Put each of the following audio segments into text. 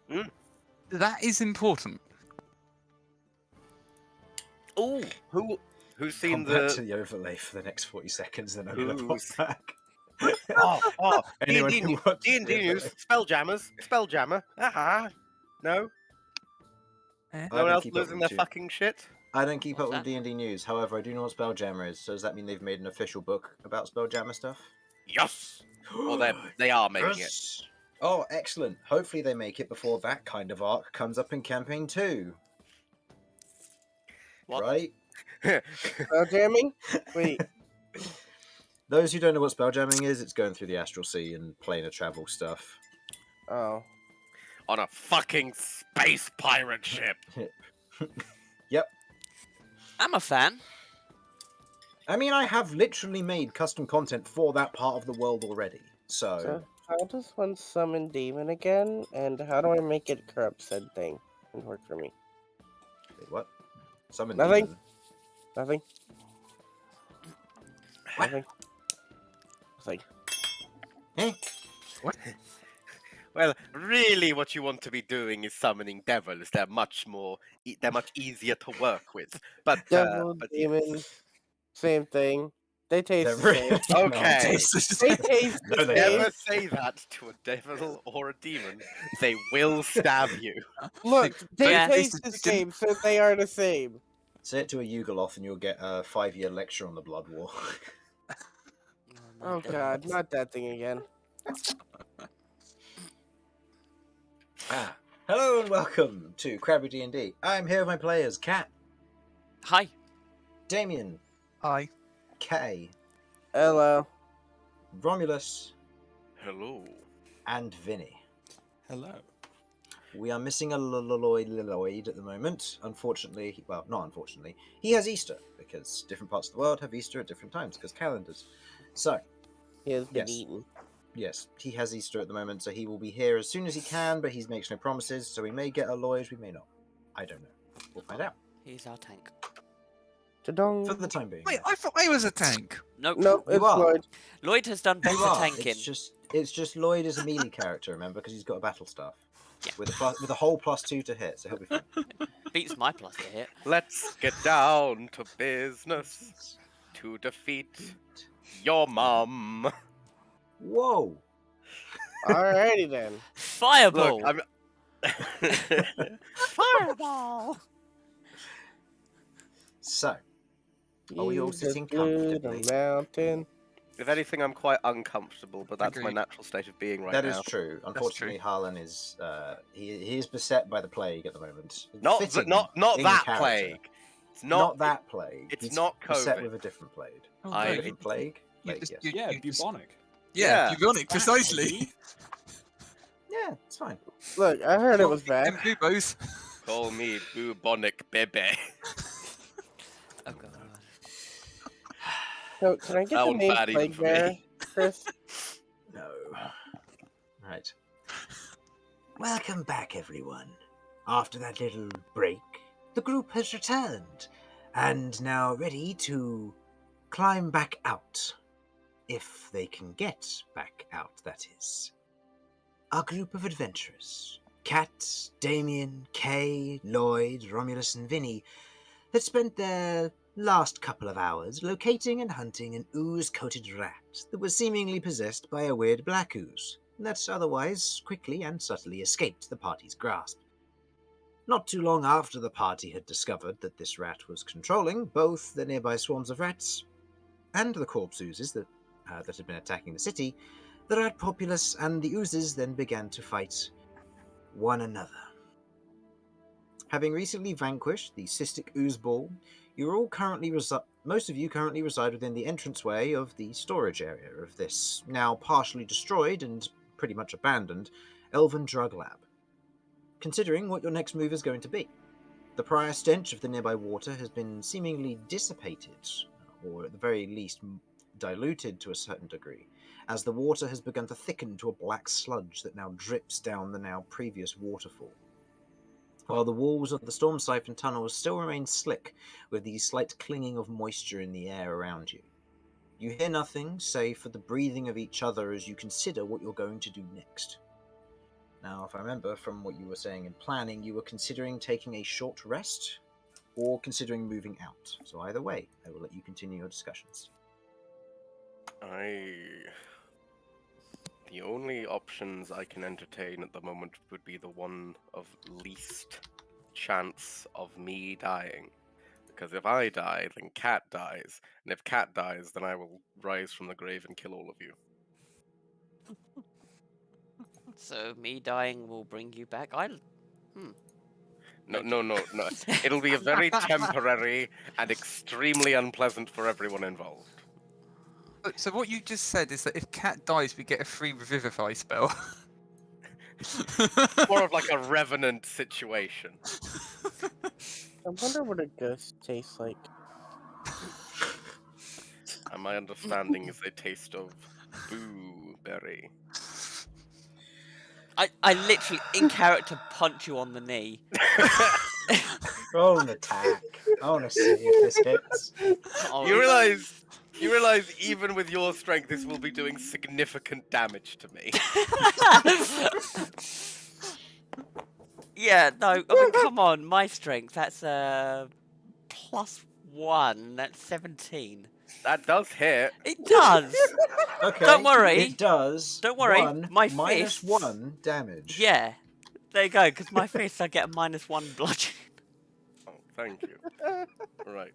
Mm. That is important. Oh, who's seen Come back to the? the overlay for the next 40 seconds, then I'm going to pop Who's- back. Oh, Anyone D&D, who watches D&D the news. overlay. Spelljammer. Aha. No, Eh? no one else losing their fucking shit. I don't keep up What's with D&D news. However, I do know what Spelljammer is. So does that mean they've made an official book about Spelljammer stuff? Yes. Well, they are making it. Yes. Oh, excellent. Hopefully they make it before that kind of arc comes up in campaign 2. What? Right? Jamming? Wait. Those who don't know what spelljamming is, it's going through the astral sea and planar travel stuff. Oh. On a fucking space pirate ship. Yep. I'm a fan. I mean, I have literally made custom content for that part of the world already. So how does one summon demon again? And how do I make it corrupt said thing? It work for me. Wait, what? Summon Nothing. demon. Nothing. Nothing. Nothing. Eh? Well, really, what you want to be doing is summoning devils. They're much easier to work with. But Devil, demon, same thing. They taste They're the same. really not. Okay. They taste No, the they same. Never say that to a devil or a demon. They will stab you. Look, they Yeah. taste the same, so they are the same. Say it to a Yugoloth and you'll get a 5-year lecture on the Blood War. Oh god, not that thing again. Hello and welcome to Crabby DnD. I'm here with my players, Kat, Hi. Damien, Hi. Kay, Hello. Romulus, Hello. and Vinny. Hello. We are missing a Lloyd at the moment. Unfortunately, well, not unfortunately, he has Easter because different parts of the world have Easter at different times because calendars. So, He has been Yes. eaten. yes, he has Easter at the moment, so he will be here as soon as he can, but he makes no promises, so we may get a Lloyd, we may not. I don't know. We'll find out. He's our tank. Ta-dong. For the time being. Wait, I thought I was a tank. Nope. No, You it's are. Lloyd. Lloyd has done better You are. tanking. It's just Lloyd is a melee character, remember, because he's got a battle staff. Yeah. With a whole +2 to hit, so he'll be fine. Beats my plus to hit. Let's get down to business to defeat your mum. Whoa! Alrighty then. Fireball. Look, Fireball. So, are we all You sitting just blew comfortably? the mountain. If anything, I'm quite uncomfortable, but that's my Agreed. natural state of being right That now. is true. Unfortunately, Harlan is he is beset by the plague at the moment. Not Fitting not in that character. plague. It's Not that plague. it's He's not beset COVID. with a different plague. Oh, I- A no, different plague? you Plague, just- yes. you- Yeah, you- bubonic. Yeah, Yeah. bubonic, precisely. Yeah, it's fine. Look, I heard it was bad. Them Bubos. Call me bubonic bebe. Oh god. So, can I get That the one's name bad even Plague for Bear, me. Chris? No. Right. Welcome back, everyone. After that little break, the group has returned, and now ready to climb back out. If they can get back out, that is. Our group of adventurers, Kat, Damien, Kay, Lloyd, Romulus, and Vinny, had spent their last couple of hours locating and hunting an ooze-coated rat that was seemingly possessed by a weird black ooze that otherwise quickly and subtly escaped the party's grasp. Not too long after the party had discovered that this rat was controlling both the nearby swarms of rats and the corpse oozes that had been attacking the city, the rat populace and the oozes then began to fight one another. Having recently vanquished the cystic ooze ball, most of you currently reside within the entranceway of the storage area of this now partially destroyed and pretty much abandoned elven drug lab. Considering what your next move is going to be, the prior stench of the nearby water has been seemingly dissipated, or at the very least diluted to a certain degree, as the water has begun to thicken to a black sludge that now drips down the now previous waterfall. While the walls of the storm siphon tunnels still remain slick, with the slight clinging of moisture in the air around you. You hear nothing save for the breathing of each other as you consider what you're going to do next. Now, if I remember from what you were saying in planning, you were considering taking a short rest or considering moving out. So either way, I will let you continue your discussions. The only options I can entertain at the moment would be the one of least chance of me dying. Because if I die, then Cat dies. And if Cat dies, then I will rise from the grave and kill all of you. So me dying will bring you back. No. It'll be a very temporary and extremely unpleasant for everyone involved. So what you just said is that if Cat dies, we get a free revivify spell. More of like a revenant situation. I wonder what a ghost tastes like. And my understanding is they taste of boo-berry. I literally, in character, punch you on the knee. Roll an attack. I want to see if this hits. Oh, You realize even with your strength, this will be doing significant damage to me. Yeah, no, I mean, come on, my strength, that's +1, that's 17. That does hit. It does! Okay. Don't worry. It does. Don't worry, my minus fists- 1 damage. Yeah, there you go, because my fists, I get a -1 bludgeon. Oh, thank you. Right.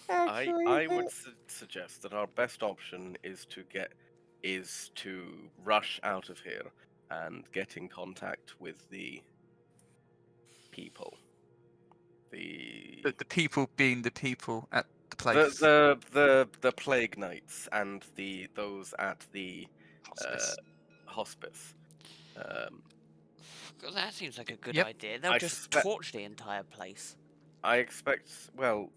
Actually, I would suggest that our best option is to rush out of here and get in contact with the people. The people being the people at the place. The plague knights and those at the hospice. Well, that seems like a good Yep. idea. They'll I just suspect- torch the entire place. I expect. Well,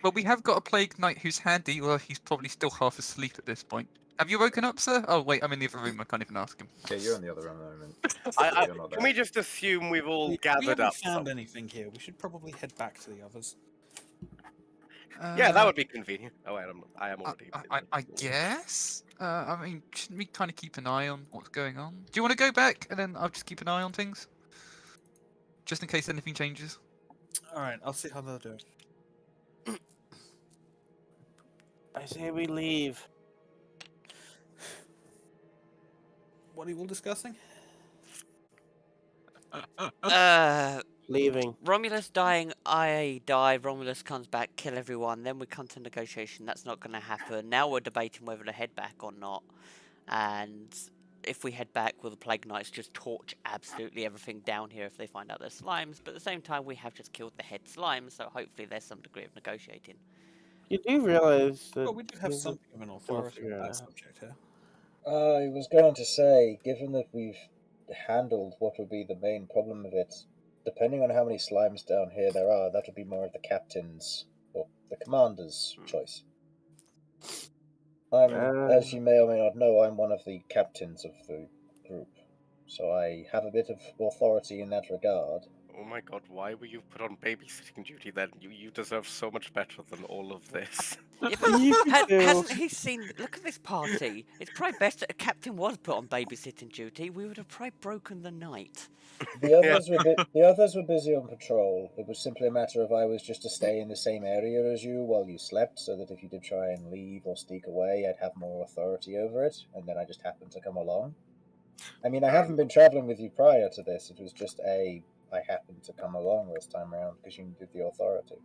Well, we have got a plague knight who's handy. Well, he's probably still half asleep at this point. Have you woken up, sir? Oh, wait, I'm in the other room. I can't even ask him. Yeah, you're in the other room at the moment. You're not can there. we just assume we've all We gathered haven't up? found anything here. We should probably head back to the others. Yeah, that would be convenient. Oh, I am already. I guess. I mean, shouldn't we kind of keep an eye on what's going on? Do you want to go back and then I'll just keep an eye on things, just in case anything changes? All right, I'll see how they'll do it. I say we leave. What are you all discussing? Leaving. Romulus dying, I die, Romulus comes back, kill everyone, then we come to negotiation. That's not going to happen. Now we're debating whether to head back or not. And if we head back, will the Plague Knights just torch absolutely everything down here if they find out there's slimes? But at the same time, we have just killed the head slime, so hopefully there's some degree of negotiating. You do realize that. Well, we do have there's a- something of an authority figure on it that out. subject here. I was going to say, given that we've handled what would be the main problem of it, depending on how many slimes down here there are, that would be more of the captain's or the commander's choice. As you may or may not know, I'm one of the captains of the group, so I have a bit of authority in that regard. Oh my god, why were you put on babysitting duty then? You deserve so much better than all of this. Yeah, but You do. hasn't he seen... Look at this party. It's probably best that a captain was put on babysitting duty. We would have probably broken the night. The others were busy on patrol. It was simply a matter of I was just to stay in the same area as you while you slept, so that if you did try and leave or sneak away, I'd have more authority over it, and then I just happened to come along. I mean, I haven't been traveling with you prior to this. It was just I happened to come along this time around because you needed the authority.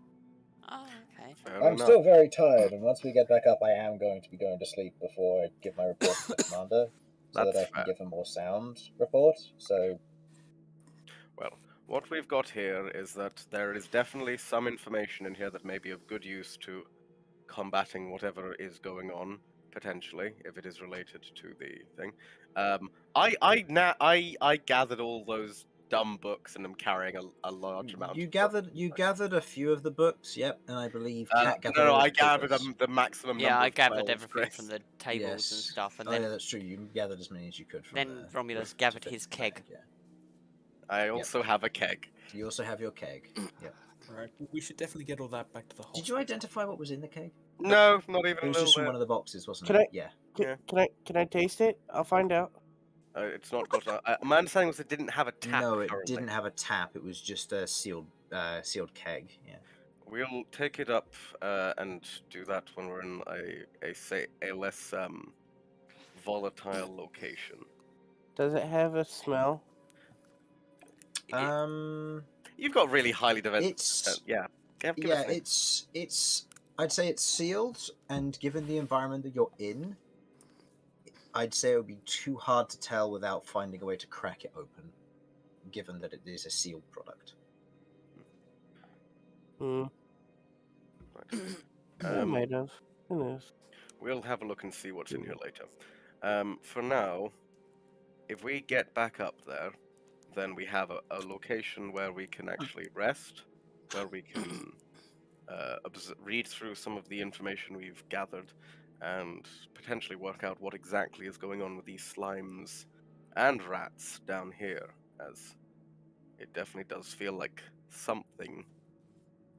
Oh, okay. Fair I'm enough. still very tired, and once we get back up, I am going to be going to sleep before I give my report to the commander, so that I That's can fair. give a more sound report. So, Well, what we've got here is that there is definitely some information in here that may be of good use to combating whatever is going on, potentially, if it is related to the thing. I gathered all those dumb books and am carrying a large amount. You of gathered a few of the books, yep, and I believe Cat gathered no, all I the gathered papers. the maximum Yeah, number I of gathered 12, everything Chris. from the tables and Yes. stuff, and Oh then yeah, that's true. You gathered as many as you could from then there. Romulus to gathered fit his in the keg. bag, yeah. I also have a keg. You also have your keg. Yep. Right, we should definitely get all that back to the hospital. Did you identify what was in the keg? No, not even It a was little just from bit. one of the boxes, wasn't Can it? I- Yeah. Yeah. Can I taste it? I'll find out. It's not got a. My understanding was it didn't have a tap. No, it currently. didn't have a tap. It was just a sealed keg. Yeah. We'll take it up and do that when we're in a less volatile location. Does it have a smell? You've got really highly developed. It's Yeah. Give yeah, us a name. it's. I'd say it's sealed, and given the environment that you're in, I'd say it would be too hard to tell without finding a way to crack it open, given that it is a sealed product. Hmm. I might have. Who knows? We'll have a look and see what's in here later. For now, if we get back up there, then we have a location where we can actually rest, where we can read through some of the information we've gathered, and potentially work out what exactly is going on with these slimes and rats down here, as it definitely does feel like something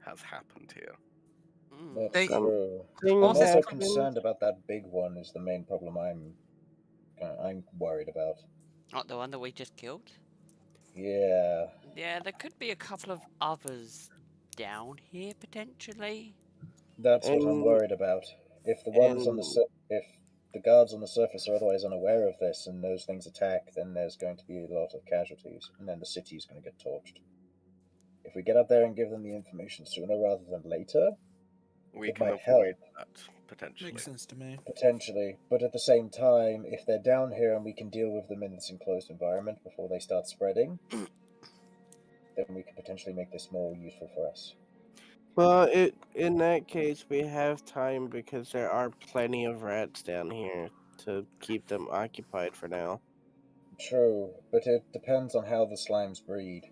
has happened here. That's They- true. I'm Things also happened. concerned about that big one. Is the main problem I'm worried about. Not the one that we just killed? Yeah, Yeah, there could be a couple of others down here potentially. that's what I'm And- worried about. If the ones on the if the guards on the surface are otherwise unaware of this and those things attack, then there's going to be a lot of casualties, and then the city's going to get torched. If we get up there and give them the information sooner rather than later, We it can might avoid help. that potentially. Makes sense to me. Potentially, but at the same time, if they're down here and we can deal with them in this enclosed environment before they start spreading, then we can potentially make this more useful for us. Well, in that case, we have time because there are plenty of rats down here to keep them occupied for now. True, but it depends on how the slimes breed.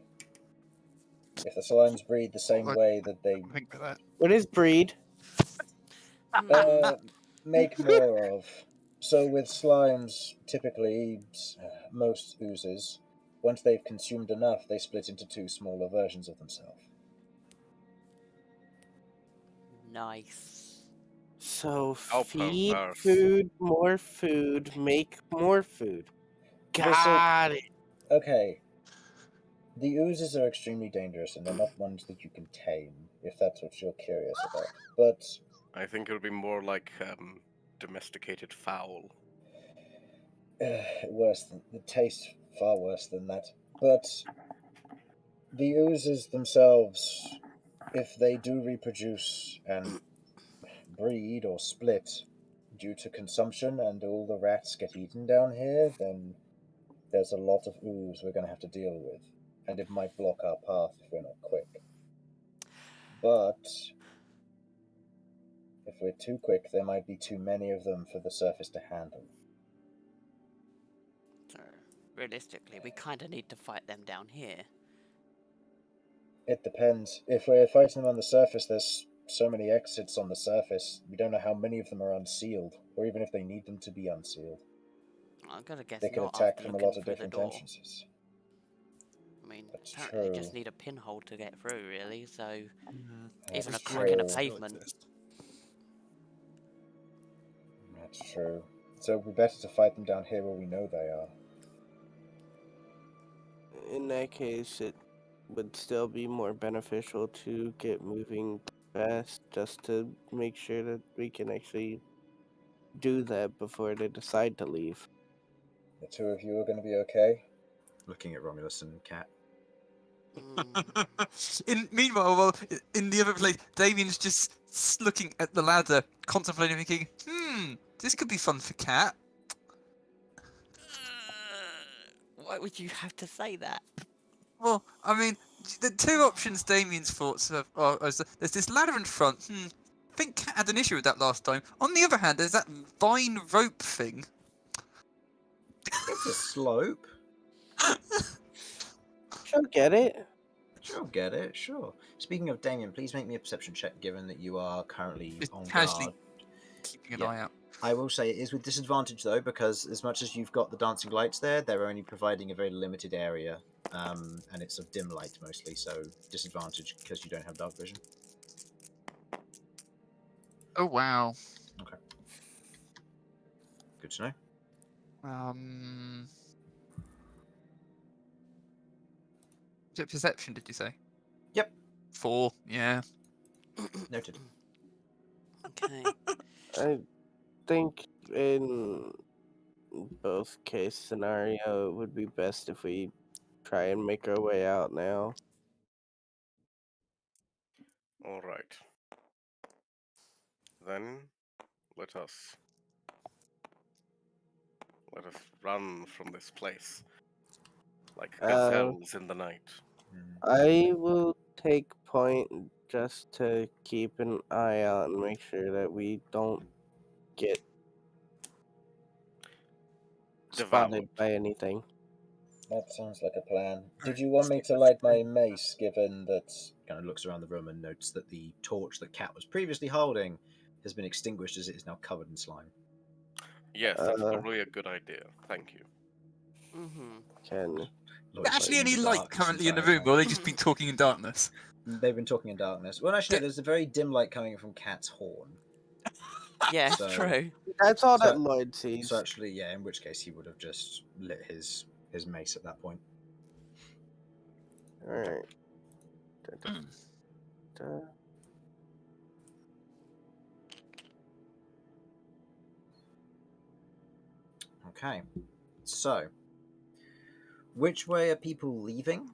If the slimes breed the same Well, way that they Think about that. What is breed? uh, make more of. So with slimes, typically most oozes, once they've consumed enough, they split into two smaller versions of themselves. Nice. So How feed perverse. food, make more food. Well, so- Got it. Okay. The oozes are extremely dangerous, and they're not ones that you can tame, if that's what you're curious about. But I think it would be more like domesticated fowl. worse than the taste, far worse than that. But the oozes themselves, if they do reproduce and breed or split due to consumption, and all the rats get eaten down here, then there's a lot of ooze we're going to have to deal with, and it might block our path if we're not quick. But if we're too quick, there might be too many of them for the surface to handle. So, realistically, we kind of need to fight them down here. It depends. If we're fighting them on the surface, there's so many exits on the surface. We don't know how many of them are unsealed, or even if they need them to be unsealed. I'm gonna guess They could not attack after from a looking lot of through the different door. entrances. I mean, That's apparently you just true. need a pinhole to get through, really. So That's even a true. crack in a Still pavement. exist. That's true. So it'd be better to fight them down here where we know they are. In that case, it would still be more beneficial to get moving fast just to make sure that we can actually do that before they decide to leave. The two of you are going to be okay? Looking at Romulus and Cat. Meanwhile, well, in the other place, Damien's just looking at the ladder, contemplating, thinking, this could be fun for Cat. Why would you have to say that? Well, I mean, the two options Damien's thoughts are there's this ladder in front. I think Cat had an issue with that last time. On the other hand, there's that vine rope thing. It's a slope. She'll get it. She'll get it, sure. Speaking of Damien, please make me a perception check, given that you are currently Just on casually guard. keeping an Yeah. eye out. I will say it is with disadvantage, though, because as much as you've got the dancing lights there, they're only providing a very limited area, and it's of dim light mostly, so disadvantage because you don't have dark vision. Oh wow. Good to know. Is it perception, did you say? Yep. 4, yeah. Noted. Okay. I think in both case scenario, it would be best if we try and make our way out now. All right. Then let us run from this place like gazelles in the night. I will take point just to keep an eye out and make sure that we don't get spotted Devoured. by anything. That sounds like a plan. Did you want me to light my mace, given that... Kind of looks around the room and notes that the torch that Cat was previously holding has been extinguished as it is now covered in slime. Yes, that's probably a good idea. Thank you. Can Is there actually any light currently in the room, or have they just been talking in darkness? They've been talking in darkness. Well, actually, there's a very dim light coming from Cat's horn. Yeah, So- true. That's all So- that Lloyd sees. So actually, yeah, in which case he would have just lit his mace at that point. Alright. Okay. So, which way are people leaving?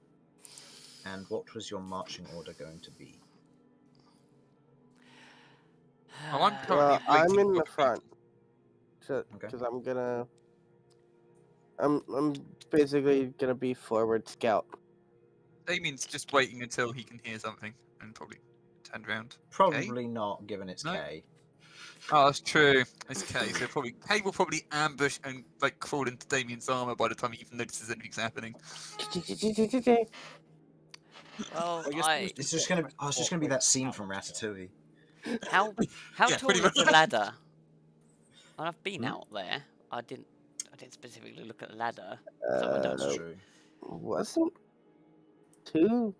And what was your marching order going to be? Oh, I'm currently Well, I'm waiting in the for front. Okay. Because I'm basically gonna be forward scout. Damien's just waiting until he can hear something and probably turn around. Probably not, given it's No. K. Oh, that's true. It's Kay, so Kay will probably ambush and like crawl into Damien's armor by the time he even notices anything's happening. Well, I guess It's just gonna. Oh, it's just gonna be that scene from Ratatouille. how Yeah, tall pretty is the much. ladder? I've been out there. I didn't specifically look at the ladder. Someone That's else. true. Wasn't too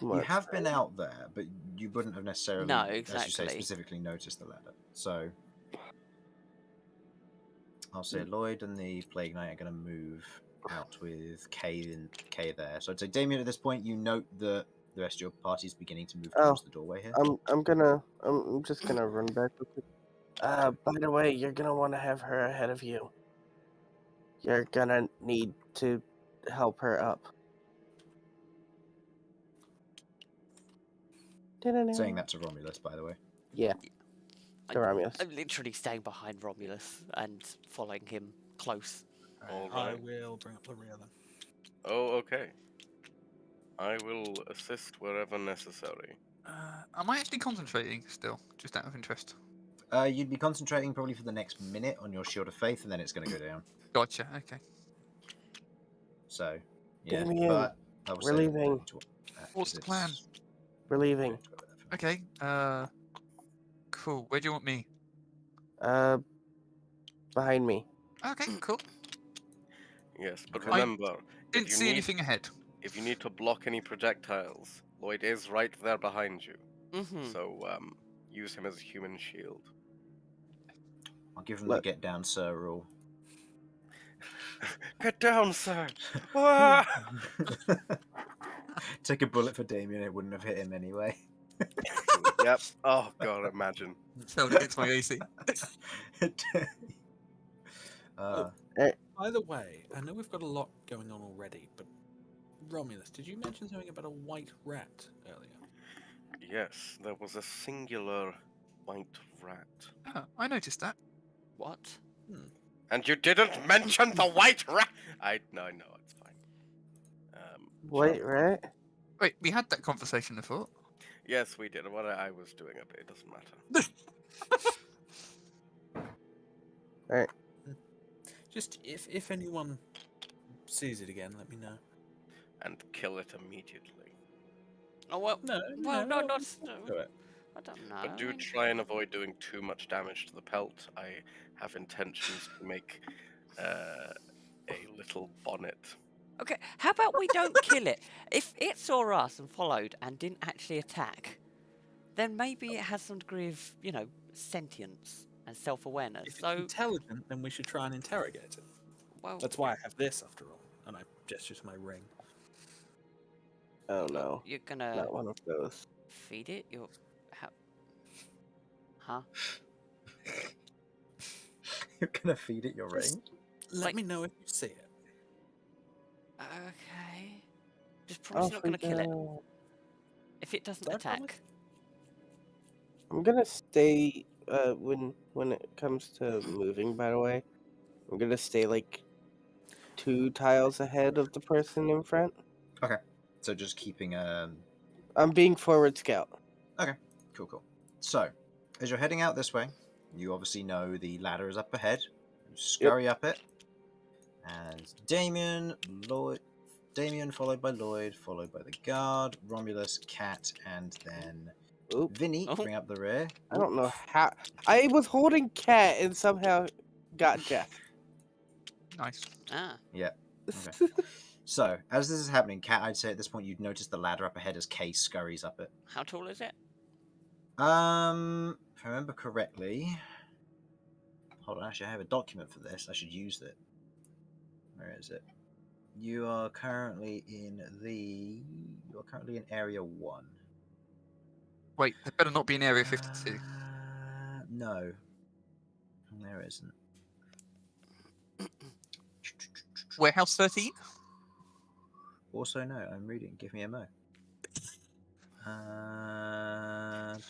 much. You have been out there, but you wouldn't have necessarily, No, as you say, exactly. specifically noticed the ladder. So, I'll say Lloyd and the Plague Knight are going to move out with K there. So I'd say, Damien, at this point, you note that the rest of your party is beginning to move towards the doorway here. I'm just gonna run back with it. By the way, you're gonna want to have her ahead of you. You're gonna need to help her up. Saying that to Romulus, by the way. Yeah, to Romulus. I'm literally staying behind Romulus and following him close. All I right. will bring up the rear then. Oh, okay. I will assist wherever necessary. Am I actually concentrating still? Just out of interest. You'd be concentrating probably for the next minute on your Shield of Faith, and then it's going to go down. Gotcha. Okay. So, yeah. Damien, But I will we're say that leaving. What's the plan? We're leaving. Okay. Cool. Where do you want me? Behind me. Okay. Cool. Yes, but Okay. remember, Didn't see anything ahead. if you need to block any projectiles, Lloyd is right there behind you. So use him as a human shield. I'll give him the get down, sir rule. Get down, sir! Ah! Take a bullet for Damien, it wouldn't have hit him anyway. Yep. Oh god, imagine. Fell against my AC. By the way, I know we've got a lot going on already, but Romulus, did you mention something about a white rat earlier? Yes, there was a singular white rat. Oh, I noticed that. What? And you didn't mention the white rat! No, it's fine. Wait, right? Wait, we had that conversation, I thought. Yes, we did. What I was doing a bit, it doesn't matter. Alright. Just if anyone sees it again, let me know. And kill it immediately. Oh well. No, Well, no, not. do it. I don't know. But do try and avoid doing too much damage to the pelt. I have intentions to make a little bonnet. Okay, how about we don't kill it? If it saw us and followed and didn't actually attack, then maybe it has some degree of, sentience and self-awareness. If it's So, intelligent, then we should try and interrogate it. well, That's why I have this, after all. And I gesture to my ring. Oh no, You're gonna not one of those. feed it? You're... How... Huh? You're gonna feed it your Just ring? Let Like- me know if you see it. Okay. Just promise you're not gonna kill it. If it doesn't Don't promise. attack. I'm gonna stay. When it comes to moving, by the way, I'm gonna stay like 2 tiles ahead of the person in front. So just keeping I'm being forward scout. Cool. So, as you're heading out this way, you obviously know the ladder is up ahead. You scurry up it. And Damien, followed by Lloyd, followed by the guard, Romulus, Cat, and then Oop. Vinny, Oh. bring up the rear. I don't know how. I was holding cat and somehow got Jeff. Nice. Ah. Okay. So, as this is happening, Cat, I'd say at this point you'd notice the ladder up ahead as Kay scurries up it. How tall is it? If I remember correctly, hold on. Actually, I have a document for this. I should use it. Where is it? You are currently in Area 1. Wait, there better not be an Area 52. No, there isn't. Warehouse 13? Also, no. I'm reading. Give me a mo.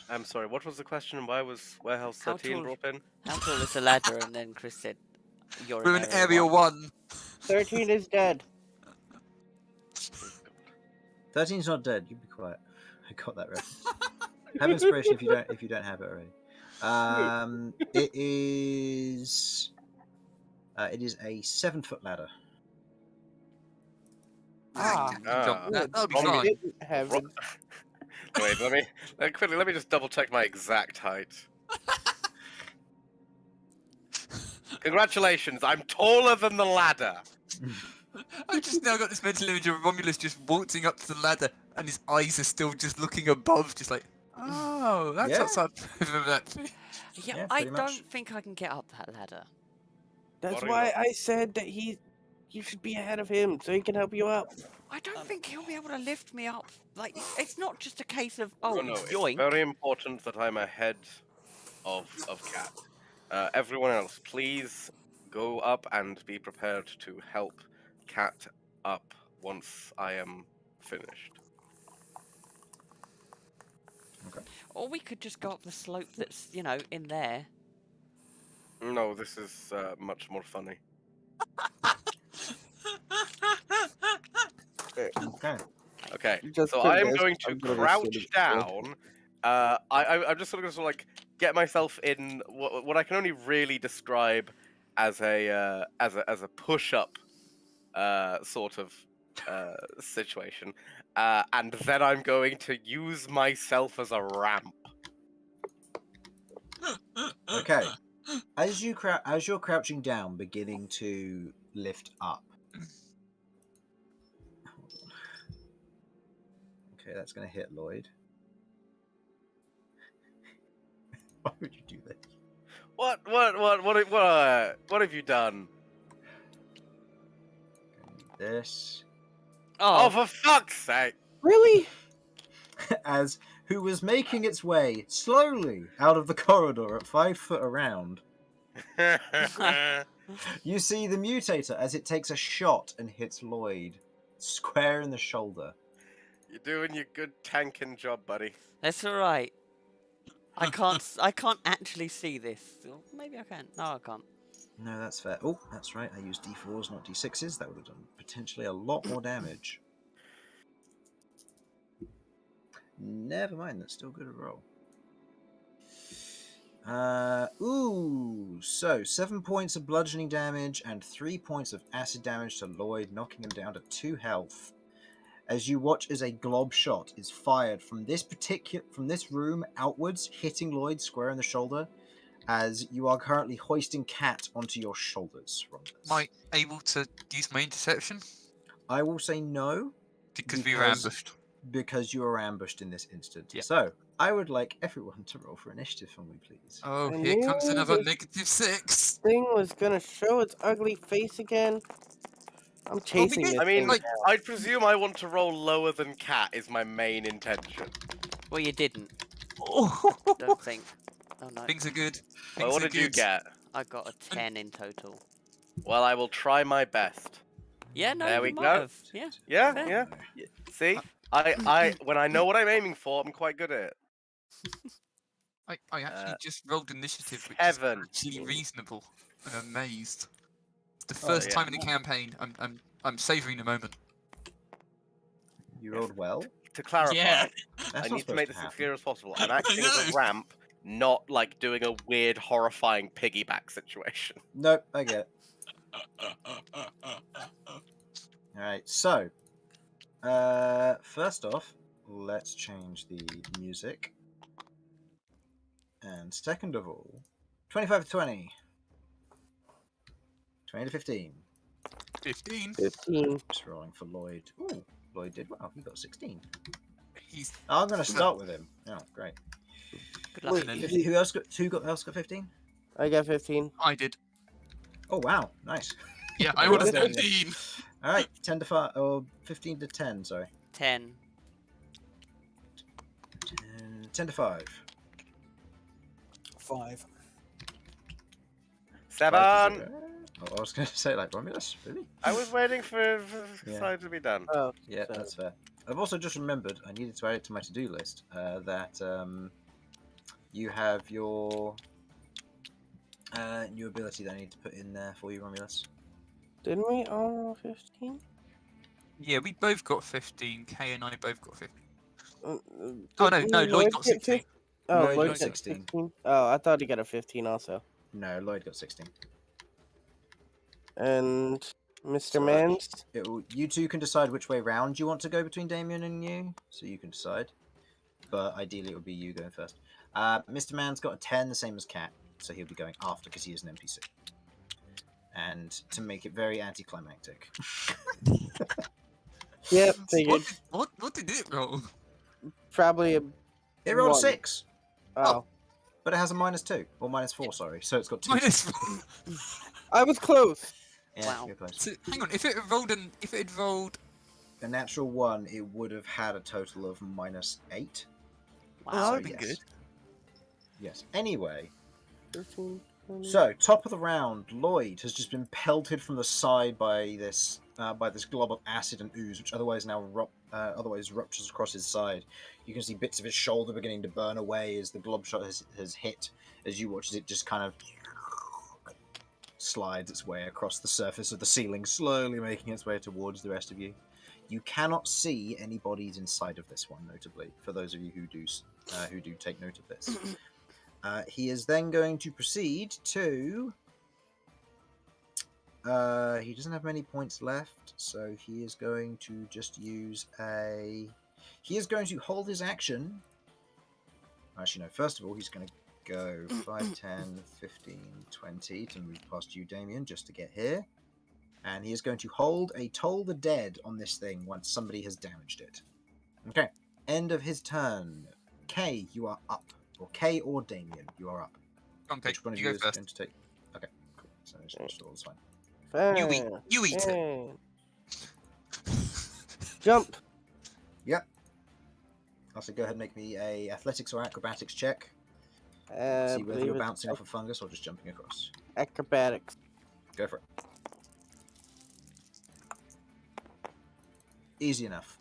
I'm sorry, what was the question and why was Warehouse How 13 tall- brought in? How tall is the ladder? And then Chris said, "You're We're in Area 1. 13 is dead. 13's not dead. You be quiet. I got that reference. Have inspiration if you don't have it already. It is a 7-foot ladder. Ah, Ah. that'll be Romulus- fine. Didn't have it. Wait, let me just double check my exact height. Congratulations, I'm taller than the ladder. I've just now got this mental image of Romulus just waltzing up to the ladder and his eyes are still just looking above, just like, oh, that's Yeah. outside of that. Yeah, Yeah, I pretty don't much. think I can get up that ladder. That's What are you why not- I said that you should be ahead of him so he can help you out. I don't think he'll be able to lift me up. Like, it's not just a case of, oh, No, it's yoink. very important that I'm ahead of Cat. Everyone else, please go up and be prepared to help Cat up once I am finished. Or we could just go up the slope that's, in there. No, this is much more funny. Okay. Okay, Just so for I am this, going to I'm gonna crouch sit it down. I'm just sort of like get myself in what I can only really describe as a push-up sort of situation, and then I'm going to use myself as a ramp. Okay. As you're crouching down, beginning to lift up. Hold on. Okay, that's going to hit Lloyd. Why would you do that? What have you done? This. Oh, Oh, for fuck's sake! Really? As who was making its way slowly out of the corridor at 5 foot around, you see the mutator as it takes a shot and hits Lloyd square in the shoulder. You're doing your good tanking job, buddy. that's all right. I can't actually see this. Or maybe I can. No, I can't. No, that's fair. Oh, that's right. I used D4s, not D6s. That would have done potentially a lot more damage. Never mind. That's still good to roll. So 7 points of bludgeoning damage and 3 points of acid damage to Lloyd, knocking him down to 2 health. As you watch as a glob shot is fired from this room outwards, hitting Lloyd square in the shoulder, as you are currently hoisting Cat onto your shoulders. Romulus. Am I able to use my interception? I will say no, Because we were Because- ambushed. because you are ambushed in this instant. Yeah. So I would like everyone to roll for initiative for me, please. Oh, I here comes knew another this- -6. Thing was gonna show its ugly face again. I'm chasing did- this I mean, thing. like- I'd presume I want to roll lower than Cat is my main intention. Well, you didn't. Oh, Don't think. Oh no. things are good. Well, Things what are did you good. get? I got a 10 in total. Well, I will try my best. Yeah, no, There you we might go. have. Yeah. Yeah, Fair. yeah. See, I when I know what I'm aiming for, I'm quite good at it. I actually just rolled initiative, which 7. is actually reasonable. I'm amazed. It's the Oh, first yeah. time in a campaign. I'm savouring the moment. You rolled well. To clarify, Yeah. That's I not need to supposed make to this as happen. clear as possible. I'm acting as a know. ramp, not like doing a weird, horrifying piggyback situation. Nope, I get it. Alright, so first off, let's change the music. And second of all, 25 to 20. 20 to 15. 15. 15. Just rolling for Lloyd. Ooh, Lloyd did well. He got 16. He's I'm going to start with him. Oh, great. Good luck. Wait, then- Who else got 15? I got 15. I did. Oh, wow. Nice. Yeah, I Well rolled a done. 15. Alright, 10 to 5, or 15 to 10, sorry. 10. 10 to 5. 5. 7. Oh, I was going to say, like, Romulus? Really? I was waiting for Yeah. side to be done. Oh, Yeah, so- that's fair. I've also just remembered, I needed to add it to my to-do list, that you have your new ability that I need to put in there for you, Romulus. Didn't we all roll 15? Yeah, we both got 15. Kay and I both got 15. Oh, Oh, no, no, Lloyd got get 16. 15? Oh, Lloyd Lloyd got got 16. 16. Oh, I thought he got a 15 also. No, Lloyd got 16. And Mr. So, Mans? You two can decide which way round you want to go between Damien and you, so you can decide. But ideally, it would be you going first. Mr. Man's got a 10, the same as Cat, so he'll be going after because he is an NPC. And to make it very anticlimactic. Yep, figured. What did it roll? Probably a. It rolled a One. 6, Oh. but it has a -2, or -4, sorry, so it's got 2. Minus. I was close. Yeah, Wow. you're close. So, hang on, if it had rolled A natural 1, it would have had a total of -8. Oh, that Wow. would've been good. Yes. Anyway, 13, 20. so top of the round, Lloyd has just been pelted from the side by this glob of acid and ooze, which otherwise ruptures across his side. You can see bits of his shoulder beginning to burn away as the glob shot has hit. As you watch as it just kind of slides its way across the surface of the ceiling, slowly making its way towards the rest of you. You cannot see any bodies inside of this one, notably, for those of you who do take note of this. He is then going to proceed to... he doesn't have many points left, so he is going to just use a... He is going to hold his action. Actually, no, first of all, he's going to go 5, 10, 15, 20 to move past you, Damien, just to get here. And he is going to hold a Toll the Dead on this thing once somebody has damaged it. Okay, end of his turn. Kay, you are up. Or Kay or Damien, you are up. Okay, Which one of you you go is first. going to take... Okay, cool. So it's all fine. You eat it. Fine. Jump. Also, go ahead and make me a athletics or acrobatics check. See whether believe you're it's bouncing off a fungus or just jumping across. acrobatics. Go for it. Easy enough.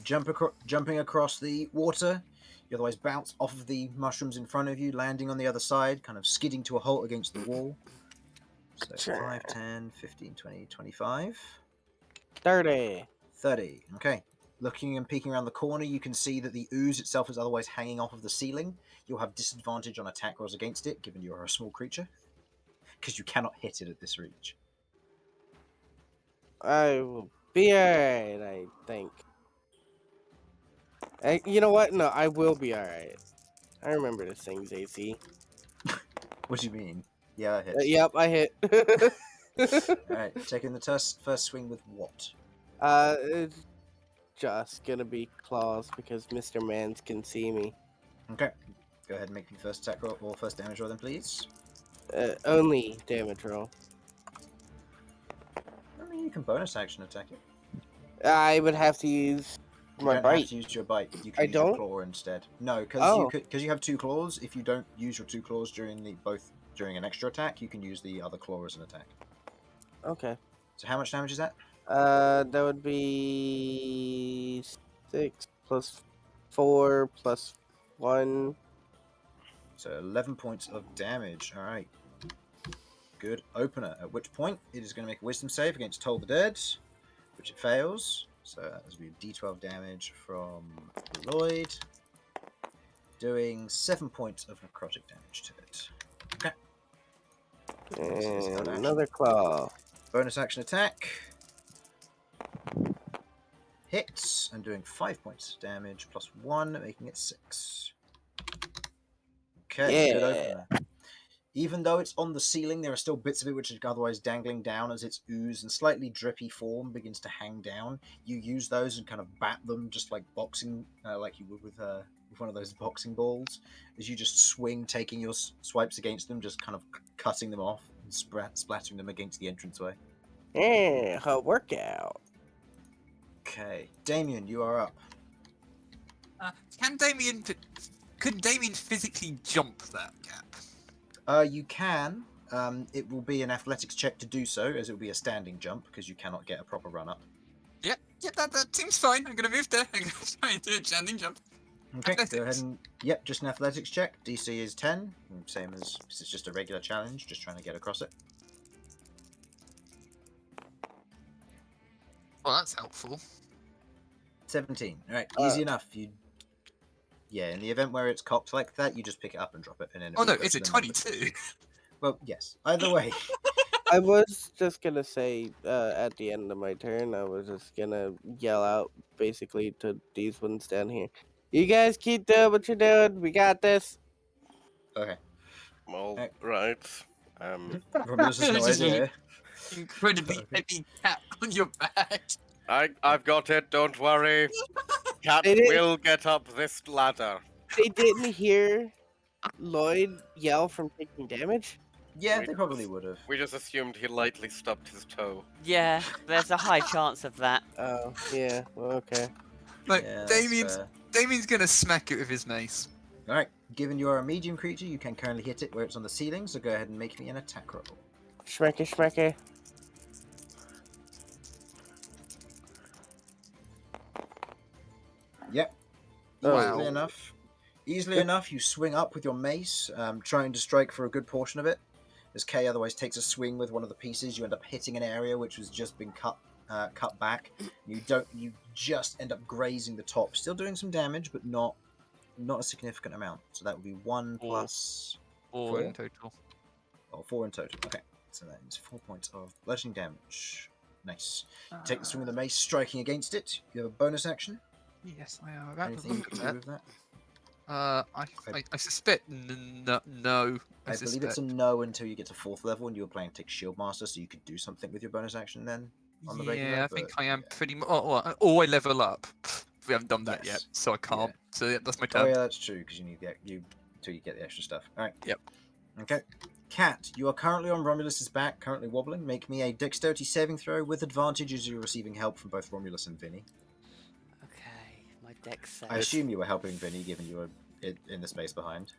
Jumping across the water, you otherwise bounce off of the mushrooms in front of you, landing on the other side, kind of skidding to a halt against the wall. So 5, 10, 15, 20, 25. 30. 30. Okay. Looking and peeking around the corner, you can see that the ooze itself is otherwise hanging off of the ceiling. You'll have disadvantage on attack rolls against it, given you are a small creature, because you cannot hit it at this reach. I will be alright, I think. You know what? No, I will be alright. I remember this thing's AC. What do you mean? Yeah, I hit. Yep, I hit. Alright, taking the first swing with what? It's just gonna be claws because Mr. Mans can see me. Okay. Go ahead and make the first attack roll or first damage roll then, please. Only damage roll. I mean, can bonus action attack it. I would have to use You my don't have bite. to use your bite. You I can use your don't? claw instead. No, because Oh. you have 2 claws. If you don't use your 2 claws during an extra attack, you can use the other claw as an attack. Okay. So how much damage is that? That would be 6 plus 4 plus 1. So 11 points of damage. All right. Good opener. At which point it is going to make a wisdom save against Toll the Dead, which it fails. So that will be D12 damage from Lloyd, doing 7 points of necrotic damage to it. Okay. And another claw. Bonus action attack. Hits and doing 5 points of damage plus 1, making it 6. Okay, good opener. Even though it's on the ceiling, there are still bits of it which are otherwise dangling down as its ooze and slightly drippy form begins to hang down. You use those and kind of bat them, just like boxing, like you would with one of those boxing balls. As you just swing, taking your swipes against them, just kind of cutting them off and splattering them against the entranceway. Yeah, a workout. Okay, Damien, you are up. Could Damien physically jump that gap? You can. It will be an athletics check to do so, as it will be a standing jump, because you cannot get a proper run up. Yep, that seems fine. I'm going to move there. I'm going to try and do a standing jump. Okay, Athletics. go ahead and... Yep, just an athletics check. DC is 10. Same as... This is just a regular challenge, just trying to get across it. Well, that's helpful. 17. Alright, easy enough. Yeah, in the event where it's cocked like that, you just pick it up and drop it. And then It's a 22. Well, yes. Either way. I was just gonna say, at the end of my turn, I was just gonna yell out basically to these ones down here. You guys keep doing what you're doing. We got this. Okay. Well, right. Romulus has no This is idea. Incredibly heavy cat on your back. I've got it, don't worry. Cat It is- will get up this ladder. They didn't hear Lloyd yell from taking damage. Yeah, they probably would have. We just assumed he lightly stubbed his toe. Yeah, there's a high chance of that. Oh, yeah. Well, okay. Like, Yeah, that's Damien's fair. going to smack it with his mace. Alright, given you are a medium creature, you can currently hit it where it's on the ceiling, so go ahead and make me an attack roll. Schmecker, schmecker. Yep. Wow. Easily enough, you swing up with your mace, trying to strike for a good portion of it. As Kay otherwise takes a swing with one of the pieces, you end up hitting an area which has just been cut back. You just end up grazing the top, still doing some damage, but not a significant amount. So that would be 1 plus 4 in total. 4 in total. Okay, so that is 4 points of bludgeoning damage. Nice. You take the swing of the mace, striking against it. You have a bonus action. Yes, I am about to Anything you look can at do with that? I suspect no. I believe it's a no until you get to 4th level, and you were playing Tick Shield Master, so you could do something with your bonus action then on the regular. Yeah, I think but, I am yeah. pretty much. Or I level up. We haven't done that yet, Yes. so I can't. Yeah. So yeah, that's my Oh turn. yeah, that's true because you need until you get the extra stuff. All right. Yep. Okay. Cat, you are currently on Romulus's back, currently wobbling. Make me a dexterity saving throw with advantage as you're receiving help from both Romulus and Vinny. Okay, my dex save. I assume you were helping Vinny, given you were in the space behind.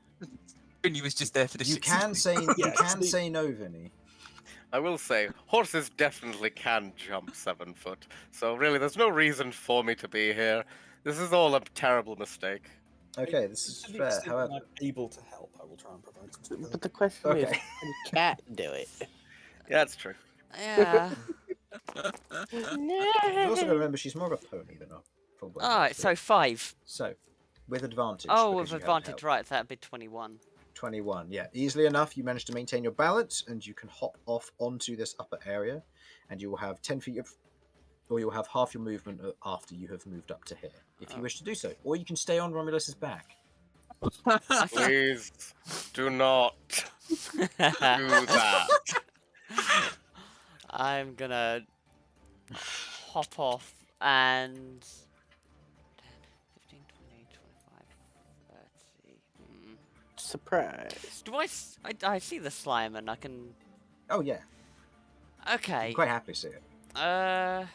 Vinny was just there for the You shits can and say Yeah, say no, Vinny. I will say, horses definitely can jump 7 foot, so really there's no reason for me to be here. This is all a terrible mistake. Okay, this is To the fair. extent that However, I'm able to help, I will try and provide some support. But the question is, Okay. can Cat do it? Yeah, that's true. Yeah. you also got to remember she's more of a pony than a full body. Alright, so 5. So, with advantage. Oh, because with you have advantage, help. right, that'd be 21. 21, yeah. Easily enough, you manage to maintain your balance, and you can hop off onto this upper area, and you will have 10 feet of... Or you'll have half your movement after you have moved up to here, if you wish to do so. Or you can stay on Romulus's back. Please do not do that. I'm gonna hop off and 10, 15, 20, 25, 30. Surprise. Do I see the slime and I can... Oh, yeah. Okay. You quite happily see it. All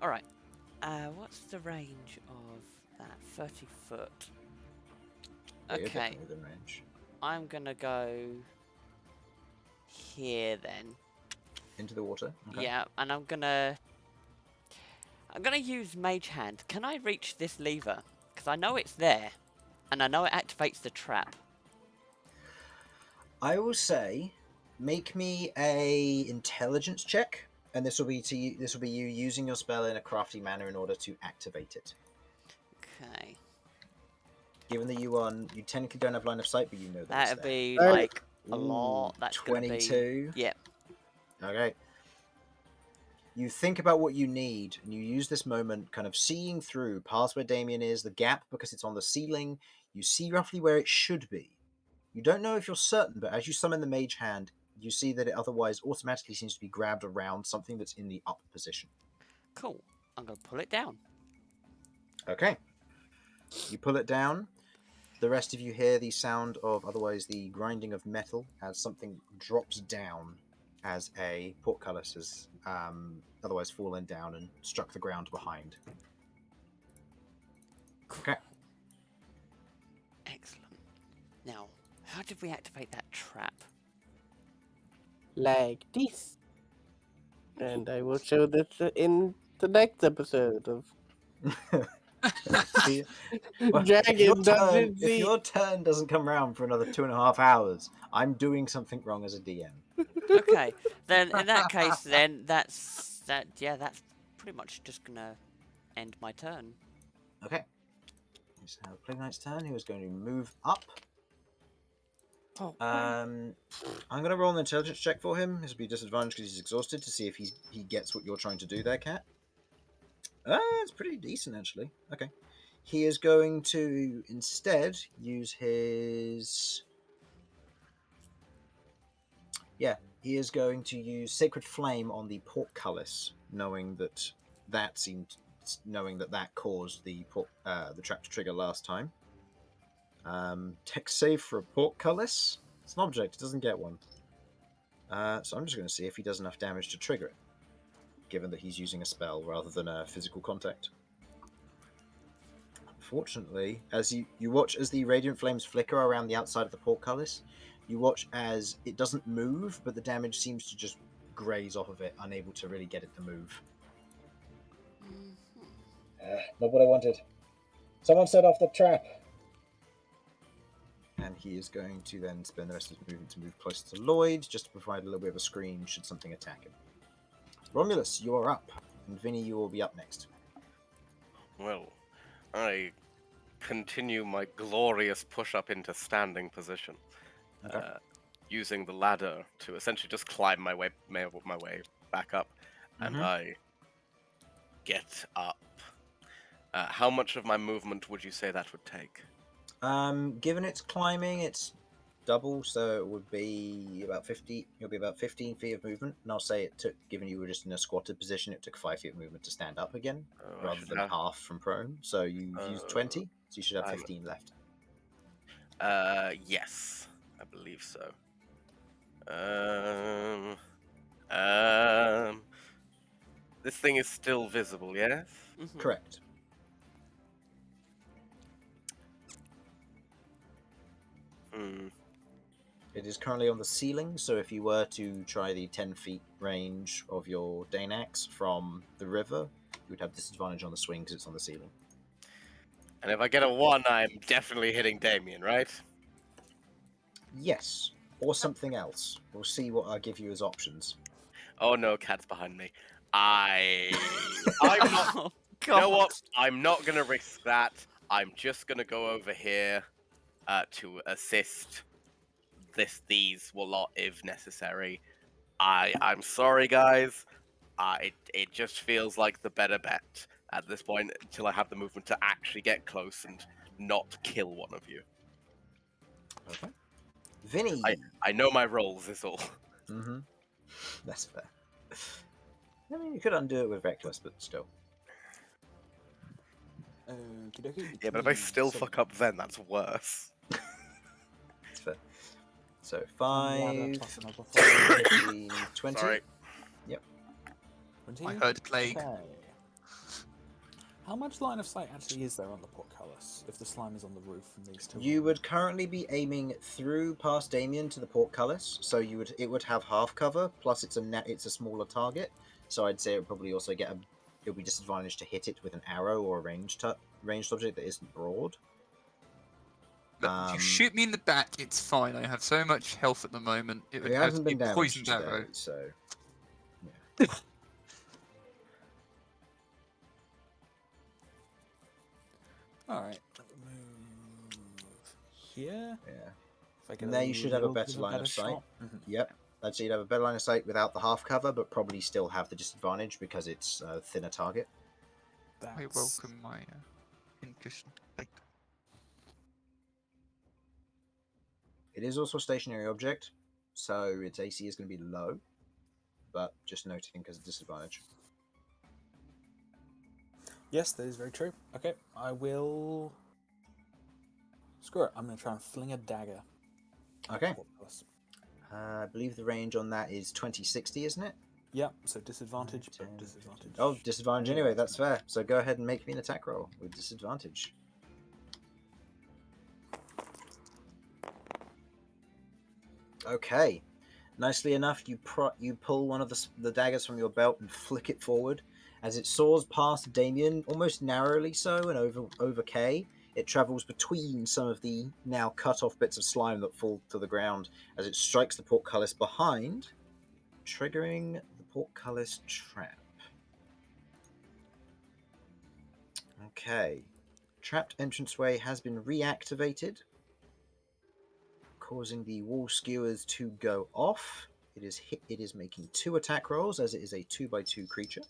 right. What's the range of that? 30 foot. Yeah, you're Okay, definitely within range. I'm gonna go here then. Into the water. Okay. Yeah, and I'm gonna use Mage Hand. Can I reach this lever? Because I know it's there, and I know it activates the trap. I will say, make me a intelligence check, and this will be you using your spell in a crafty manner in order to activate it. Okay. Given that you technically don't have line of sight, but you know that That'd it's there. be Alright. like a lot. That's gonna be 22. yeah. Okay. You think about what you need, and you use this moment kind of seeing through past where Damien is, the gap because it's on the ceiling. You see roughly where it should be. You don't know if you're certain, but as you summon the Mage Hand, you see that it otherwise automatically seems to be grabbed around something that's in the up position. Cool. I'm gonna pull it down. Okay. You pull it down. The rest of you hear the sound of otherwise the grinding of metal as something drops down as a portcullis has otherwise fallen down and struck the ground behind. Okay. Excellent. Now, how did we activate that trap? Like this. And I will show this in the next episode of Dragon Dungeon If Z. your turn doesn't come around for another 2.5 hours, I'm doing something wrong as a DM. Okay, then in that case, then that's pretty much just gonna end my turn. Okay. It's now Plague Knight's turn. He was going to move up. Oh, I'm going to roll an intelligence check for him. This will be disadvantage because he's exhausted to see if he gets what you're trying to do there, Cat. It's pretty decent, actually. Okay. He is going to instead use his... Yeah, he is going to use Sacred Flame on the portcullis, knowing that that caused the trap to trigger last time. Tech save for a portcullis. It's an object, it doesn't get one. So I'm just going to see if he does enough damage to trigger it, given that he's using a spell rather than a physical contact. Unfortunately, as you watch as the radiant flames flicker around the outside of the portcullis, you watch as it doesn't move, but the damage seems to just graze off of it, unable to really get it to move. Not what I wanted. Someone set off the trap. And he is going to then spend the rest of his movement to move closer to Lloyd, just to provide a little bit of a screen should something attack him. Romulus, you are up, and Vinny, you will be up next. Well, I continue my glorious push-up into standing position, Okay. using the ladder to essentially just climb my way back up, and Mhm. I get up. How much of my movement would you say that would take? Given it's climbing, it's double, so it would be about 50. You'll be about 15 feet of movement, and I'll say it took, given you were just in a squatted position, it took 5 feet of movement to stand up again, I rather should than have- half from prone. So you've used 20, so you should have I'm- 15 left. Yes, I believe so. This thing is still visible, yes? Mhm. Correct. Hmm. It is currently on the ceiling, so if you were to try the 10 feet range of your Danax from the river, you would have disadvantage on the swing because it's on the ceiling. And if I get a 1, I'm definitely hitting Damien, right? Yes, or something else. We'll see what I give you as options. Oh no, Cat's behind me. I'm not. Oh, You know God. what? I'm not gonna risk that. I'm just gonna go over here to assist these lot if necessary. I'm sorry, guys. It just feels like the better bet at this point until I have the movement to actually get close and not kill one of you. Okay. Vinny! I know my roles is all. Mm-hmm. That's fair. I mean, you could undo it with Reckless, but still. Okey-dokey, Yeah, but if I between still seven- fuck up then, that's worse. It's fair. So One ladder 5, plus another 10, 5. 15, 20. Sorry. Yep. 20? I heard plague. Okay. How much line of sight actually is there on the portcullis if the slime is on the roof and these two? You would currently be aiming through past Damien to the portcullis, so it would have half cover. Plus, it's a smaller target, so I'd say it would probably also it would be disadvantaged to hit it with an arrow or a ranged object that isn't broad. Look, if you shoot me in the back, it's fine. I have so much health at the moment. It would It have hasn't to be been a damaged poisoned today, arrow. so Alright, let me move here. yeah. If I get And there you should have a little better bit line of sight. shot. Mhm. Yep. I'd say you'd have a better line of sight without the half cover, but probably still have the disadvantage because it's a thinner target. I That's- welcome my pincushion. It is also a stationary object, so its AC is going to be low, but just noting because of disadvantage. Yes, that is very true. Okay, I will. Screw it. I'm going to try and fling a dagger. Okay. Portcullis. I believe the range on that is 20-60, isn't it? Yeah, so disadvantage, 10, but disadvantage. Oh, disadvantage anyway, that's fair. So go ahead and make me an attack roll with disadvantage. Okay. Nicely enough, you pull one of the daggers from your belt and flick it forward. As it soars past Damien, almost narrowly so, and over Kay, it travels between some of the now cut off bits of slime that fall to the ground as it strikes the portcullis behind, triggering the portcullis trap. Okay. Trapped entranceway has been reactivated, causing the wall skewers to go off. It is making 2 attack rolls as it is a 2x2 creature.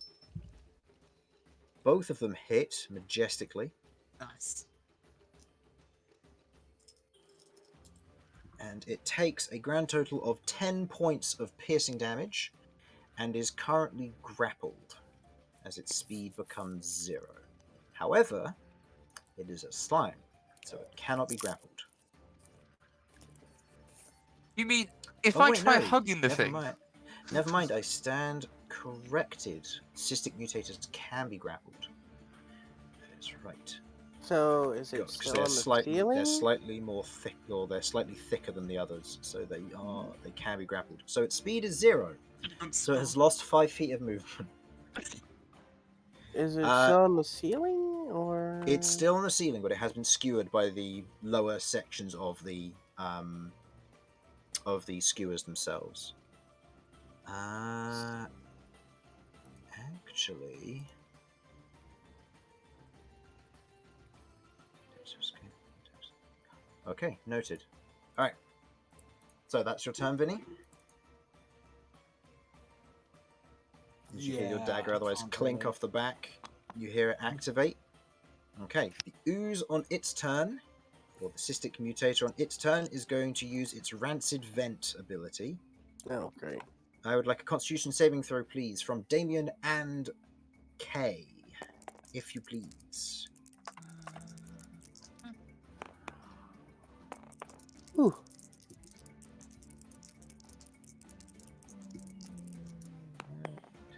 Both of them hit majestically. Nice. And it takes a grand total of 10 points of piercing damage and is currently grappled as its speed becomes 0. However, it is a slime, so it cannot be grappled. You mean if Oh, I wait, try no, hugging the never thing? mind. Never mind, I stand corrected. Cystic mutators can be grappled. That is right. So is it Because still they're on the slightly ceiling? more thick, or they're slightly thicker than the others, so they can be grappled. So its speed is 0, so it has lost 5 feet of movement. Is it Uh, still on the ceiling, or It's still on the ceiling, but it has been skewered by the lower sections of the skewers themselves. Actually. Okay, noted. Alright. So that's your turn, Vinny? Did you hear your Yeah, dagger I otherwise can't clink really. off the back? You hear it activate? Okay, the ooze on its turn, or the cystic mutator on its turn, is going to use its rancid vent ability. Oh, great. I would like a constitution saving throw, please, from Damien and Kay, if you please. Ooh.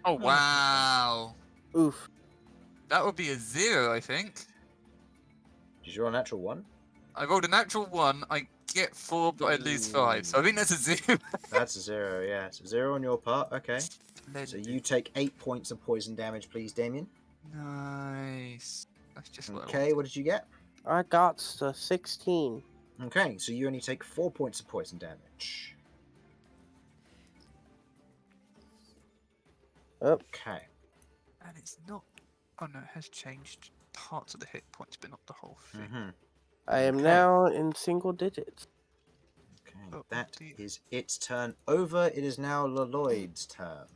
Oh wow, Oof. that would be a 0, I think. Did you roll a natural 1? I rolled a natural 1. I get 4, but I lose 5. So I think that's a 0. That's a 0, yeah. It's a 0 on your part, okay. So you take 8 points of poison damage, please, Damien. Nice. That's just what I Okay, what did you get? I got the 16. Okay, so you only take 4 points of poison damage. Oh, Okay. And it's not. Oh no, it has changed parts of the hit points, but not the whole thing. Mm-hmm. I am Okay. now in single digits. Okay, Oh, that dear. is its turn over. It is now Lloyd's turn.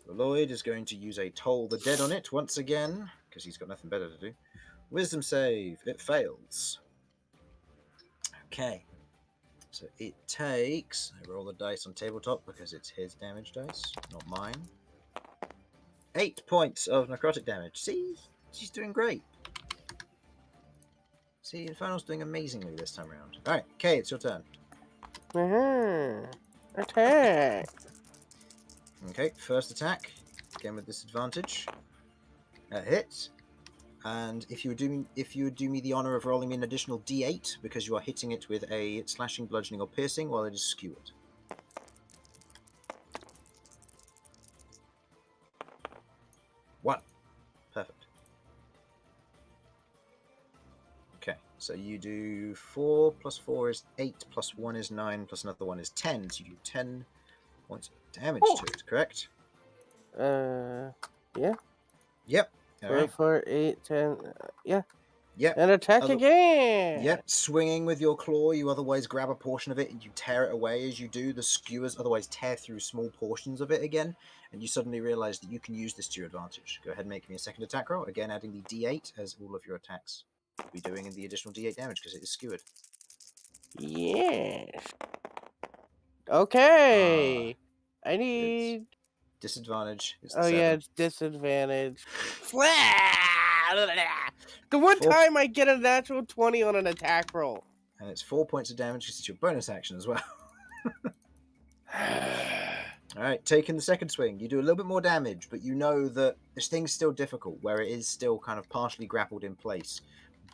Lloyd is going to use a Toll the Dead on it once again, because he's got nothing better to do. Wisdom save. It fails. Okay. So it takes... I roll the dice on tabletop because it's his damage dice, not mine. 8 points of necrotic damage. See? She's doing great. See, Infernal's doing amazingly this time around. Alright, Kay, it's your turn. Attack. Okay, first attack. Again with disadvantage. That hits. And if you would do me the honor of rolling me an additional D8 because you are hitting it with a slashing, bludgeoning, or piercing while it is skewered. One. Perfect. Okay, so you do 4 plus 4 is 8 plus 1 is 9 plus another 1 is 10. So you do 10 points of damage to it, correct? Yeah. Yep. All right. 4, 8, 10. Yeah. Yep. And attack again. Yep. Swinging with your claw, you otherwise grab a portion of it and you tear it away. As you do, the skewers otherwise tear through small portions of it again, and you suddenly realize that you can use this to your advantage. Go ahead and make me a second attack roll. Again, adding the D8 as all of your attacks will be doing the additional D8 damage because it is skewered. Yes. Okay. I need. Disadvantage. Is Oh, 7. yeah, it's disadvantage. The one time I get a natural 20 on an attack roll. And it's 4 points of damage because it's your bonus action as well. Alright, taking the second swing. You do a little bit more damage, but you know that this thing's still difficult, where it is still kind of partially grappled in place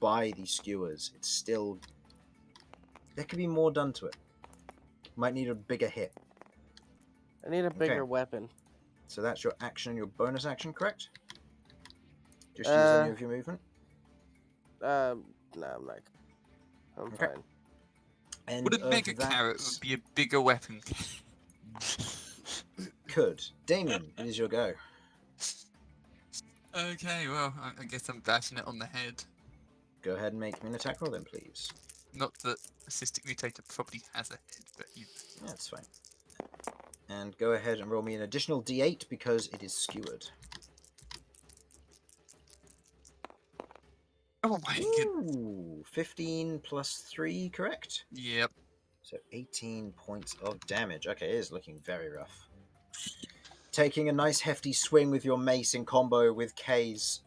by these skewers. It's still... There could be more done to it. Might need a bigger hit. I need a bigger Okay. weapon. So that's your action and your bonus action, correct? Just use any of your movement? No, I'm not. I'm Okay. fine. End Would a of mega that carrot be a bigger weapon? Could. Damien, it is your go. Okay, well, I guess I'm bashing it on the head. Go ahead and make me an attack roll then, please. Not that a cystic mutator probably has a head, but you... That's fine. And go ahead and roll me an additional D8 because it is skewered. Oh my god. Ooh, 15 plus 3, correct? Yep. So 18 points of damage. Okay, it is looking very rough. Taking a nice hefty swing with your mace in combo with Kay's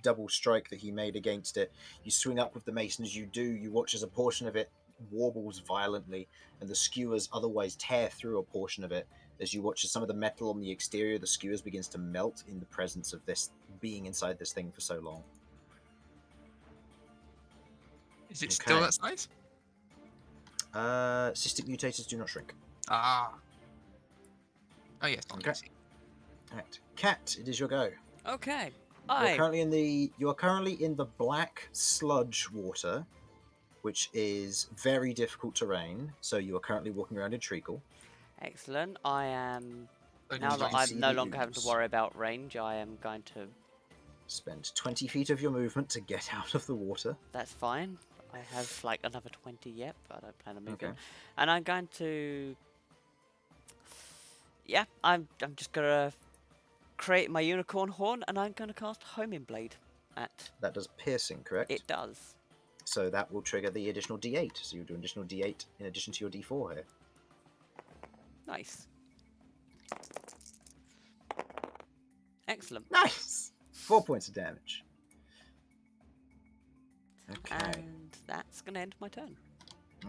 double strike that he made against it. You swing up with the mace, and as you do, you watch as a portion of it warbles violently, and the skewers otherwise tear through a portion of it. As you watch as some of the metal on the exterior of the skewers begins to melt in the presence of this being inside this thing for so long. Is it still Okay. that size? Cystic mutators do not shrink. Ah. Oh yes. Okay. Right. Cat, it is your go. Okay. You are I currently in the black sludge water, which is very difficult terrain. So you are currently walking around in treacle. excellent. I am Only now that like- see I'm no the longer having to ooze. worry about range. I am going to. Spend 20 feet of your movement to get out of the water. That's fine. I have like another 20 yet, but I don't plan on moving. Okay. And I'm going to. Yeah, I'm just gonna create my unicorn horn, and I'm gonna cast homing blade at. That does piercing, correct? It does. So that will trigger the additional D8. So you'll do an additional D8 in addition to your D4 here. Nice. Excellent. Nice! 4 points of damage. Okay. And that's gonna end my turn.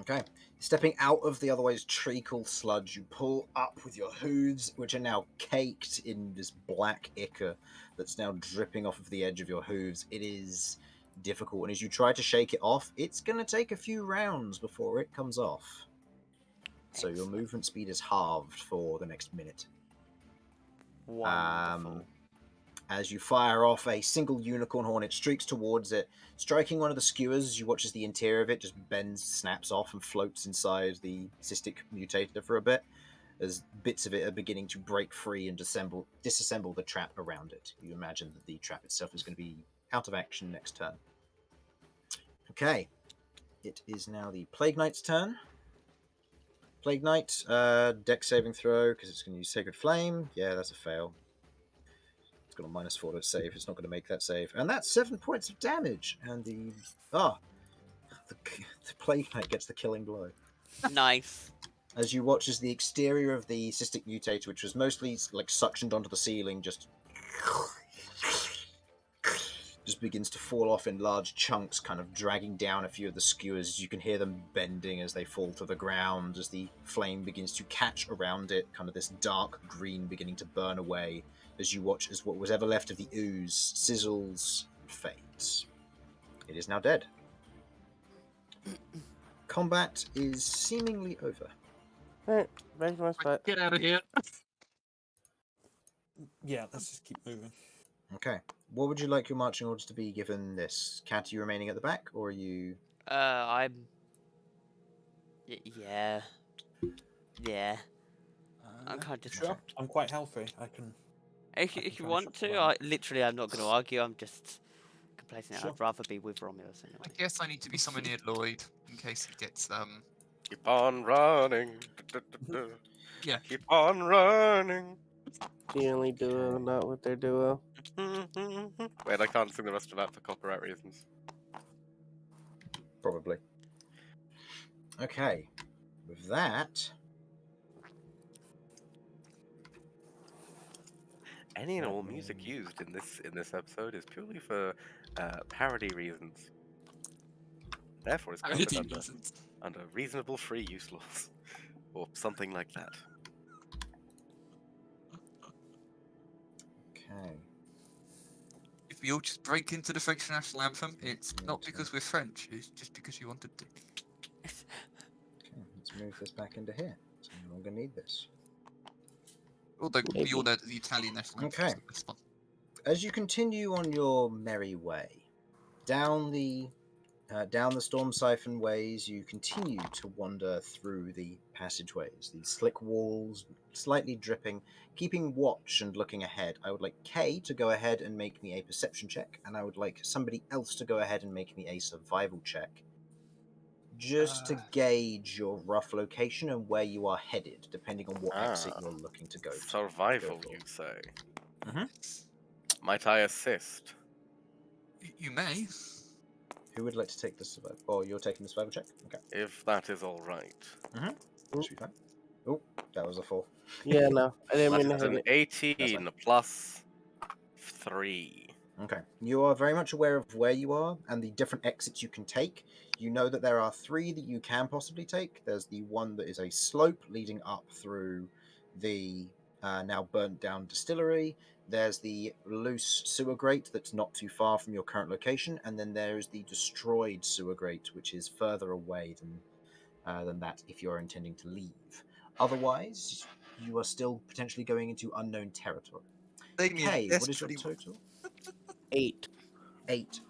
Okay. Stepping out of the otherwise treacle sludge, you pull up with your hooves, which are now caked in this black ichor that's now dripping off of the edge of your hooves. It is difficult, and as you try to shake it off, it's going to take a few rounds before it comes off. So your Excellent. movement speed is halved for the next minute. Wonderful. As you fire off a single unicorn horn, it streaks towards it, striking one of the skewers as you watch as the interior of it just bends, snaps off, and floats inside the cystic mutator for a bit, as bits of it are beginning to break free and disassemble the trap around it. You imagine that the trap itself is going to be out of action next turn. Okay, it is now the Plague Knight's turn. Plague Knight, dex saving throw, because it's going to use Sacred Flame. Yeah, that's a fail. It's got a -4 to its save. It's not going to make that save. And that's 7 points of damage. And the Plague Knight gets the killing blow. Nice. As you watch as the exterior of the cystic mutator, which was mostly like suctioned onto the ceiling, just just begins to fall off in large chunks, kind of dragging down a few of the skewers. You can hear them bending as they fall to the ground, as the flame begins to catch around it, kind of this dark green beginning to burn away, as you watch as what was ever left of the ooze sizzles and fades. It is now dead. Combat is seemingly over. Alright, back to my spot. Get out of here. Yeah, let's just keep moving. Okay. What would you like your marching orders to be given this? Cat, are you remaining at the back, or are you... I'm. Yeah. Yeah. I'm kind of just. Sure, I'm quite healthy. I can. If can you finish want up the to, line. I'm not going to argue. I'm just complacent. Sure. I'd rather be with Romulus I anyway. guess I need to be somewhere near Lloyd in case he gets Keep on running. Yeah. Keep on running. The only duo, not with their duo. Wait, I can't sing the rest of that for copyright reasons. Probably. Okay. With that... Any and all music used in this episode is purely for parody reasons. Therefore, it's covered under reasonable free use laws, or something like that. Okay. If we all just break into the French national anthem, it's not because we're French, it's just because you wanted to. Okay, let's move this back into here. So no longer need this. Although we all know that the Italian national anthem is Okay. the best one. As you continue on your merry way, down the storm siphon ways, you continue to wander through the passageways, these slick walls, slightly dripping, keeping watch and looking ahead. I would like Kay to go ahead and make me a perception check, and I would like somebody else to go ahead and make me a survival check, just to gauge your rough location and where you are headed, depending on what exit you're looking to go to. Survival, Go for. you say? Mhm. Might I assist? You may. Who would like to take the survival? Oh, you're taking the survival check? Okay. If that is all right. Should be fine. Oh, that was a 4. Yeah, no, I didn't mean to That's hit an it. 18 plus 3. Okay. You are very much aware of where you are and the different exits you can take. You know that there are 3 that you can possibly take. There's the one that is a slope leading up through the now burnt down distillery. There's the loose sewer grate that's not too far from your current location, and then there is the destroyed sewer grate, which is further away than that if you're intending to leave. Otherwise, you are still potentially going into unknown territory. Damien, Okay, what is your total? 8. 8.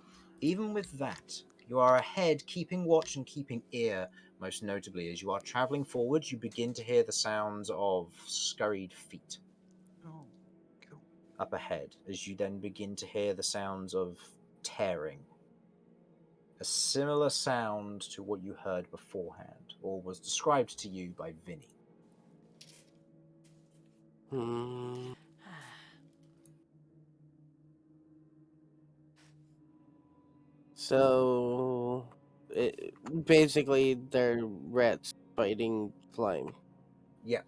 Even with that, you are ahead, keeping watch and keeping ear. Most notably, as you are traveling forward, you begin to hear the sounds of scurried feet Oh, cool. up ahead, as you then begin to hear the sounds of tearing. A similar sound to what you heard beforehand, or was described to you by Vinny. So, basically, they're rats fighting flame. Yeah,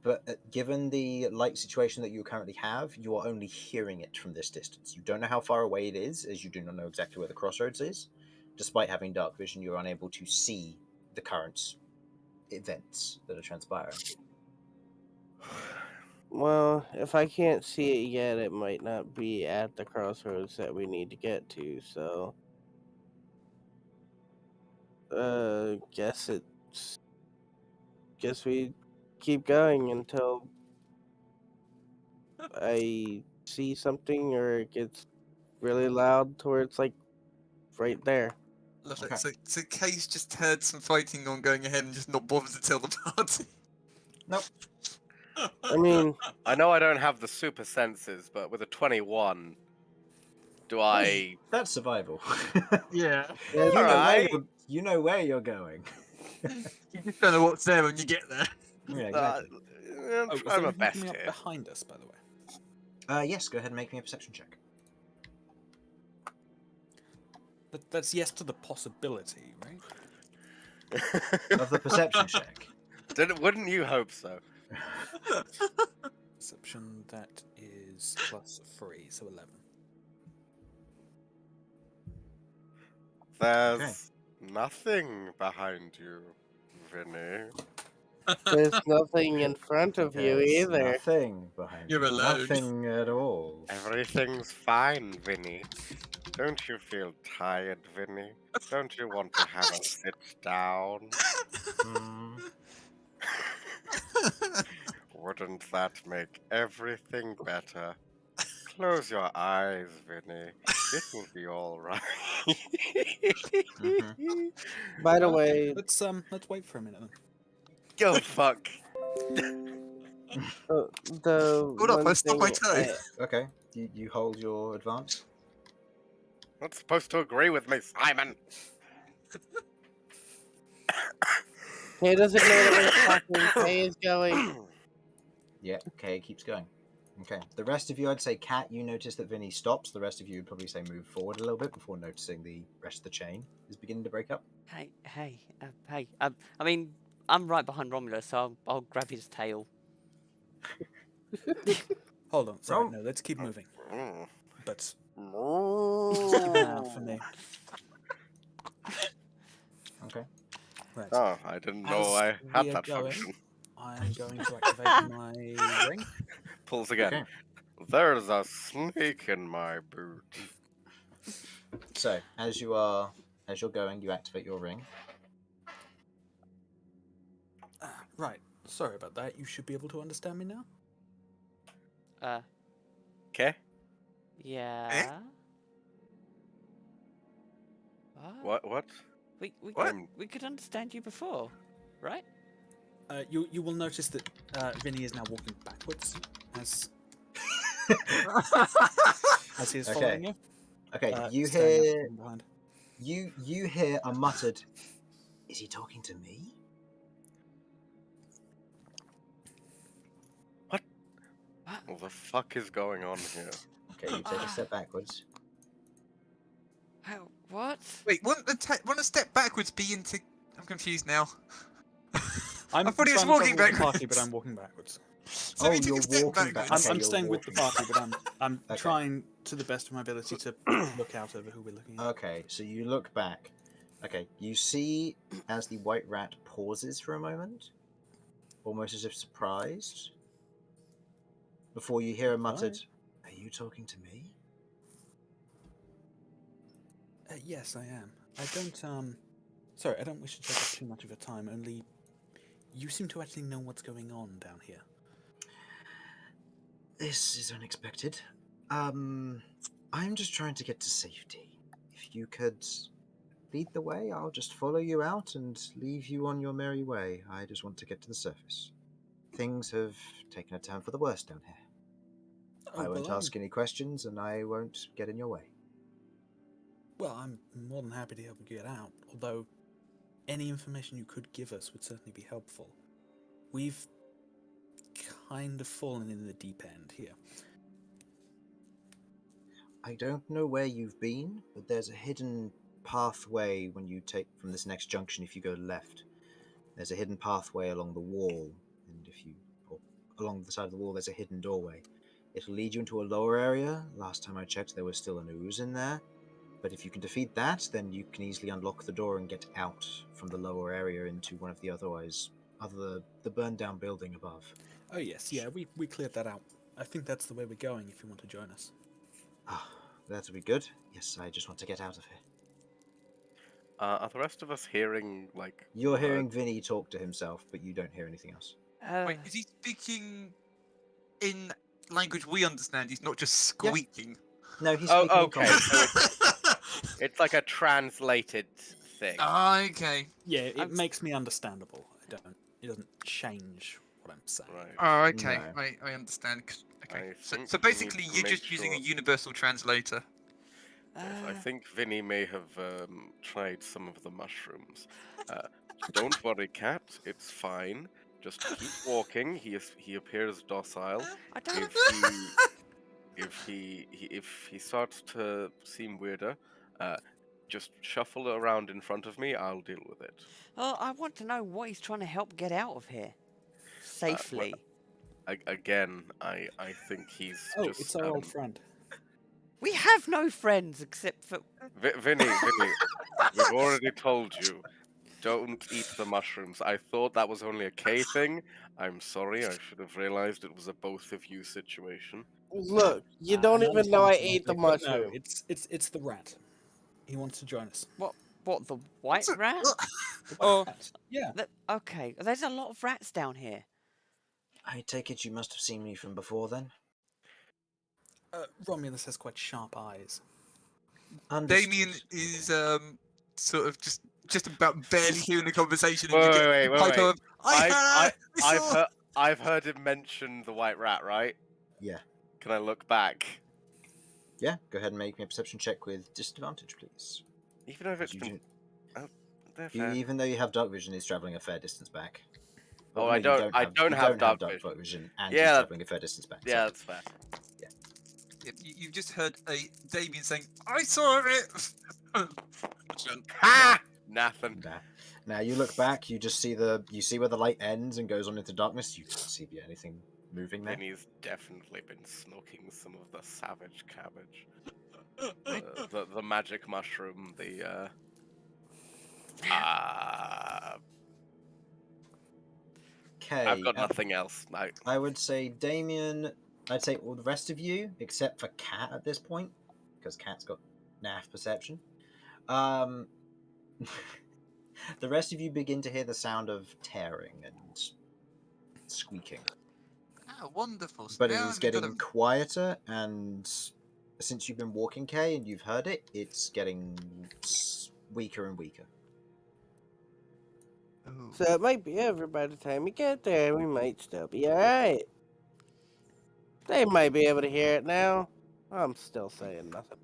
but given the light situation that you currently have, you are only hearing it from this distance. You don't know how far away it is, as you do not know exactly where the crossroads is. Despite having dark vision, you're unable to see the current events that are transpiring. Well, if I can't see it yet, it might not be at the crossroads that we need to get to, so... Guess we keep going until I see something or it gets really loud to where it's like right there. Love Okay. it. So Kay's just heard some fighting on going ahead and just not bothered to tell the party. Nope. I mean, I know I don't have the super senses, but with a 21, do I... That's survival. Yeah. Alright. You know where you're going. You just don't know what's there when you get there. Yeah, exactly. I'm Was trying there my best anything up here. behind us, by the way? Yes, go ahead and make me a perception check. That's yes to the possibility, right? Of the perception check. Wouldn't you hope so? Perception, that is plus 3, so 11. There's nothing behind you, Vinny. There's nothing in front of you There's either. nothing behind You're you. alone. Nothing at all. Everything's fine, Vinny. Don't you feel tired, Vinny? Don't you want to have a sit down? Hmm. Wouldn't that make everything better? Close your eyes, Vinny. It will be all right. By the Okay, way, let's wait for a minute then. Go fuck. the Hold up, I one stubbed my thing toe. Okay, you hold your advance. Not supposed to agree with me, Simon. Kay doesn't know that we're talking. Kay is going. Yeah, okay, it keeps going. Okay, the rest of you, I'd say, Cat, you notice that Vinny stops. The rest of you would probably say move forward a little bit before noticing the rest of the chain is beginning to break up. Hey. I mean, I'm right behind Romulus, so I'll grab his tail. Hold on, sorry, Rom- no, let's keep moving. Mm. But Oh, keep an eye out for me. Okay. Right. I didn't know As I had we are that going, function. I'm going to activate my ring. Pulls again. Okay. There's a snake in my boot. So, as you're going, you activate your ring. Right. Sorry about that. You should be able to understand me now. Okay. Yeah. What? We could understand you before, right? You will notice that Vinny is now walking backwards as he is following you. Okay, you staying hear up from behind. you hear a muttered. Is he talking to me? What the fuck is going on here? Okay, you take a step backwards. What? Wait, wouldn't a step backwards be into... I'm confused now. I'm I thought he was trying to walking travel with the party, backwards. but I'm walking backwards. So he took you're a step walking back. backwards. Okay, I'm you're staying with the walking party, but I'm Okay. trying to the best of my ability to look out over who we're looking at. Okay, so you look back. Okay, you see as the white rat pauses for a moment, almost as if surprised, before you hear a muttered, "Are you talking to me?" Yes, I am. I don't Sorry, I don't wish to take up too much of your time. Only, you seem to actually know what's going on down here. This is unexpected. I'm just trying to get to safety. If you could lead the way, I'll just follow you out and leave you on your merry way. I just want to get to the surface. Things have taken a turn for the worse down here. I won't ask any questions, and I won't get in your way. Well, I'm more than happy to help you get out, although any information you could give us would certainly be helpful. We've kind of fallen in the deep end here. I don't know where you've been, but there's a hidden pathway when you take from this next junction. If you go left, there's a hidden pathway along the wall, and along the side of the wall, there's a hidden doorway. It'll lead you into a lower area. Last time I checked, there was still an ooze in there. But if you can defeat that, then you can easily unlock the door and get out from the lower area into one of the the burned down building above. Oh yes, yeah, we cleared that out. I think that's the way we're going if you want to join us. Ah, that'll be good. Yes, I just want to get out of here. Are the rest of us hearing, like... You're hearing Vinny talk to himself, but you don't hear anything else. Wait, is he speaking in language we understand? He's not just squeaking. No, he's speaking in okay. common. It's like a translated thing. Okay. Yeah, it makes me understandable. It doesn't change what I'm saying. Right. Oh, okay. No. I understand. Okay. I So think we basically, need to you're make just using a sure- universal translator. Yes, I think Vinny may have tried some of the mushrooms. Don't worry, Cat. It's fine. Just keep walking. He appears docile. I don't If he starts to seem weirder, just shuffle around in front of me. I'll deal with it. I want to know what he's trying to help get out of here safely. Again, I think he's just. It's our old friend. We have no friends except for. Vinny, We've already told you. Don't eat the mushrooms. I thought that was only a K thing. I'm sorry. I should have realized it was a both of you situation. Look, you I don't even know I understand ate the semantic, but mushroom. No, it's the rat. He wants to join us. What, the white rat? The Or rat. Yeah. okay, there's a lot of rats down here. I take it you must have seen me from before then? Romulus has quite sharp eyes. Understood. Damien is sort of just about barely hearing the conversation, and Wait, you get wait, the wait, pipe wait. of, I saw. I've heard him mention the white rat, right? Yeah. Can I look back? Yeah, go ahead and make me a perception check with disadvantage, please. Even if it's You been... do- Oh, they're fair. even though you have dark vision, he's travelling a fair distance back. Oh, Well, I no, don't- You I don't don't you have don't dark have vision. and Yeah, he's travelling a fair distance back. Yeah, that's fair. You've just heard a Damien saying, I saw it! Ha! Nothing. Now you look back, you just see where the light ends and goes on into darkness. You can't see anything moving there. Vinny's definitely been smoking some of the savage cabbage. The magic mushroom, Okay. I've got nothing else. I would say Damien. I'd say all the rest of you, except for Cat at this point, because Cat's got naff perception. The rest of you begin to hear the sound of tearing and squeaking. Ah, wonderful. But Now it is you've got getting quieter, and since you've been walking, Kay, and you've heard it, it's getting weaker and weaker. So it might be over by the time we get there. We might still be alright. They might be able to hear it now. I'm still saying nothing.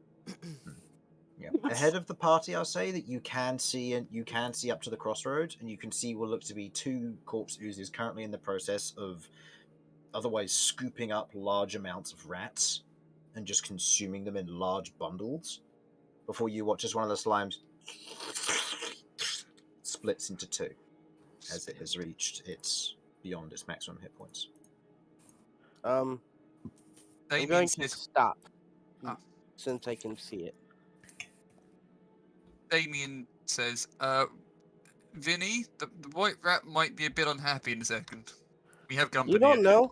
Yeah. Ahead of the party, I'll say that you can see up to the crossroads, and you can see what look to be two corpse oozes currently in the process of otherwise scooping up large amounts of rats and just consuming them in large bundles. Before you watch as one of the slimes splits into two, as it has reached beyond its maximum hit points. I'm Damien going to says, stop Ah. since I can see it. Damien says, Vinny, the white rat might be a bit unhappy in a second. We have company. You don't know.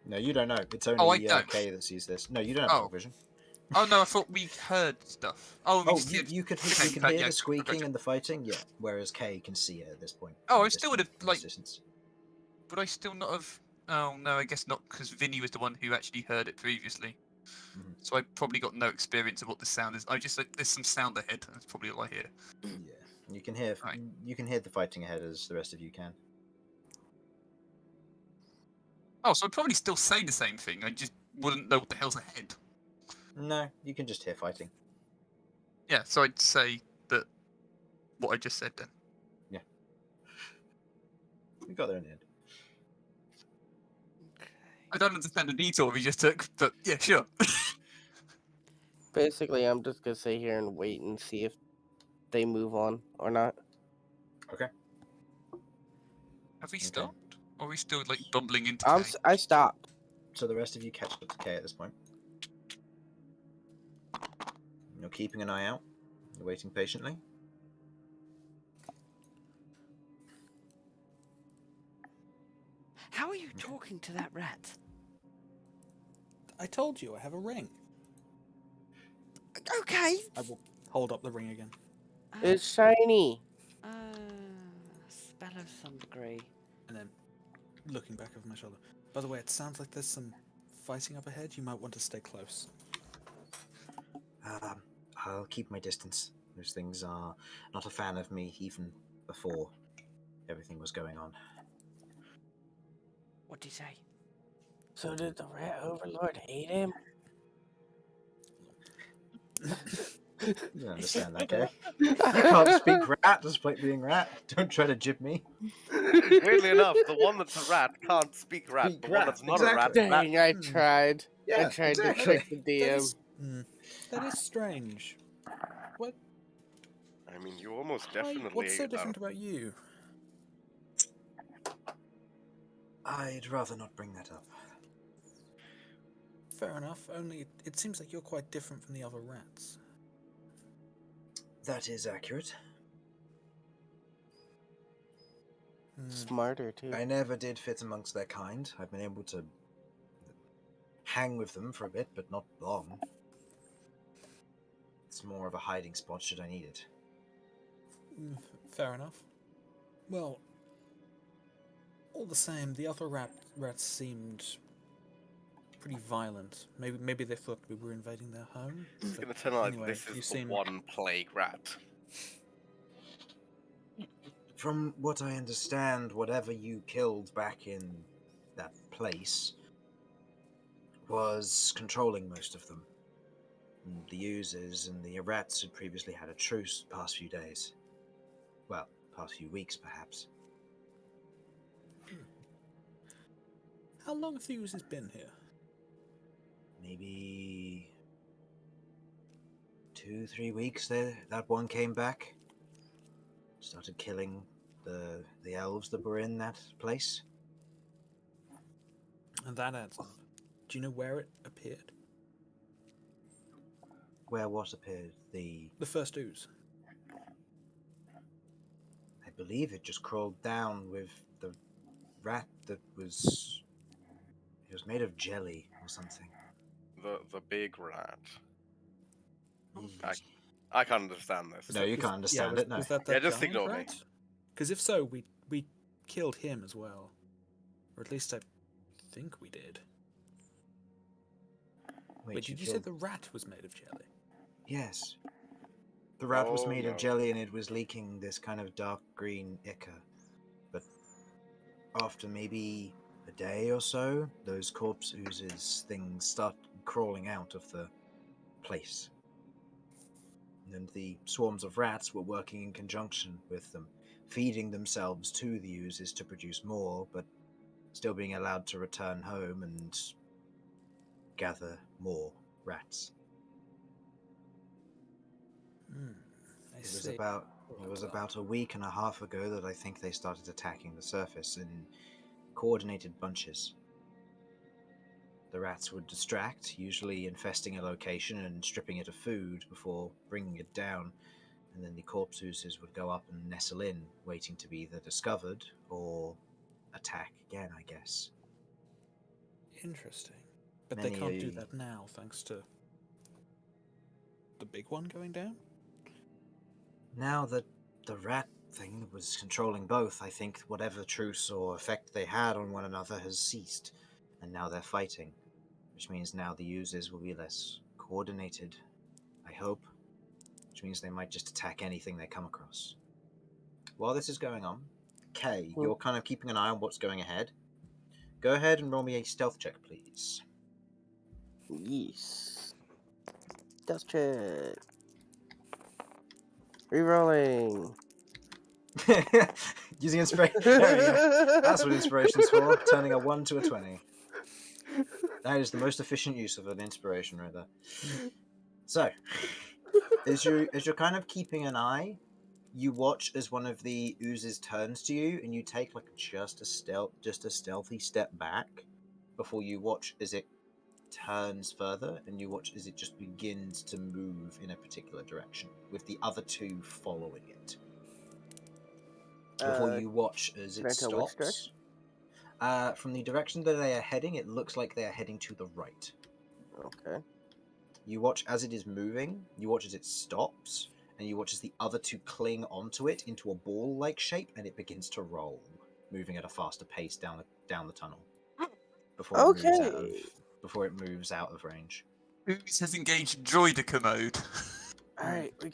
No, you don't know. It's only I don't. Kay that sees this. No, you don't have Oh. dark vision. Oh no, I thought we heard stuff. Oh, we just you could okay, hear yeah, the squeaking gotcha. and the fighting, yeah. Whereas Kay can see it at this point. Oh, from I still would have, from like- distance. Would I still not have? Oh no, I guess not, because Vinny was the one who actually heard it previously. Mhm. So I probably got no experience of what the sound is. I just like there's some sound ahead. That's probably all I hear. Yeah, you can hear Right. the fighting ahead as the rest of you can. Oh, so I'd probably still say the same thing. I just wouldn't know what the hell's ahead. No, you can just hear fighting. Yeah, so I'd say that what I just said then. We got there in the end. I don't understand the detour we just took, but yeah, sure. Basically, I'm just gonna sit here and wait and see if they move on or not. Okay. Have we Okay. stopped? Or are we still like bumbling into Kay? I stopped. So the rest of you catch up to Kay at this point. You're keeping an eye out. You're waiting patiently. How are you talking to that rat? I told you I have a ring. Okay. I will hold up the ring again. It's shiny. Spell of some degree. And then looking back over my shoulder. By the way, it sounds like there's some fighting up ahead. You might want to stay close. I'll keep my distance. Those things are not a fan of me even before everything was going on. What'd he say? So did the rat overlord hate him? You don't understand that, Kay. You can't speak rat despite being rat. Don't try to jib me. Weirdly enough, the one that's a rat can't speak rat. Speak The one rat, that's not exactly. a rat. Dang, I tried. I Yeah, tried exactly. to trick the That DM. is, that is strange. What? I mean, you almost Why- definitely. What's so different about you? I'd rather not bring that up. Fair enough. Only it seems like you're quite different from the other rats. That is accurate. Smarter too. I never did fit amongst their kind. I've been able to hang with them for a bit, but not long. It's more of a hiding spot should I need it. Fair enough. Well, all the same, the other rats seemed pretty violent. Maybe they thought we were invading their home. It's But going to turn out anyway, this you is seem- the one plague rat. From what I understand, whatever you killed back in that place was controlling most of them. And the users and the rats had previously had a truce the past few days. Well, past few weeks, perhaps. How long have the users been here? Maybe 2-3 weeks there. That one came back. Started killing the elves that were in that place. And that adds up. Do you know where it appeared? Where what appeared? The The first ooze. I believe it just crawled down with the rat that was... It was made of jelly or something. The big rat. I can't understand this. No, you can't understand it, no. Was that Yeah, that just giant ignore me. rat? Because if so, we killed him as well. Or at least I think we did. Wait, did you say killed- the rat was made of jelly? Yes. The rat was Oh, made no. of jelly and it was leaking this kind of dark green ichor. But after maybe a day or so, those corpse oozes things start crawling out of the place. And the swarms of rats were working in conjunction with them, feeding themselves to the oozes to produce more, but still being allowed to return home and gather more rats. I It was see. about a week and a half ago that I think they started attacking the surface in coordinated bunches. The rats would distract, usually infesting a location and stripping it of food before bringing it down, and then the corpse oozes would go up and nestle in, waiting to be either discovered or attack again, I guess. Interesting. But Many they can't do a- that now, thanks to the big one going down? Now that the rat thing was controlling both, I think whatever truce or effect they had on one another has ceased, and now they're fighting, which means now the users will be less coordinated, I hope, which means they might just attack anything they come across. While this is going on, Kay, you're kind of keeping an eye on what's going ahead. Go ahead and roll me a stealth check, please. Yes. Stealth check. Rerolling. Using inspiration. There we go. That's what inspiration's for. Turning a 1 to a 20. That is the most efficient use of an inspiration right there. So, as you're kind of keeping an eye, you watch as one of the oozes turns to you, and you take like just a stealthy step back before you watch as it turns further, and you watch as it just begins to move in a particular direction, with the other two following it. Before you watch as can it I tell which stops. From the direction that they are heading, it looks like they are heading to the right. Okay. You watch as it is moving, you watch as it stops, and you watch as the other two cling onto it into a ball-like shape, and it begins to roll, moving at a faster pace down the tunnel. Before it moves out of range. Ooze has engaged Droidica mode. Alright, we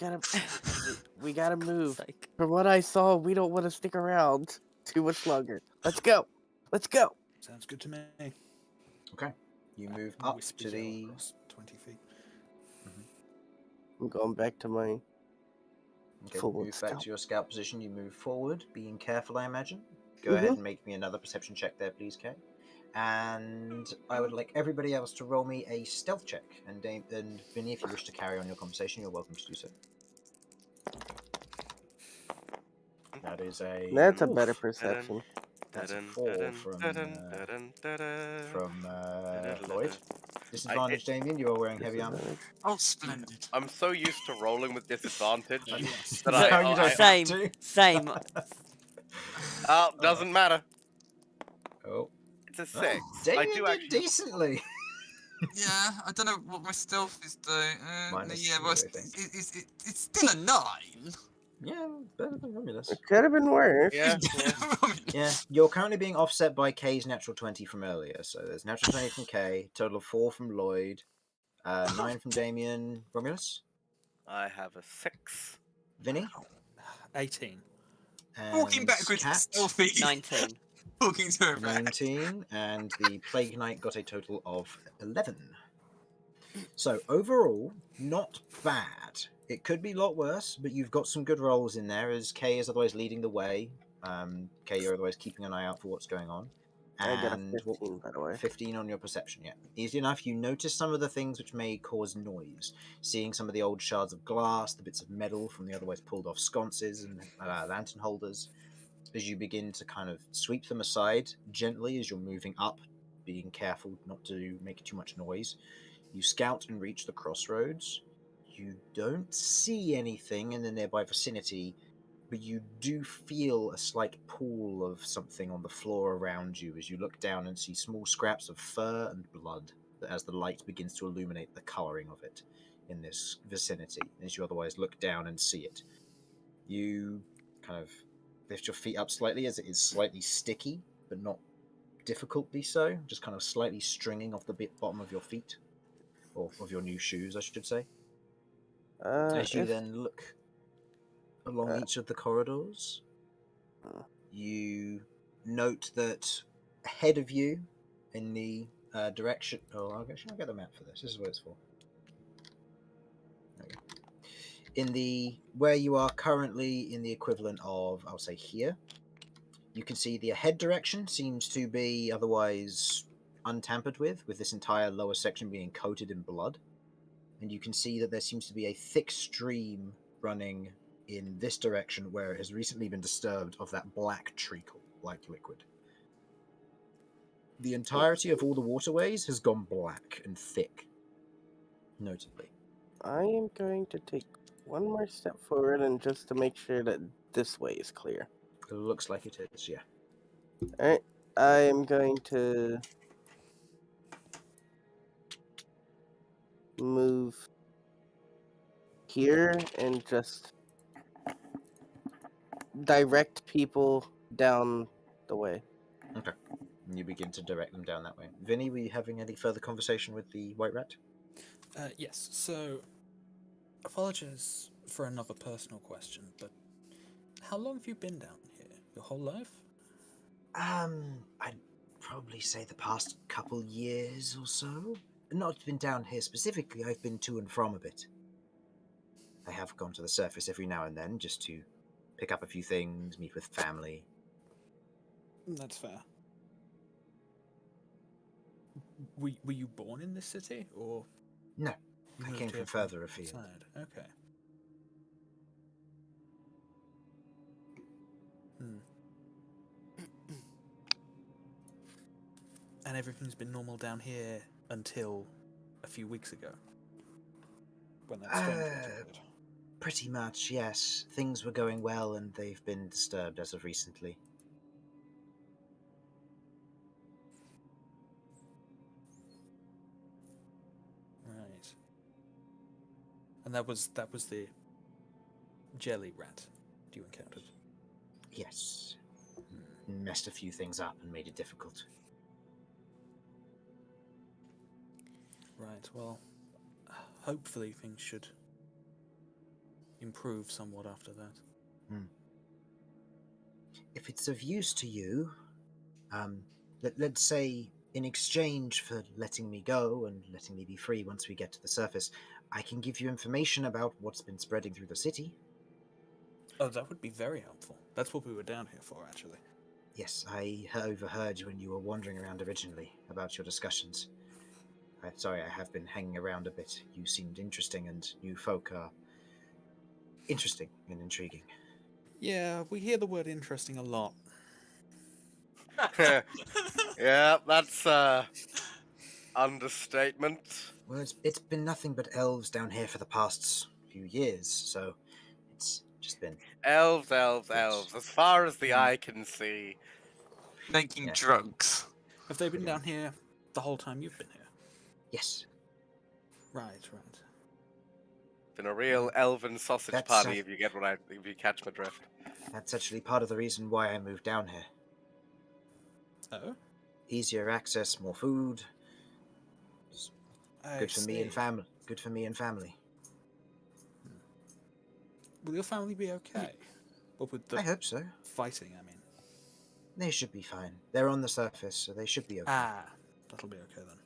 gotta move. Sake. From what I saw, we don't want to stick around too much longer. Let's go. Let's go. Sounds good to me. Okay. You move up Wisp to is the... across 20 feet. I'm going back to my Okay, forward move back scout. to your scout position, you move forward, being careful, I imagine. Go ahead and make me another perception check there, please, Kay. And I would like everybody else to roll me a stealth check. And Vinny, if you wish to carry on your conversation, you're welcome to do so. That is a... That's a Oof. better And then perception. That's a 4 from Lloyd. Disadvantage, Damien. You are wearing heavy armor. Oh, splendid. I'm so used to rolling with disadvantage Yes. that No, you don't Same, have to. same. doesn't matter. Oh, It's a well, 6. I Damien do did actually. decently. Yeah, I don't know what my stealth is doing. -2, Yeah, well, I think. it's still a 9. Yeah, better than Romulus. It could have been worse. Yeah. Yeah, you're currently being offset by K's natural 20 from earlier. So there's natural 20 from K, total of 4 from Lloyd, 9 from Damien. Romulus, I have a 6. Vinny, 18. and Walking backwards, Cat, stealthy. 19. Walking to her back. 19, and the Plague Knight got a total of 11. So overall, not bad. It could be a lot worse, but you've got some good rolls in there, as K is otherwise leading the way. K, you're otherwise keeping an eye out for what's going on. I got a And 15, by the way. 15 on your perception, yeah. Easy enough. You notice some of the things which may cause noise. Seeing some of the old shards of glass, the bits of metal from the otherwise pulled off sconces and lantern holders. As you begin to kind of sweep them aside gently as you're moving up, being careful not to make too much noise. You scout and reach the crossroads. You don't see anything in the nearby vicinity, but you do feel a slight pool of something on the floor around you as you look down and see small scraps of fur and blood as the light begins to illuminate the colouring of it in this vicinity. As you otherwise look down and see it, you kind of lift your feet up slightly as it is slightly sticky, but not difficultly so, just kind of slightly stringing off the bottom of your feet. Or of your new shoes, I should say. As you then look along each of the corridors, you note that ahead of you in the direction... Oh, I'll get the map for this. This is what it's for. Okay. In the... Where you are currently in the equivalent of, I'll say here, you can see the ahead direction seems to be otherwise untampered with this entire lower section being coated in blood. And you can see that there seems to be a thick stream running in this direction where it has recently been disturbed of that black treacle-like liquid. The entirety of all the waterways has gone black and thick, notably. I am going to take one more step forward and just to make sure that this way is clear. It looks like it is, yeah. Alright, I am going to move here and just direct people down the way. Okay. And you begin to direct them down that way. Vinny, were you having any further conversation with the White Rat? Yes, so apologize for another personal question, but how long have you been down here? Your whole life? I'd probably say the past couple years or so. Not been down here specifically, I've been to and from a bit. I have gone to the surface every now and then just to pick up a few things, meet with family. That's fair. Were you born in this city, or...? No, you I moved came here from further afield. outside? Okay. And everything's been normal down here until a few weeks ago, when that storm started. Pretty much, yes. Things were going well and they've been disturbed as of recently. Right. And that was the jelly rat you encountered? Yes. Messed a few things up and made it difficult. Right, well, hopefully things should improve somewhat after that. If it's of use to you, let's say in exchange for letting me go and letting me be free once we get to the surface, I can give you information about what's been spreading through the city. Oh, that would be very helpful. That's what we were down here for, actually. Yes, I overheard you when you were wandering around originally about your discussions. I'm sorry, I have been hanging around a bit. You seemed interesting, and you folk are interesting and intriguing. Yeah, we hear the word interesting a lot. Yeah, that's understatement. Well, it's been nothing but elves down here for the past few years, so it's just been Elves, elves, Good. elves. As far as the Hmm. eye can see. Making Yeah. drugs. Have they been Pretty down much. here the whole time you've been here? yes. Right. Been a real elven sausage That's, party if you catch my drift. That's actually part of the reason why I moved down here. Oh, Easier access, more food. I Good for me and see. family. Good for me and family. Will your family be okay? What with the I hope so. fighting, I mean. They should be fine. They're on the surface, so they should be okay. Ah, that'll be okay then.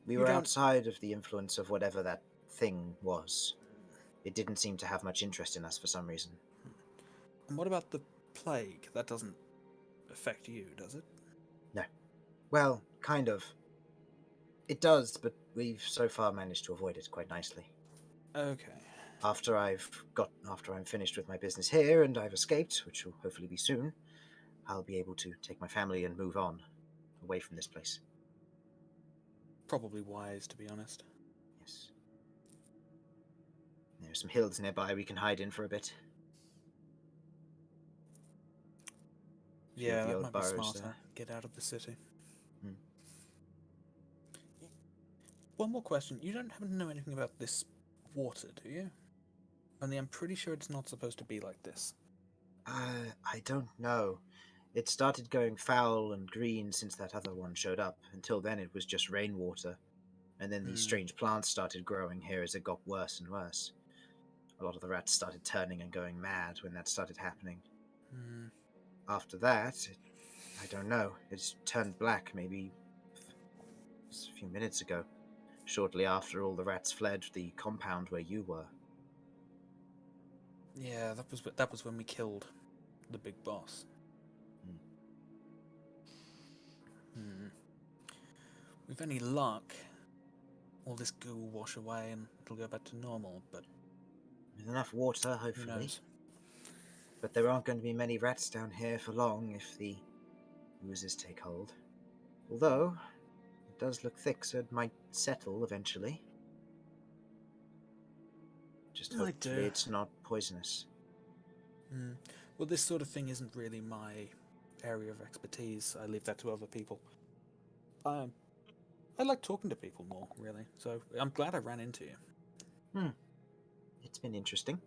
We you were don't- outside of the influence of whatever that thing was. It didn't seem to have much interest in us for some reason. And what about the plague? That doesn't affect you, does it? Well, kind of. It does, but we've so far managed to avoid it quite nicely. Okay. After I'm finished with my business here and I've escaped, which will hopefully be soon, I'll be able to take my family and move on, away from this place. Probably wise, to be honest. Yes. There are some hills nearby we can hide in for a bit. Few of Yeah, the that old might be burrows smarter. there. Get out of the city. Hmm. One more question. You don't happen to know anything about this water, do you? Only I'm pretty sure it's not supposed to be like this. I don't know. It started going foul and green since that other one showed up. Until then, it was just rainwater. And then these strange plants started growing here as it got worse and worse. A lot of the rats started turning and going mad when that started happening. Hmm. After that, I don't know. It's turned black maybe a few minutes ago. Shortly after all the rats fled the compound where you were. Yeah, that was when we killed the big boss. Hmm. With any luck, all this goo will wash away and it'll go back to normal, but With enough water, who hopefully. knows? But there aren't going to be many rats down here for long if the oozes take hold. Although, it does look thick, so it might settle eventually. Just Might hopefully do. it's not poisonous. Hmm. Well, this sort of thing isn't really my area of expertise. I leave that to other people. I like talking to people more, really. So I'm glad I ran into you. It's been interesting.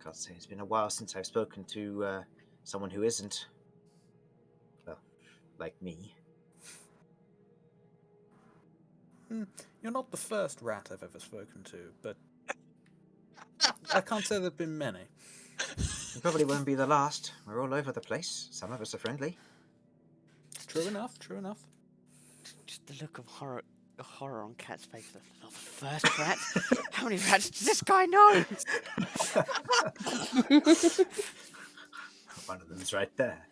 Can't say it's been a while since I've spoken to someone who isn't, well, like me. You're not the first rat I've ever spoken to, but I can't say there've been many. You probably won't be the last. We're all over the place. Some of us are friendly. True enough, true enough. Just the look of horror on Cat's face. Not the first rat. How many rats does this guy know? One of them's right there.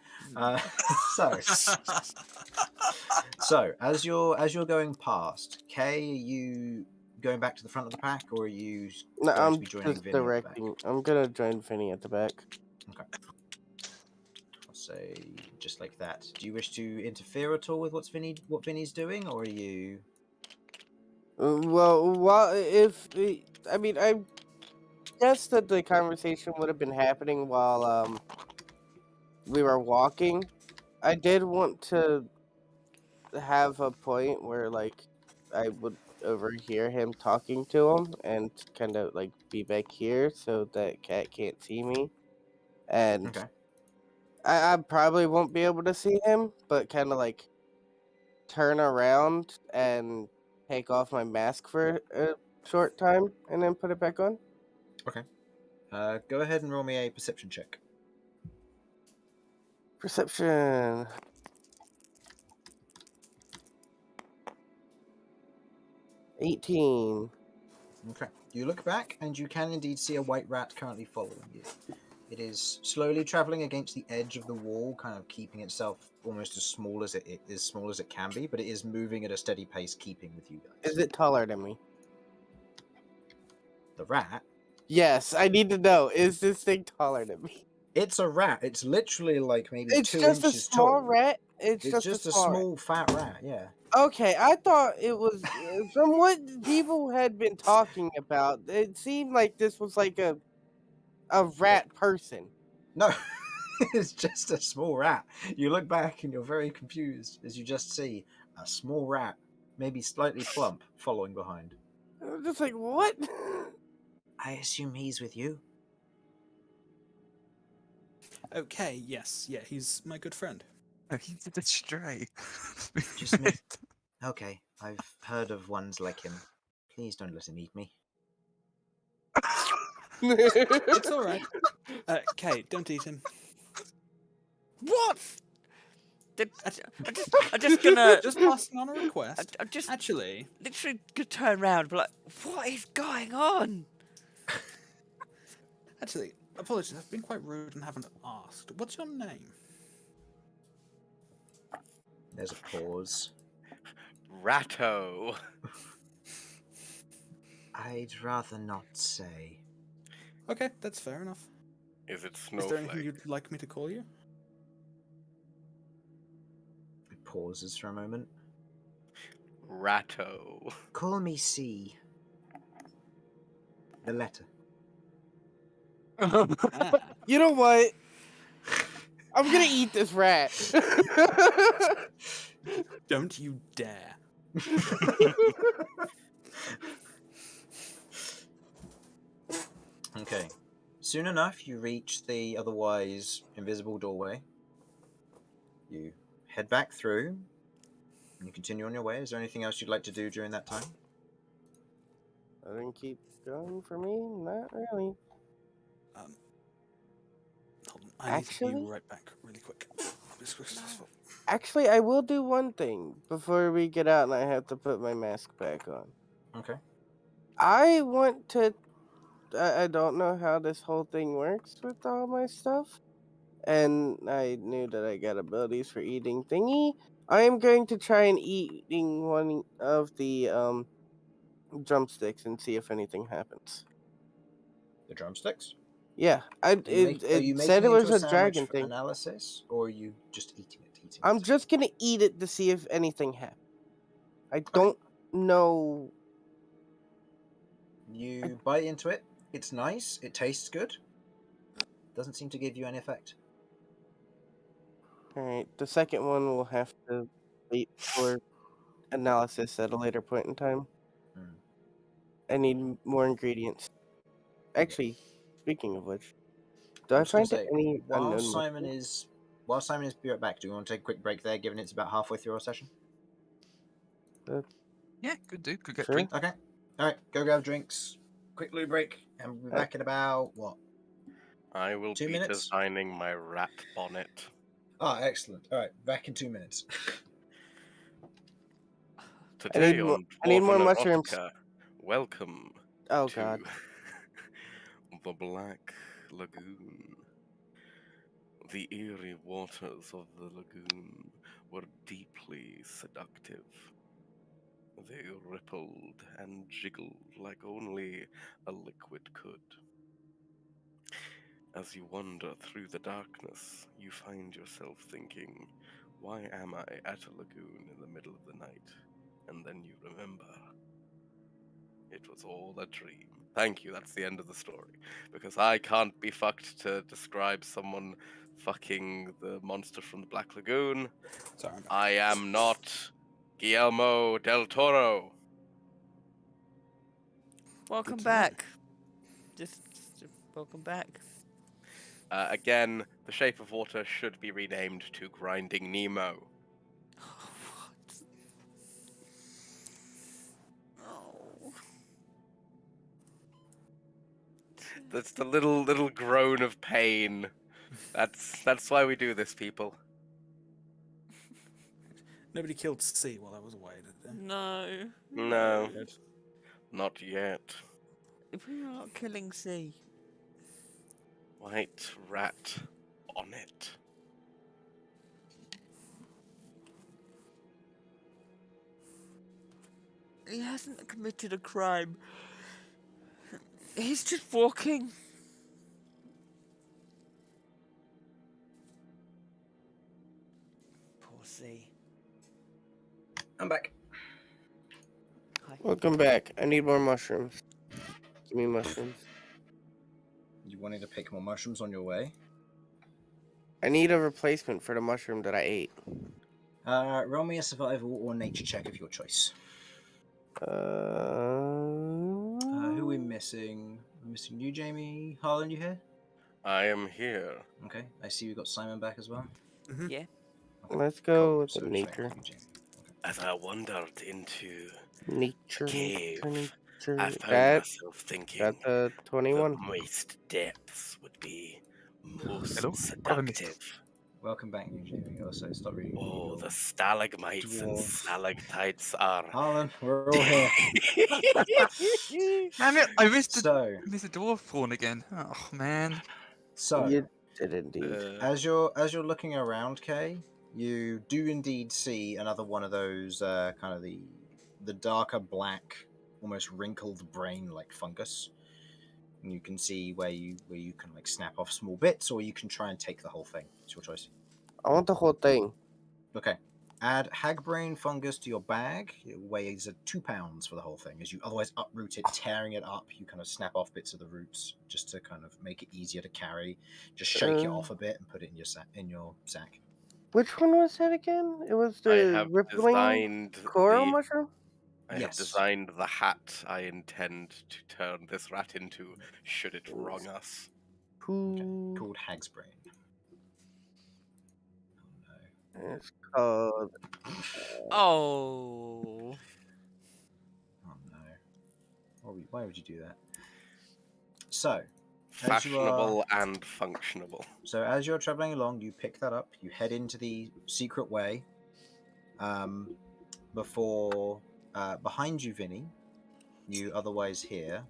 So as you're going past, Kay, are you going back to the front of the pack, or are you No, going to I'm be joining just Vinny at the back? directing. I'm gonna join Vinny at the back. Okay. I'll say just like that. Do you wish to interfere at all with what Vinny's doing, or are you? Well, I mean, I guess that the conversation would have been happening while we were walking. I did want to have a point where like I would overhear him talking to him and kind of like be back here so that Cat can't see me, and Okay. I probably won't be able to see him, but kind of like turn around and take off my mask for a short time and then put it back on. Go ahead and roll me a perception check. Perception. 18. Okay. You look back, and you can indeed see a white rat currently following you. It is slowly traveling against the edge of the wall, kind of keeping itself almost as small as it can be, but it is moving at a steady pace, keeping with you guys. Is it taller than me? The rat? Yes, I need to know. Is this thing taller than me? It's a rat. It's literally like maybe It's 2 just a inches small tall. rat. It's It's just a a small rat. small fat rat. Yeah. Okay, I thought it was from what people had been talking about. It seemed like this was like a rat person. No, it's just a small rat. You look back and you're very confused as you just see a small rat, maybe slightly plump, following behind. I'm just like, what? I assume he's with you. Okay, yes, yeah, he's my good friend. Oh, he did a stray. Just me. Okay, I've heard of ones like him. Please don't let him eat me. It's all right. Kay, don't eat him. What? I'm just gonna. Just passing on a request. I'm just Actually, literally gonna turn around and be like, what is going on? apologies, I've been quite rude and haven't asked. What's your name? There's a pause. Ratto. I'd rather not say. Okay, that's fair enough. Is it Is there anything Snowflake? you'd like me to call you? It pauses for a moment. Ratto. Call me C. The letter. Ah, You know what? I'm gonna eat this rat. don't you dare. Okay. Soon enough, you reach the otherwise invisible doorway. You head back through, and you continue on your way. Is there anything else you'd like to do during that time? I didn't keep going for me. Not really. Hold on, I need to be Actually? right back really quick. As quick as possible. Actually, I will do one thing before we get out, and I have to put my mask back on. Okay. I want to. I don't know how this whole thing works with all my stuff, and I knew that I got abilities for eating thingy. I am going to try and eating one of the drumsticks and see if anything happens. The drumsticks? Yeah, Are you it said making it it was into a a sandwich dragon for thing. analysis, or are you just eating it? I'm just gonna eat it to see if anything happens. I don't know. You bite into it. It's nice. It tastes good. Doesn't seem to give you any effect. Alright, the second one will have to wait for analysis at a later point in time. Hmm. I need more ingredients. Actually, speaking of which, do I'm I just gonna find say, any while unknown Simon mushrooms? is be right back. Do you want to take a quick break there, given it's about halfway through our session? Yeah, could do. Could get Sure. drink. Okay. All right. Go grab drinks. Quick loo break, and we'll be back in about what? I will 2 be minutes? designing my rat bonnet. Ah, excellent. All right, back in 2 minutes. Today more- on I need more Dwarven mushrooms. Erotica, welcome Oh to god. the Black Lagoon. The eerie waters of the lagoon were deeply seductive. They rippled and jiggled like only a liquid could. As you wander through the darkness, you find yourself thinking, why am I at a lagoon in the middle of the night? And then you remember, it was all a dream. Thank you, that's the end of the story. Because I can't be fucked to describe someone fucking the monster from the Black Lagoon. Sorry, I'm back. I am not Guillermo del Toro. Welcome to know. back. Just welcome back. Again, The Shape of Water should be renamed to Grinding Nemo. What? Oh. That's the little groan of pain. That's why we do this, people. Nobody killed C while I was away, did they? No. No, Good. not yet. If we were not killing C. White rat on it. He hasn't committed a crime. He's just walking. I'm back. Welcome back. I need more mushrooms. Give me mushrooms. You wanted to pick more mushrooms on your way? I need a replacement for the mushroom that I ate. Roll me a survival or nature check of your choice. Who are we missing? We're missing you, Jamie. Harlan, you here? I am here. Okay. I see we got Simon back as well. Yeah. Okay, Let's go cool. with So the it's nature. like you, Jamie. As I wandered into Nature. cave, Nature. I found That, myself thinking that's a the 21. moist depths would be most Hello? What have I missed? seductive. Welcome back, new Jamie. Also, stop reading. Oh, your the stalagmites and dwarf. stalactites are. Harlan, we're all here. Damn it! I missed the So, dwarf pawn again. Oh man. so You did indeed. as you're looking around, Kay, you do indeed see another one of those kind of the darker black, almost wrinkled brain-like fungus. And you can see where you can like snap off small bits, or you can try and take the whole thing. It's your choice. I want the whole thing. Okay. Add hagbrain fungus to your bag. It weighs 2 pounds for the whole thing. As you otherwise uproot it, tearing it up, you kind of snap off bits of the roots just to kind of make it easier to carry. Just shake it off a bit and put it in your sack. Which one was that again? It was I the have rippling designed coral the. mushroom? I have Yes. designed the hat I intend to turn this rat into, should it wrong us. Who? Called hagsbrain. Oh no. It's called. Oh. Oh no. Why would you do that? So, Fashionable and functionable. as you're traveling along, you pick that up. You head into the secret way. Before behind you, Vinny, you otherwise hear.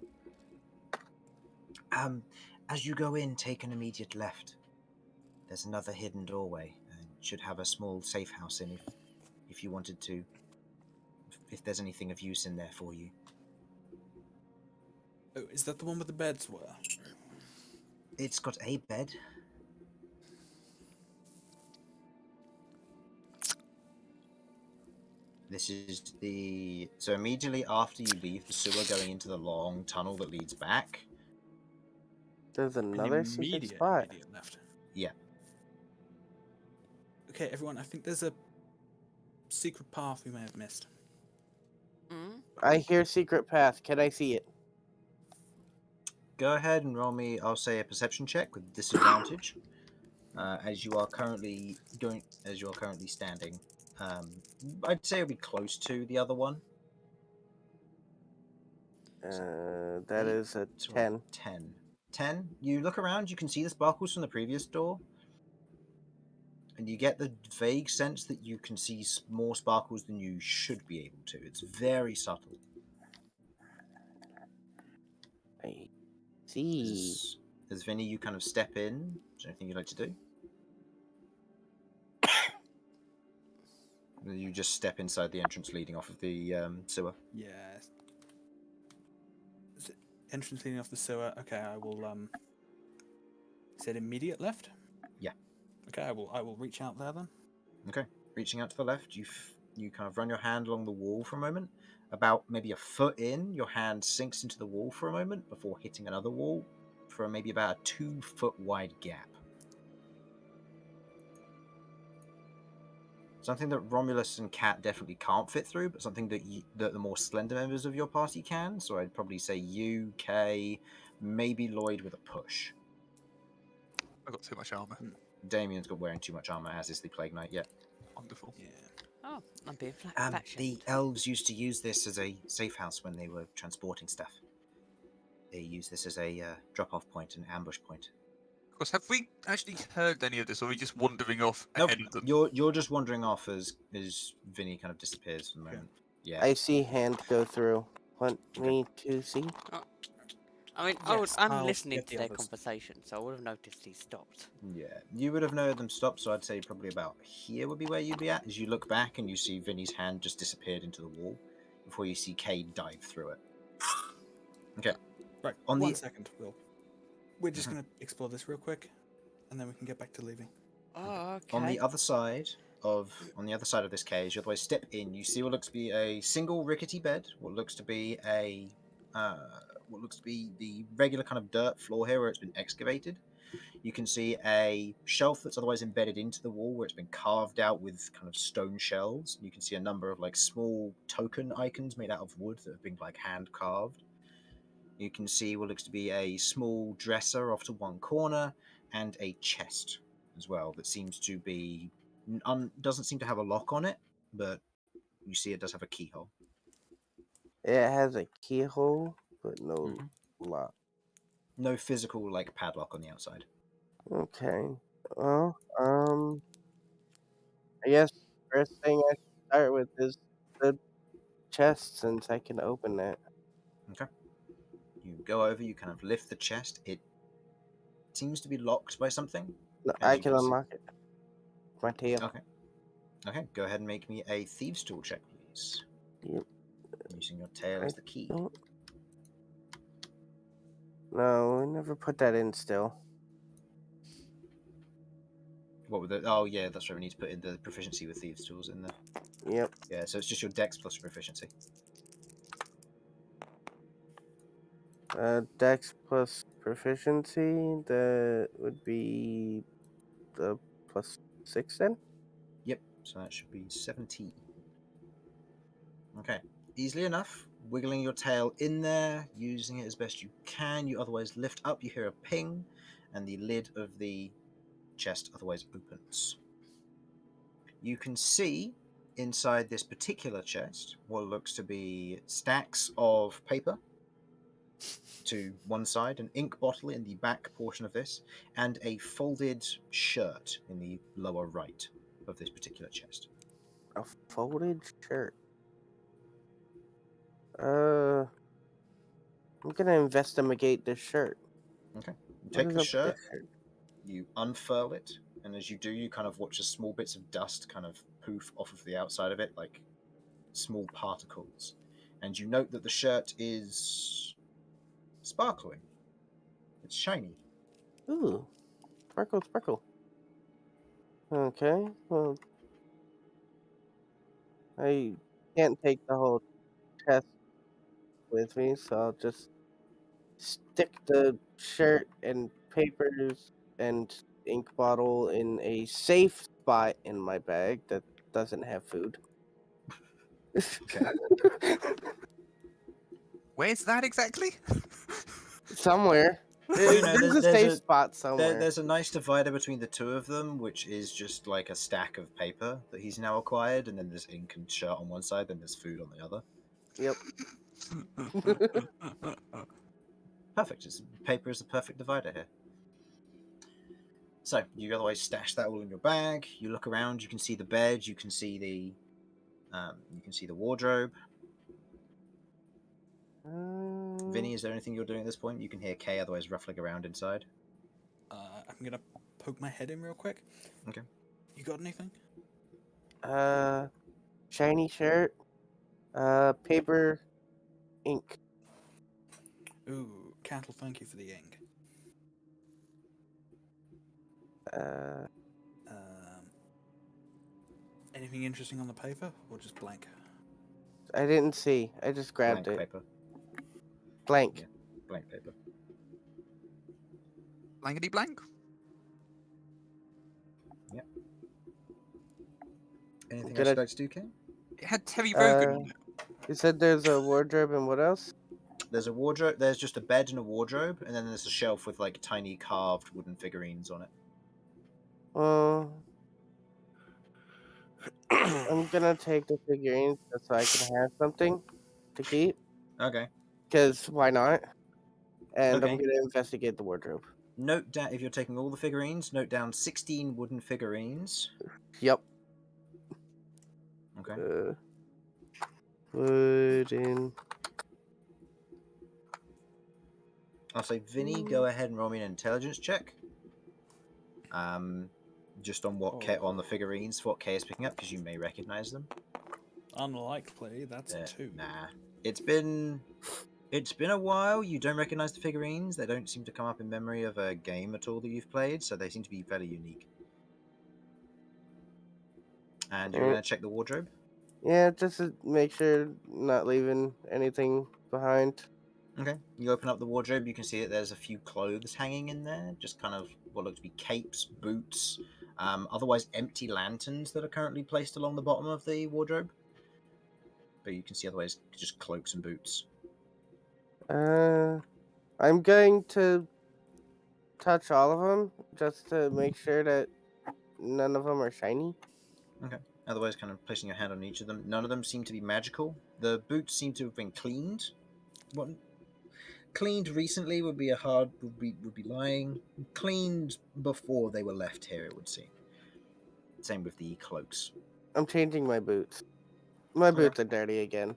As you go in, take an immediate left. There's another hidden doorway, and should have a small safe house in if you wanted to. If there's anything of use in there for you. Oh, is that the one where the beds were? It's got a bed. This is so immediately after you leave the sewer going into the long tunnel that leads back. There's An another secret spot. immediate left. Yeah. Okay, everyone, I think there's a secret path we may have missed. Mm? I hear secret path. Can I see it? Go ahead and roll me, I'll say, a perception check with disadvantage. As you are currently standing. I'd say it'll be close to the other one. That is a 10. 10. You look around, you can see the sparkles from the previous door. And you get the vague sense that you can see more sparkles than you should be able to. It's very subtle. I see. As Vinny, you kind of step in. Is there anything you'd like to do? You just step inside the entrance leading off of the sewer. Yeah. Is it entrance leading off the sewer? Okay, I will Is it immediate left? Yeah. Okay, I will reach out there then. Okay. Reaching out to the left, you kind of run your hand along the wall for a moment. About maybe a foot in, your hand sinks into the wall for a moment before hitting another wall for maybe about a 2 foot wide gap. Something that Romulus and Cat definitely can't fit through, but something that the more slender members of your party can. So I'd probably say you, Kay, maybe Lloyd with a push. I've got too much armor. Damien's got wearing too much armor, as is the Plague Knight. Yeah. Wonderful. Yeah. Oh, I'm being fat The shamed. elves used to use this as a safe house when they were transporting stuff. They use this as a drop-off point, an ambush point. Of course, have we actually heard any of this, or are we just wandering off Nope, ahead of them? you're just wandering off as Vinny kind of disappears for the moment. Yeah. I see hand go through. Want me to see? I mean, Yes, I'm I'll listening get to the their others. conversation, so I would have noticed he stopped. Yeah, you would have known them stop, so I'd say probably about here would be where you'd be at. As you look back and you see Vinny's hand just disappeared into the wall before you see Cade dive through it. Okay. Right, On one the- second, Will. We're just going to explore this real quick, and then we can get back to leaving. Oh, okay. On the other side on the other side of this cage, you otherwise step in, you see what looks to be a single rickety bed, what looks to be the regular kind of dirt floor here where it's been excavated. You can see a shelf that's otherwise embedded into the wall where it's been carved out with kind of stone shelves. You can see a number of like small token icons made out of wood that have been like hand carved. You can see what looks to be a small dresser off to one corner and a chest as well that seems to be doesn't seem to have a lock on it, but you see it does have a keyhole. It has a keyhole, but no lock. No physical like padlock on the outside. Okay. Well, I guess first thing I should start with is the chest, since I can open it. Okay. You go over, you kind of lift the chest. It seems to be locked by something. No, as I you can can see. unlock it. My tail. Okay. Okay, go ahead and make me a thieves' tool check, please. Yep. Using your tail as the key. No, I never put that in still. What were the? Oh yeah, that's right. We need to put in the proficiency with thieves' tools in there. Yep. Yeah, so it's just your dex plus your proficiency. Dex plus proficiency, that would be the +6 then? Yep, so that should be 17. Okay, easily enough. Wiggling your tail in there, using it as best you can. You otherwise lift up, you hear a ping, and the lid of the chest otherwise opens. You can see inside this particular chest what looks to be stacks of paper to one side, an ink bottle in the back portion of this, and a folded shirt in the lower right of this particular chest. A folded shirt. I'm gonna investigate this shirt. Okay. You What take is the up with shirt, this shirt? you unfurl it, and as you do, you kind of watch the small bits of dust kind of poof off of the outside of it, like small particles. And you note that the shirt is sparkling. It's shiny. Ooh, sparkle, sparkle. Okay, well, I can't take the whole chest with me, so I'll just stick the shirt and papers and ink bottle in a safe spot in my bag that doesn't have food. Okay. Where's that exactly? Somewhere. Well, you know, There's a safe spot somewhere. There's a nice divider between the two of them, which is just like a stack of paper that he's now acquired, and then there's ink and shirt on one side, then there's food on the other. Yep. Perfect. Paper is the perfect divider here. So you otherwise stash that all in your bag. You look around. You can see the bed. You can see the wardrobe. Vinny, is there anything you're doing at this point? You can hear Kay otherwise ruffling around inside. I'm gonna poke my head in real quick. Okay. You got anything? Shiny shirt, paper, ink. Ooh, Cattle, thank you for the ink. Anything interesting on the paper, or just blank? I didn't see. I just grabbed Blank it. paper. Blank. Yeah, blank paper. Blankety blank. Yep. Anything Did else I- you'd like to do, Kay? It had Terry Rogan on it. You said there's a wardrobe and what else? There's a wardrobe. There's just a bed and a wardrobe, and then there's a shelf with like tiny carved wooden figurines on it. I'm gonna take the figurines just so I can have something to keep. Okay. Because why not? And Okay. I'm gonna investigate the wardrobe. Note down, if you're taking all the figurines, note down 16 wooden figurines. Yep. Okay. Wooden. I'll say, Vinny, go ahead and roll me an intelligence check. Just on what Kay, on the figurines, what Kay is picking up, because you may recognize them. Unlikely. That's a 2. Nah, it's been a while. You don't recognize the figurines. They don't seem to come up in memory of a game at all that you've played, so they seem to be fairly unique. And you're going to check the wardrobe? Yeah, just to make sure not leaving anything behind. Okay. You open up the wardrobe, you can see that there's a few clothes hanging in there, just kind of what look to be capes, boots, otherwise empty lanterns that are currently placed along the bottom of the wardrobe. But you can see otherwise just cloaks and boots. I'm going to touch all of them just to make sure that none of them are shiny. Okay. Otherwise, kind of placing your hand on each of them. None of them seem to be magical. The boots seem to have been cleaned. What? Cleaned recently would be lying. Cleaned before they were left here, it would seem. Same with the cloaks. I'm changing my boots. My Okay. boots are dirty again.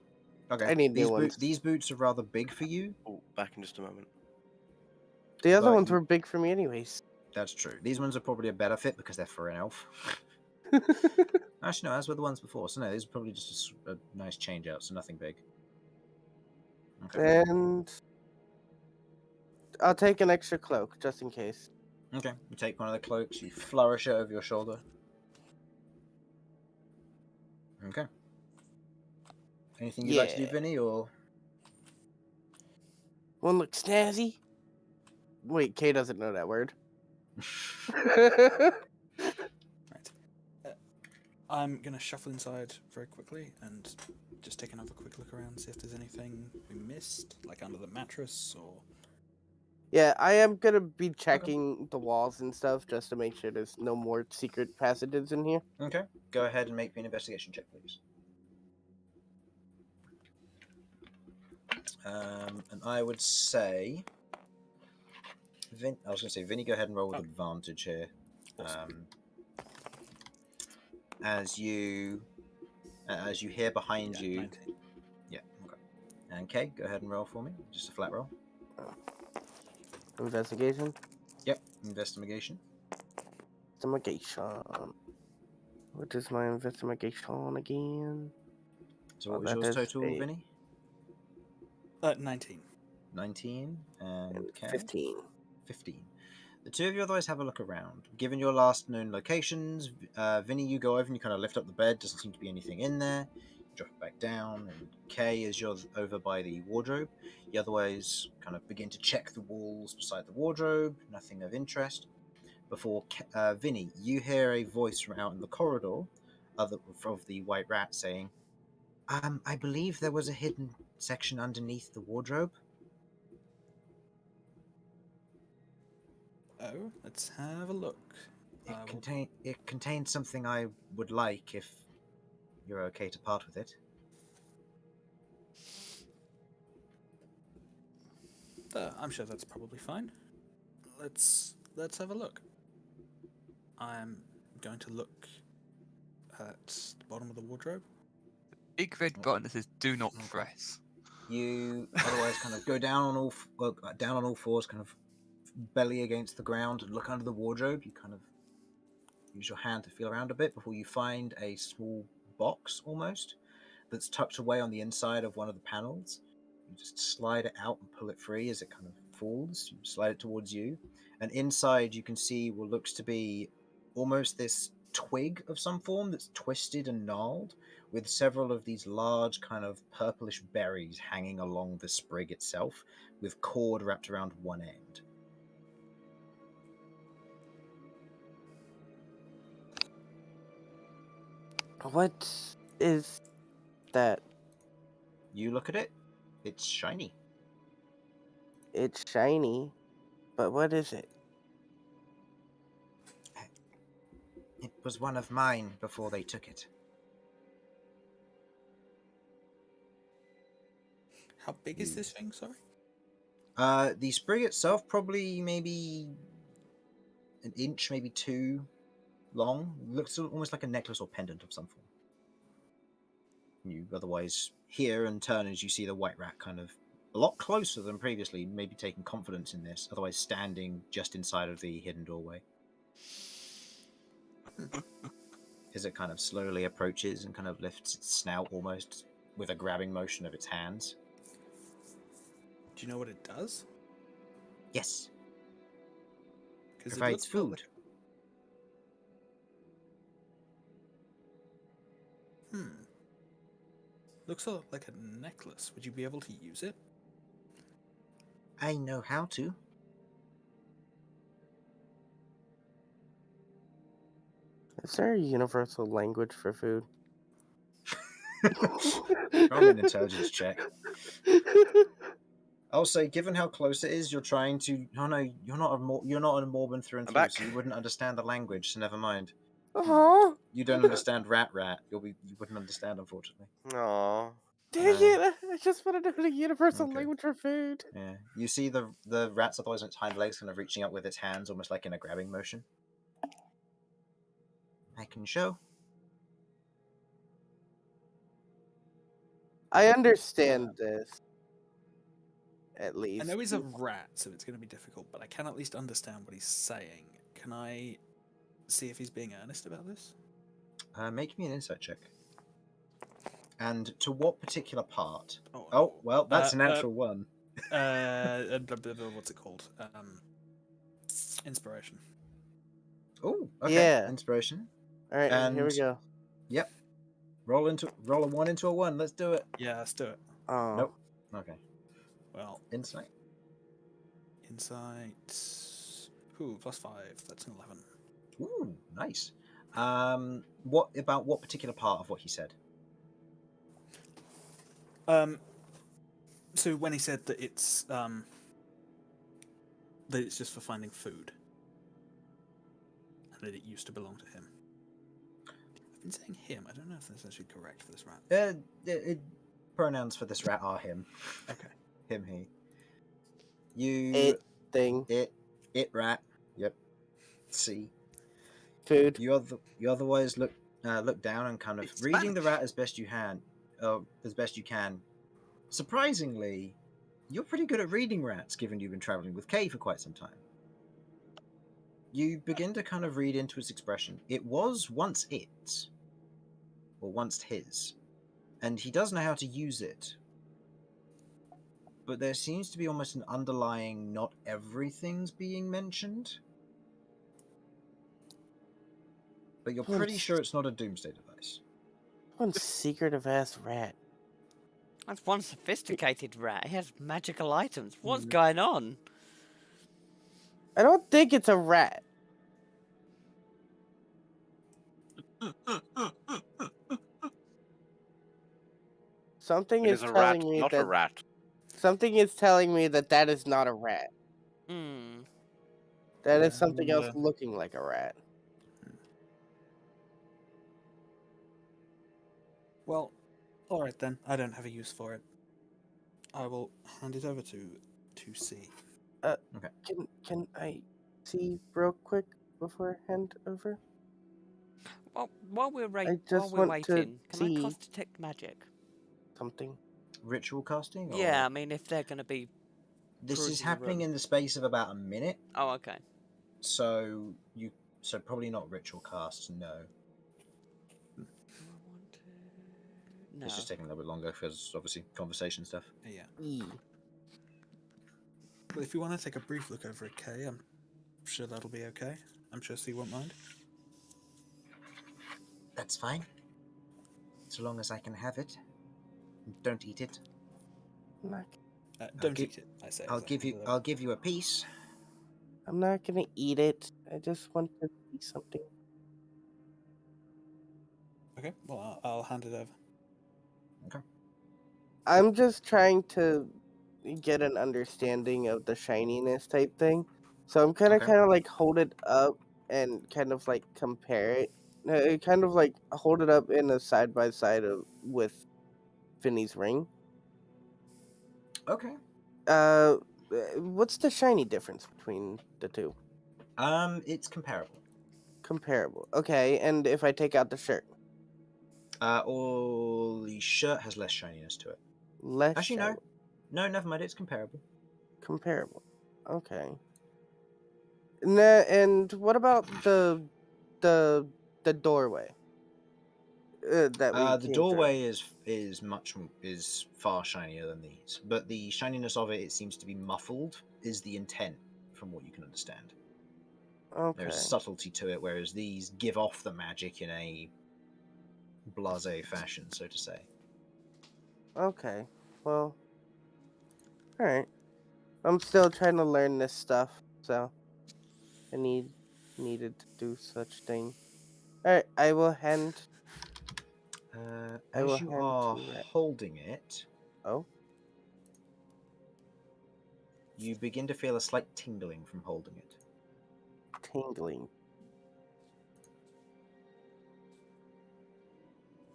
Okay. I need new ones. These boots are rather big for you. Oh, back in just a moment. The other but ones were big for me anyways. That's true. These ones are probably a better fit because they're for an elf. Actually, no, as were the ones before. So no, these are probably just a nice change out, so nothing big. Okay. And I'll take an extra cloak just in case. Okay. You take one of the cloaks, you flourish it over your shoulder. Okay. Anything you'd like to do, Vinny, or? One looks snazzy. Wait, Kay doesn't know that word. Right. I'm going to shuffle inside very quickly and just take another quick look around, see if there's anything we missed, like under the mattress or... Yeah, I am going to be checking the walls and stuff just to make sure there's no more secret passages in here. Okay. Go ahead and make me an investigation check, please. And I would say... I was going to say, Vinny, go ahead and roll with advantage here. Awesome. As you hear behind you... 19. Yeah, okay. And Kay, go ahead and roll for me. Just a flat roll. Investigation? Yep, investigation. Investigation. What is my investigation again? So what was yours total, Vinny? 19. 19, and Kay? 15. 15. The two of you otherwise have a look around. Given your last known locations, Vinny, you go over and you kind of lift up the bed. Doesn't seem to be anything in there. You drop it back down. And Kay, as you're over by the wardrobe, you otherwise kind of begin to check the walls beside the wardrobe. Nothing of interest. Before Vinny, you hear a voice from out in the corridor of the White Rat saying, I believe there was a hidden section underneath the wardrobe. Oh, let's have a look. It contains something I would like if you're okay to part with it. I'm sure that's probably fine. Let's have a look. I'm going to look at the bottom of the wardrobe. Big red button that says "Do not press." You otherwise kind of go down on all fours, kind of belly against the ground, and look under the wardrobe. You kind of use your hand to feel around a bit before you find a small box, almost, that's tucked away on the inside of one of the panels. You just slide it out and pull it free as it kind of falls. You slide it towards you, and inside you can see what looks to be almost this twig of some form that's twisted and gnarled, with several of these large kind of purplish berries hanging along the sprig itself, with cord wrapped around one end. What is that? You look at it, it's shiny. It's shiny, but what is it? It was one of mine before they took it. How big is this thing, sorry? The sprig itself, probably maybe an inch, maybe 2 long. Looks almost like a necklace or pendant of some form. You otherwise hear and turn as you see the White Rat kind of a lot closer than previously, maybe taking confidence in this, otherwise standing just inside of the hidden doorway. As it kind of slowly approaches and kind of lifts its snout almost with a grabbing motion of its hands. Do you know what it does? Yes. Because Provides food. Looks sort of like a necklace. Would you be able to use it? I know how to. Is there a universal language for food? Roll an intelligence check. I'll say, given how close it is, you're trying to. Oh no, you're not a Mormon through and I'm through, back. so you wouldn't understand the language. So never mind. Aww. You don't understand rat. You wouldn't understand, unfortunately. Aww. Dang No. it! I just wanted to know the universal Okay. language for food. Yeah, you see the rat's otherwise on its hind legs, kind of reaching up with its hands, almost like in a grabbing motion. I can show. I understand this. At least. I know he's a rat, so it's going to be difficult, but I can at least understand what he's saying. Can I see if he's being earnest about this? Make me an insight check. And to what particular part? Oh, well, that's a natural one. What's it called? Inspiration. Oh, okay. Yeah. Inspiration. All right, here we And- go. Yep. Roll a 1 into a 1. Let's do it. Yeah, let's do it. Oh. Nope. Okay. Well, Insight. insight. Ooh, +5. That's an 11. Ooh, nice. What particular part of what he said? So when he said that it's just for finding food, and that it used to belong to him. I've been saying him. I don't know if that's actually correct for this rat. Pronouns for this rat are him. Okay. Him, he. You. It thing. It rat. Yep. See. Food. You otherwise look down and kind of It's reading the Spanish. rat as best you can. Surprisingly, you're pretty good at reading rats, given you've been traveling with Kay for quite some time. You begin to kind of read into its expression. It was once once his, and he does know how to use it. But there seems to be almost an underlying not everything's being mentioned. But you're pretty sure it's not a doomsday device. One secretive ass rat. That's one sophisticated rat. He has magical items. What's going on? I don't think it's a rat. Something It is is a rat, telling me not that a rat. something is telling me that that is not a rat. Hmm. That is something Yeah. else looking like a rat. Well, all right then. I don't have a use for it. I will hand it over to C. Can I see real quick before I hand over? Well, while we're just want to waiting, can I see- cast detect magic? Something. Ritual casting? Or... Yeah, I mean if they're going to be. This is cruising the happening room. in the space of about a minute, Oh, okay. so probably not ritual casts, no. No. It's just taking a little bit longer because obviously conversation stuff. Yeah. E. But if you want to take a brief look over at Kay, I'm sure that'll be okay. I'm sure C won't mind. That's fine. So long as I can have it. Don't eat it. I'm not, Don't gi- eat it, I say. I'll give you a piece. I'm not gonna eat it. I just want to see something. Okay, well, I'll hand it over. I'm just trying to get an understanding of the shininess type thing. So I'm Okay. kind of like hold it up and kind of like compare it. Kind of like hold it up in a side by side with Finny's ring. Okay. What's the shiny difference between the two? It's comparable. Comparable. Okay, and if I take out the shirt, Or the shirt has less shininess to it. less. Actually, shiny. no, never mind. It's comparable. Comparable. Okay. And what about the doorway? That we The came doorway is far shinier than these, but the shininess of it seems to be muffled. Is the intent, from what you can understand. through. Okay. There's subtlety to it, whereas these give off the magic in a blasé fashion, so to say. Okay. Well. Alright. I'm still trying to learn this stuff, so I needed to do such thing. Alright, I will hand As you are to Rat. holding it, Oh, you begin to feel a slight tingling from holding it. tingling.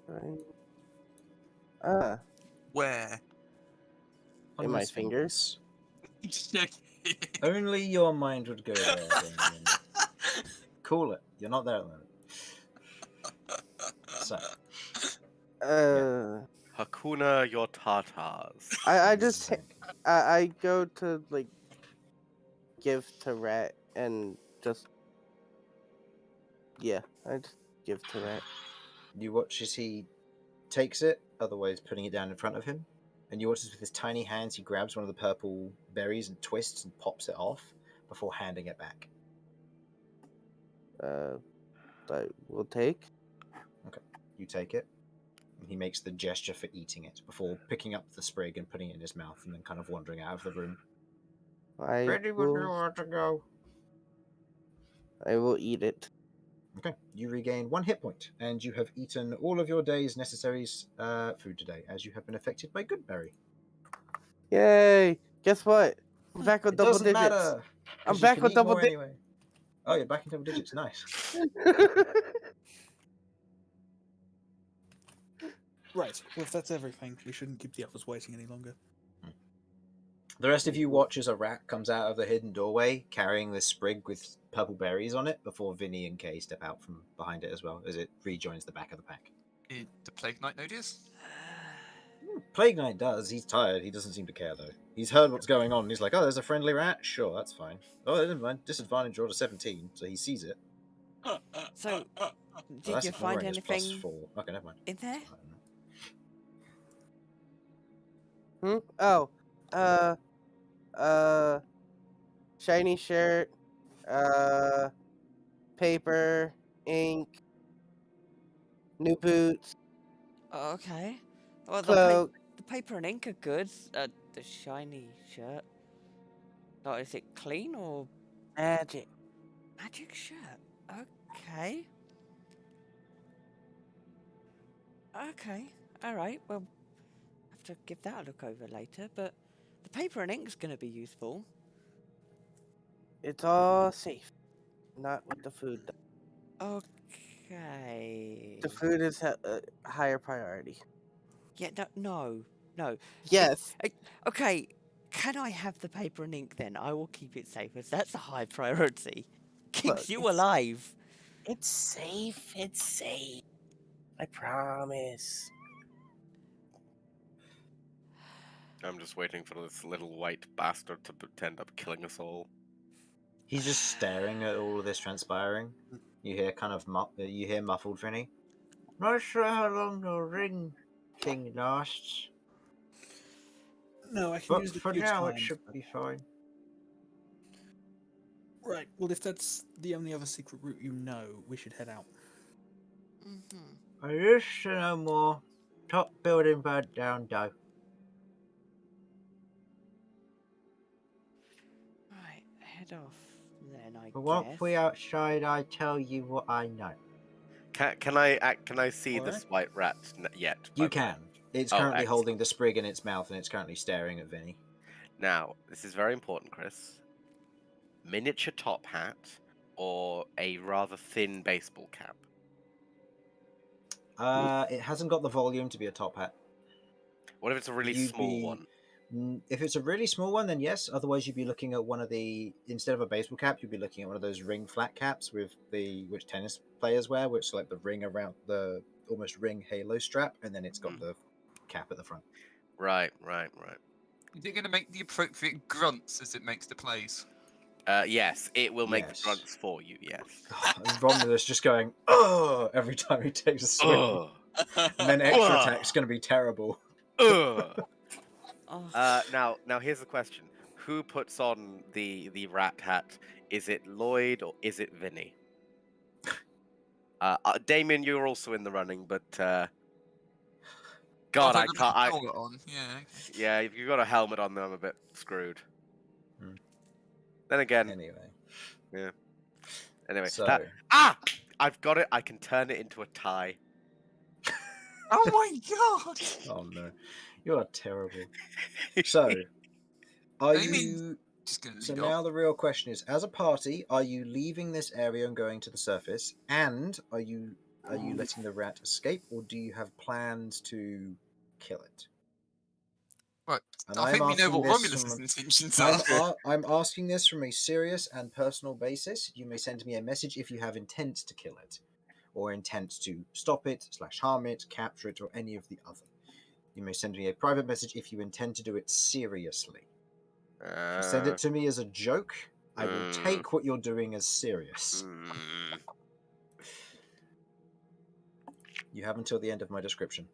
Right. Ah, Where? On in my his fingers. Only your mind would go there, Damien. Cool it. You're not there at the moment. So, Hakuna your tartars. I just exactly. I go to like give to Rat and just I just give to Rat. You watch as he takes it, otherwise putting it down in front of him, and you watch as with his tiny hands he grabs one of the purple berries and twists and pops it off before handing it back. I will take. Okay, you take it, and he makes the gesture for eating it before picking up the sprig and putting it in his mouth and then kind of wandering out of the room. I Ready when you will. want to go. I will eat it. Okay, you regain 1 hit point, and you have eaten all of your day's necessary food today, as you have been affected by Goodberry. Yay! Guess what? I'm back with It double doesn't digits. matter. I'm 'cause you back can with eat double more digits. anyway. Oh, you're back in double digits. Nice. Right, well, if that's everything, we shouldn't keep the others waiting any longer. The rest of you watch as a rat comes out of the hidden doorway carrying this sprig with purple berries on it before Vinny and Kay step out from behind it as well as it rejoins the back of the pack. The Plague Knight notice? Plague Knight does. He's tired. He doesn't seem to care, though. He's heard what's going on. And he's like, oh, there's a friendly rat? Sure, that's fine. Oh, never mind. Disadvantage roll to 17, so he sees it. So, Well, did that's you find ignoring his plus anything 4. Okay, never mind. in there? I don't know. Oh, shiny shirt, paper, ink, new boots, Okay. Well, cloak. the paper and ink are good. The shiny shirt. Oh, is it clean or Magic. magic shirt? Okay. Okay. All right. Well, have to give that a look over later. But the paper and ink's going to be useful. It's all safe. Not with the food. Okay. The food is a higher priority. Yeah. No. Yes. Okay. Can I have the paper and ink then? I will keep it safe, as that's a high priority. Keeps Look, you alive. It's safe. It's safe. I promise. I'm just waiting for this little white bastard to end up killing us all. He's just staring at all of this transpiring. You hear kind of you hear muffled Vinny. Not sure how long the ring thing lasts, No, I can but use the for huge now it hand. should be fine. Right, well, if that's the only other secret route you know, we should head out. Mm-hmm. I used to know more. Top building burnt down, though. Right, head off then, I But guess. once we outside, I tell you what I know. Can I see Alright. this white rat yet? You by the way? can. It's Oh, currently excellent. holding the sprig in its mouth, and it's currently staring at Vinny. Now, this is very important, Chris. Miniature top hat or a rather thin baseball cap? It hasn't got the volume to be a top hat. What if it's a really You'd small be- one? If it's a really small one, then yes. Otherwise, you'd be looking at one of the, instead of a baseball cap, you'd be looking at one of those ring flat caps which tennis players wear, which is like the ring around the almost ring halo strap, and then it's got the cap at the front. Right. Is it going to make the appropriate grunts as it makes the plays? Yes, it will make Yes. the grunts for you, yes. And Romulus just going, oh, every time he takes a swing. Ugh. And then extra Ugh. attack's going to be terrible. Ugh. Oh, Now here's the question. Who puts on the rat hat? Is it Lloyd or is it Vinny? Damien, you're also in the running, but Oh, God, so I I've got can't. the I helmet on. Yeah. Okay. Yeah, if you've got a helmet on, then I'm a bit screwed. Hmm. Then again, Anyway, yeah. Anyway, so I've got it. I can turn it into a tie. Oh my god! oh no, you are terrible. So, are I mean, you? just gonna So lead now off. the real question is: as a party, are you leaving this area and going to the surface? And are you letting the rat escape, or do you have plans to kill it? Right. And I I'm think we know asking what this Romulus's from intentions are. I'm asking this from a serious and personal basis. You may send me a message if you have intent to kill it, or intent to stop it, / harm it, capture it, or any of the other. You may send me a private message if you intend to do it seriously. If you send it to me as a joke, I will take what you're doing as serious. You have until the end of my description.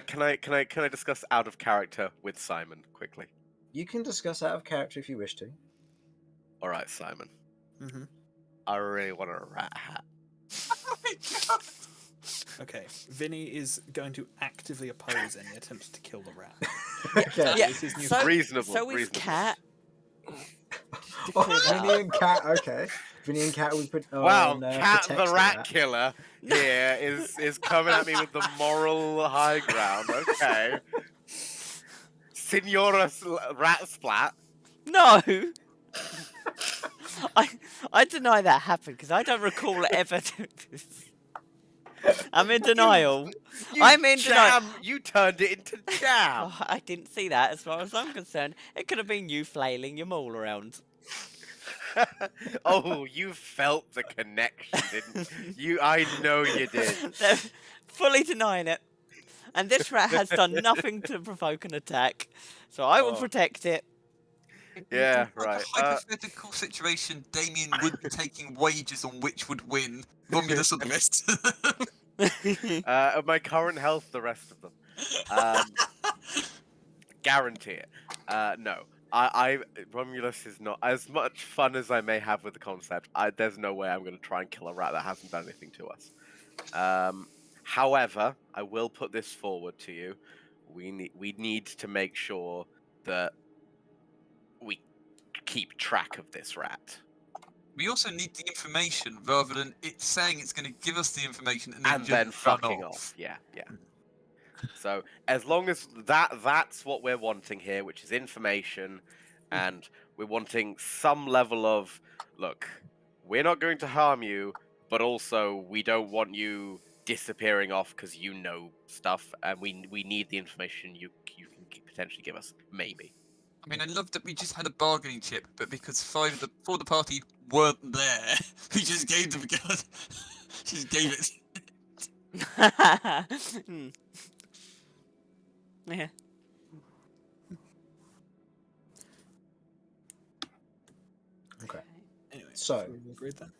Can I discuss out of character with Simon quickly? You can discuss out of character if you wish to. All right, Simon. Mm-hmm. I really want a rat hat. Oh my god! Okay, Vinny is going to actively oppose any attempts to kill the rat. Okay. Yeah, This is new. so, Reasonable. so is reasonable. Cat. Oh, clear that Vinny up. and Cat. Okay, Vinny and Cat would put. Oh, Wow, no, Cat protects the rat rat. killer here is coming at me with the moral high ground. Okay, Signora Rat Splat. No! I deny that happened because I don't recall ever doing this. I'm in denial. I'm in denial. You turned it into jam. Oh, I didn't see that as far as I'm concerned. It could have been you flailing your maul around. Oh, you felt the connection, didn't you? I know you did. They're fully denying it. And this rat has done nothing to provoke an attack. So I will Oh. protect it. Yeah, Like right. a hypothetical situation, Damien would be taking wagers on which would win, Romulus or the rest. At my current health, the rest of them. Guarantee it. No. Romulus is not as much fun as I may have with the concept. There's no way I'm going to try and kill a rat that hasn't done anything to us. However, I will put this forward to you. We need to make sure that we keep track of this rat. We also need the information rather than it saying it's going to give us the information and And just then run fucking off. Yeah. So as long as that's what we're wanting here, which is information, and we're wanting some level of, look, we're not going to harm you, but also we don't want you disappearing off because you know stuff, and we need the information you can potentially give us, maybe. I mean, I love that we just had a bargaining chip, but because 4 of the party weren't there, we just gave them a gun. Just gave it. Yeah. Okay. Anyway, So- we agreed then.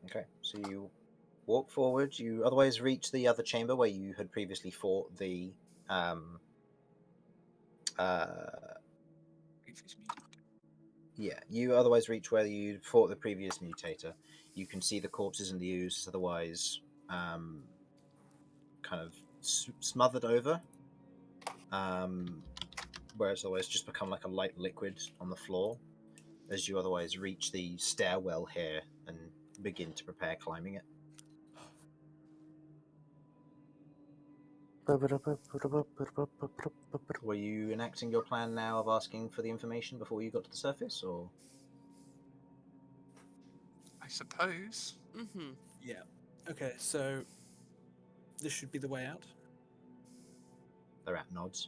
Okay, so you walk forward. You otherwise reach the other chamber where you had previously fought the yeah, you otherwise reach where you fought the previous mutator. You can see the corpses and the ooze otherwise kind of smothered over, where it's always just become like a light liquid on the floor as you otherwise reach the stairwell here and begin to prepare climbing it. Were you enacting your plan now of asking for the information before you got to the surface, or? I suppose. Yeah. Okay, so this should be the way out. The rat nods.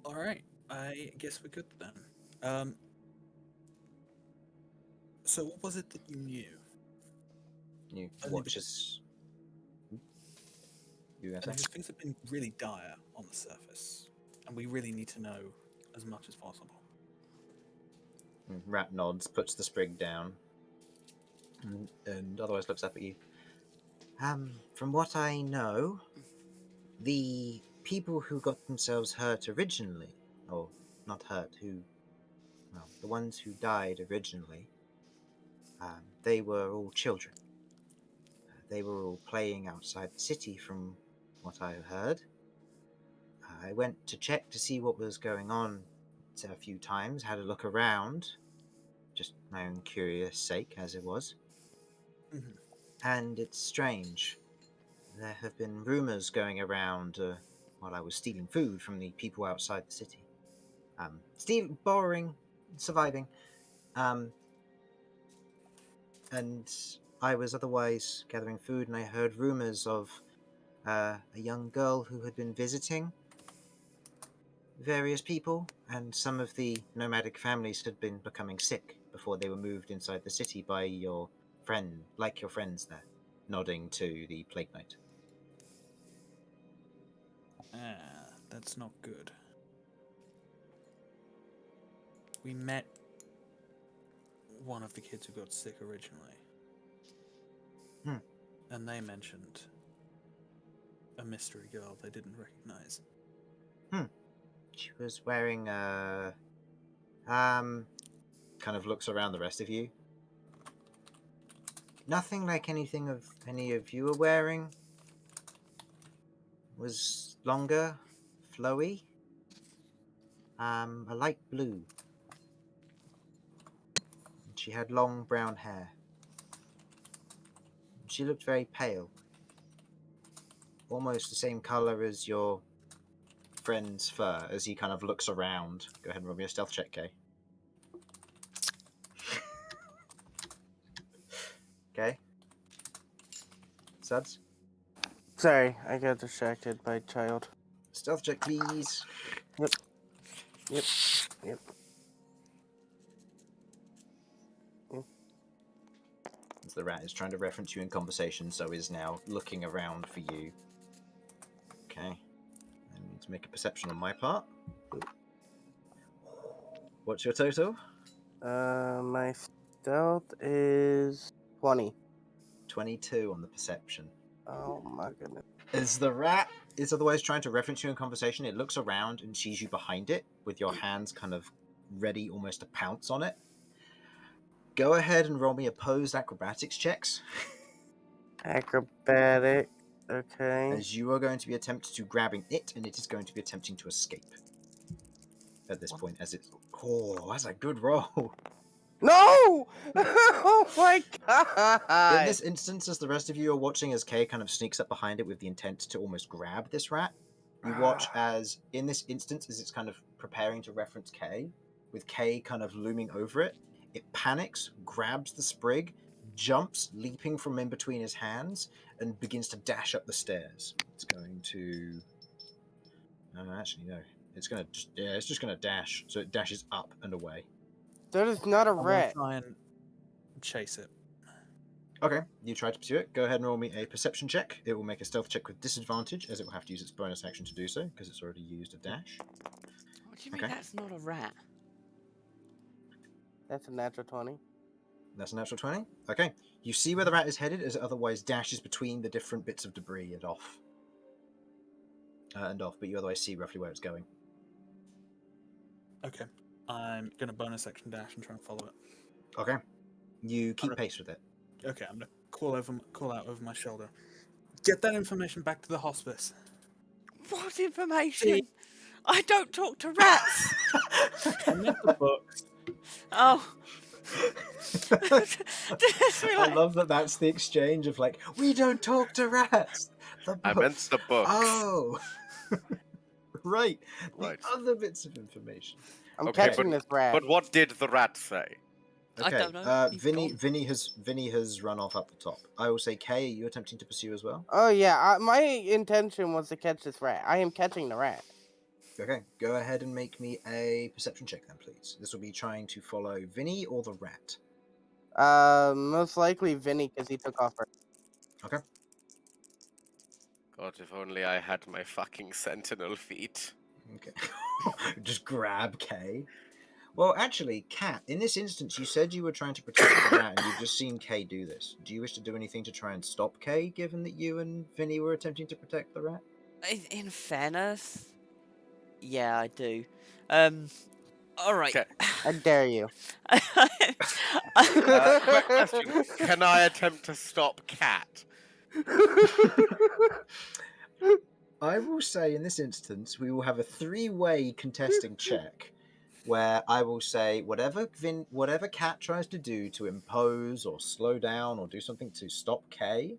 All right, I guess we're good then. So what was it that you knew? You Only watch as. You gonna Because say? things have been really dire on the surface, and we really need to know as much as possible. Rat nods, puts the sprig down, and otherwise looks up at you. From what I know, the people who got themselves hurt originally, or not hurt, who well, the ones who died originally, they were all children. They were all playing outside the city from what I heard. I went to check to see what was going on a few times, had a look around, just my own curious sake as it was. Mhm. And it's strange. There have been rumors going around while I was stealing food from the people outside the city. Borrowing, surviving. And I was otherwise gathering food, and I heard rumors of a young girl who had been visiting various people, and some of the nomadic families had been becoming sick before they were moved inside the city by your friend, like your friends there, nodding to the Plague Knight. That's not good. We met one of the kids who got sick originally. And they mentioned a mystery girl they didn't recognize. She was wearing kind of looks around the rest of you. Nothing like anything of any of you are wearing. Was longer, flowy. A light blue. She had long brown hair. She looked very pale. Almost the same color as your friend's fur, as he kind of looks around. Go ahead and roll me a stealth check, Kay. Okay. Suds? Sorry, I got distracted by child. Stealth check, please. Yep. As the rat is trying to reference you in conversation, so is now looking around for you. Okay. I need to make a perception on my part. What's your total? My stealth is 20. 22 on the perception. Oh my goodness. As the rat is otherwise trying to reference you in conversation, it looks around and sees you behind it, with your hands kind of ready almost to pounce on it. Go ahead and roll me opposed acrobatics checks. Acrobatic. Okay. As you are going to be attempting to grabbing it, and it is going to be attempting to escape. At this point, as it's... Oh, that's a good roll. No! Oh my god! In this instance, as the rest of you are watching as Kay kind of sneaks up behind it with the intent to almost grab this rat, you watch as, in this instance, as it's kind of preparing to reference Kay, with Kay kind of looming over it, it panics, grabs the sprig, jumps, leaping from in between his hands, and begins to dash up the stairs. It's going to... actually, no. It's going to just... Yeah, it's just going to dash. So it dashes up and away. That is not a I'm gonna rat. try and chase it. Okay, you try to pursue it. Go ahead and roll me a perception check. It will make a stealth check with disadvantage, as it will have to use its bonus action to do so, because it's already used a dash. What do you mean that's not a rat? That's a natural 20. That's a natural 20. Okay. You see where the rat is headed, as it otherwise dashes between the different bits of debris and off. But you otherwise see roughly where it's going. Okay. I'm gonna bonus action dash and try and follow it. Okay. You keep pace with it. Okay, I'm gonna call out over my shoulder. Get that information back to the hospice. What information? I don't talk to rats. I meant the books. Oh. I love that that's the exchange of like, we don't talk to rats. I meant the books. Oh. Right. The Right. other bits of information. I'm Okay, catching this rat. But what did the rat say? I Okay. don't know. He's Vinny gone. has run off up the top. I will say, Kay, are you attempting to pursue as well? Oh yeah, my intention was to catch this rat. I am catching the rat. Okay, go ahead and make me a perception check then, please. This will be trying to follow Vinny or the rat. Most likely Vinny, because he took off first. Okay. God, if only I had my fucking sentinel feet. Okay. Just grab Kay. Well, actually, Kat, in this instance, you said you were trying to protect the rat, and you've just seen Kay do this. Do you wish to do anything to try and stop Kay, given that you and Vinny were attempting to protect the rat? In fairness, yeah, I do. All right. Okay. I dare you. Quick question. Can I attempt to stop Cat? I will say in this instance, we will have a three-way contesting check, where I will say whatever Cat tries to do to impose or slow down or do something to stop K,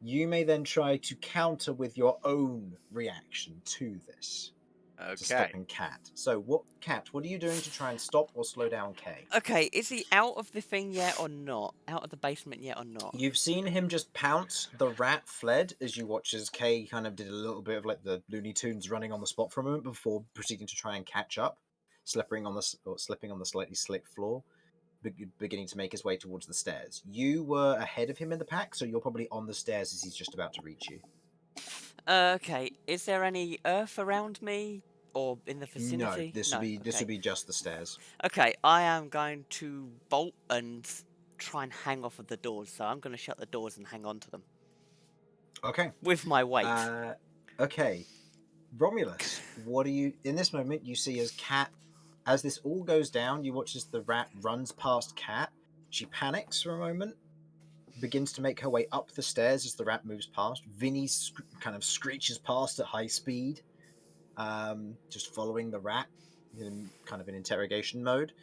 you may then try to counter with your own reaction to this. To Okay. stopping Cat. So, Cat? What are you doing to try and stop or slow down K? Okay, is he out of the thing yet or not? Out of the basement yet or not? You've seen him just pounce. The rat fled as you watch as K kind of did a little bit of like the Looney Tunes running on the spot for a moment before proceeding to try and catch up, slipping on the slightly slick floor, beginning to make his way towards the stairs. You were ahead of him in the pack, so you're probably on the stairs as he's just about to reach you. Okay, is there any earth around me or in the No, vicinity? this would be just the stairs. Okay, I am going to bolt and try and hang off of the doors. So I'm going to shut the doors and hang on to them Okay. with my weight. Okay. Romulus, what do you... In this moment, you see as Cat... As this all goes down, you watch as the rat runs past Cat. She panics for a moment, begins to make her way up the stairs as the rat moves past. Vinny kind of screeches past at high speed, just following the rat in kind of an interrogation mode.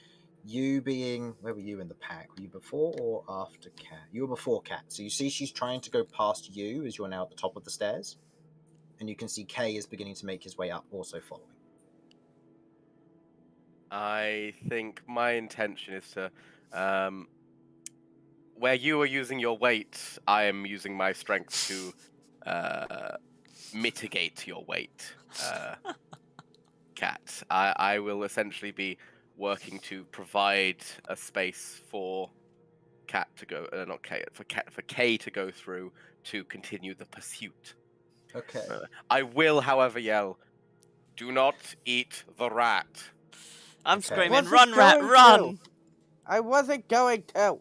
You being... Where were you in the pack? Were you before or after Cat? You were before Cat. So you see she's trying to go past you as you're now at the top of the stairs. And you can see K is beginning to make his way up, also following. I think my intention is to, where you are using your weight, I am using my strength to mitigate your weight, Cat. I will essentially be working to provide a space for Cat to go, not K, for K to go through to continue the pursuit. Okay. I will, however, yell, "Do not eat the rat." I'm okay. screaming, Wasn't "Run, rat, going run!" to. I wasn't going to.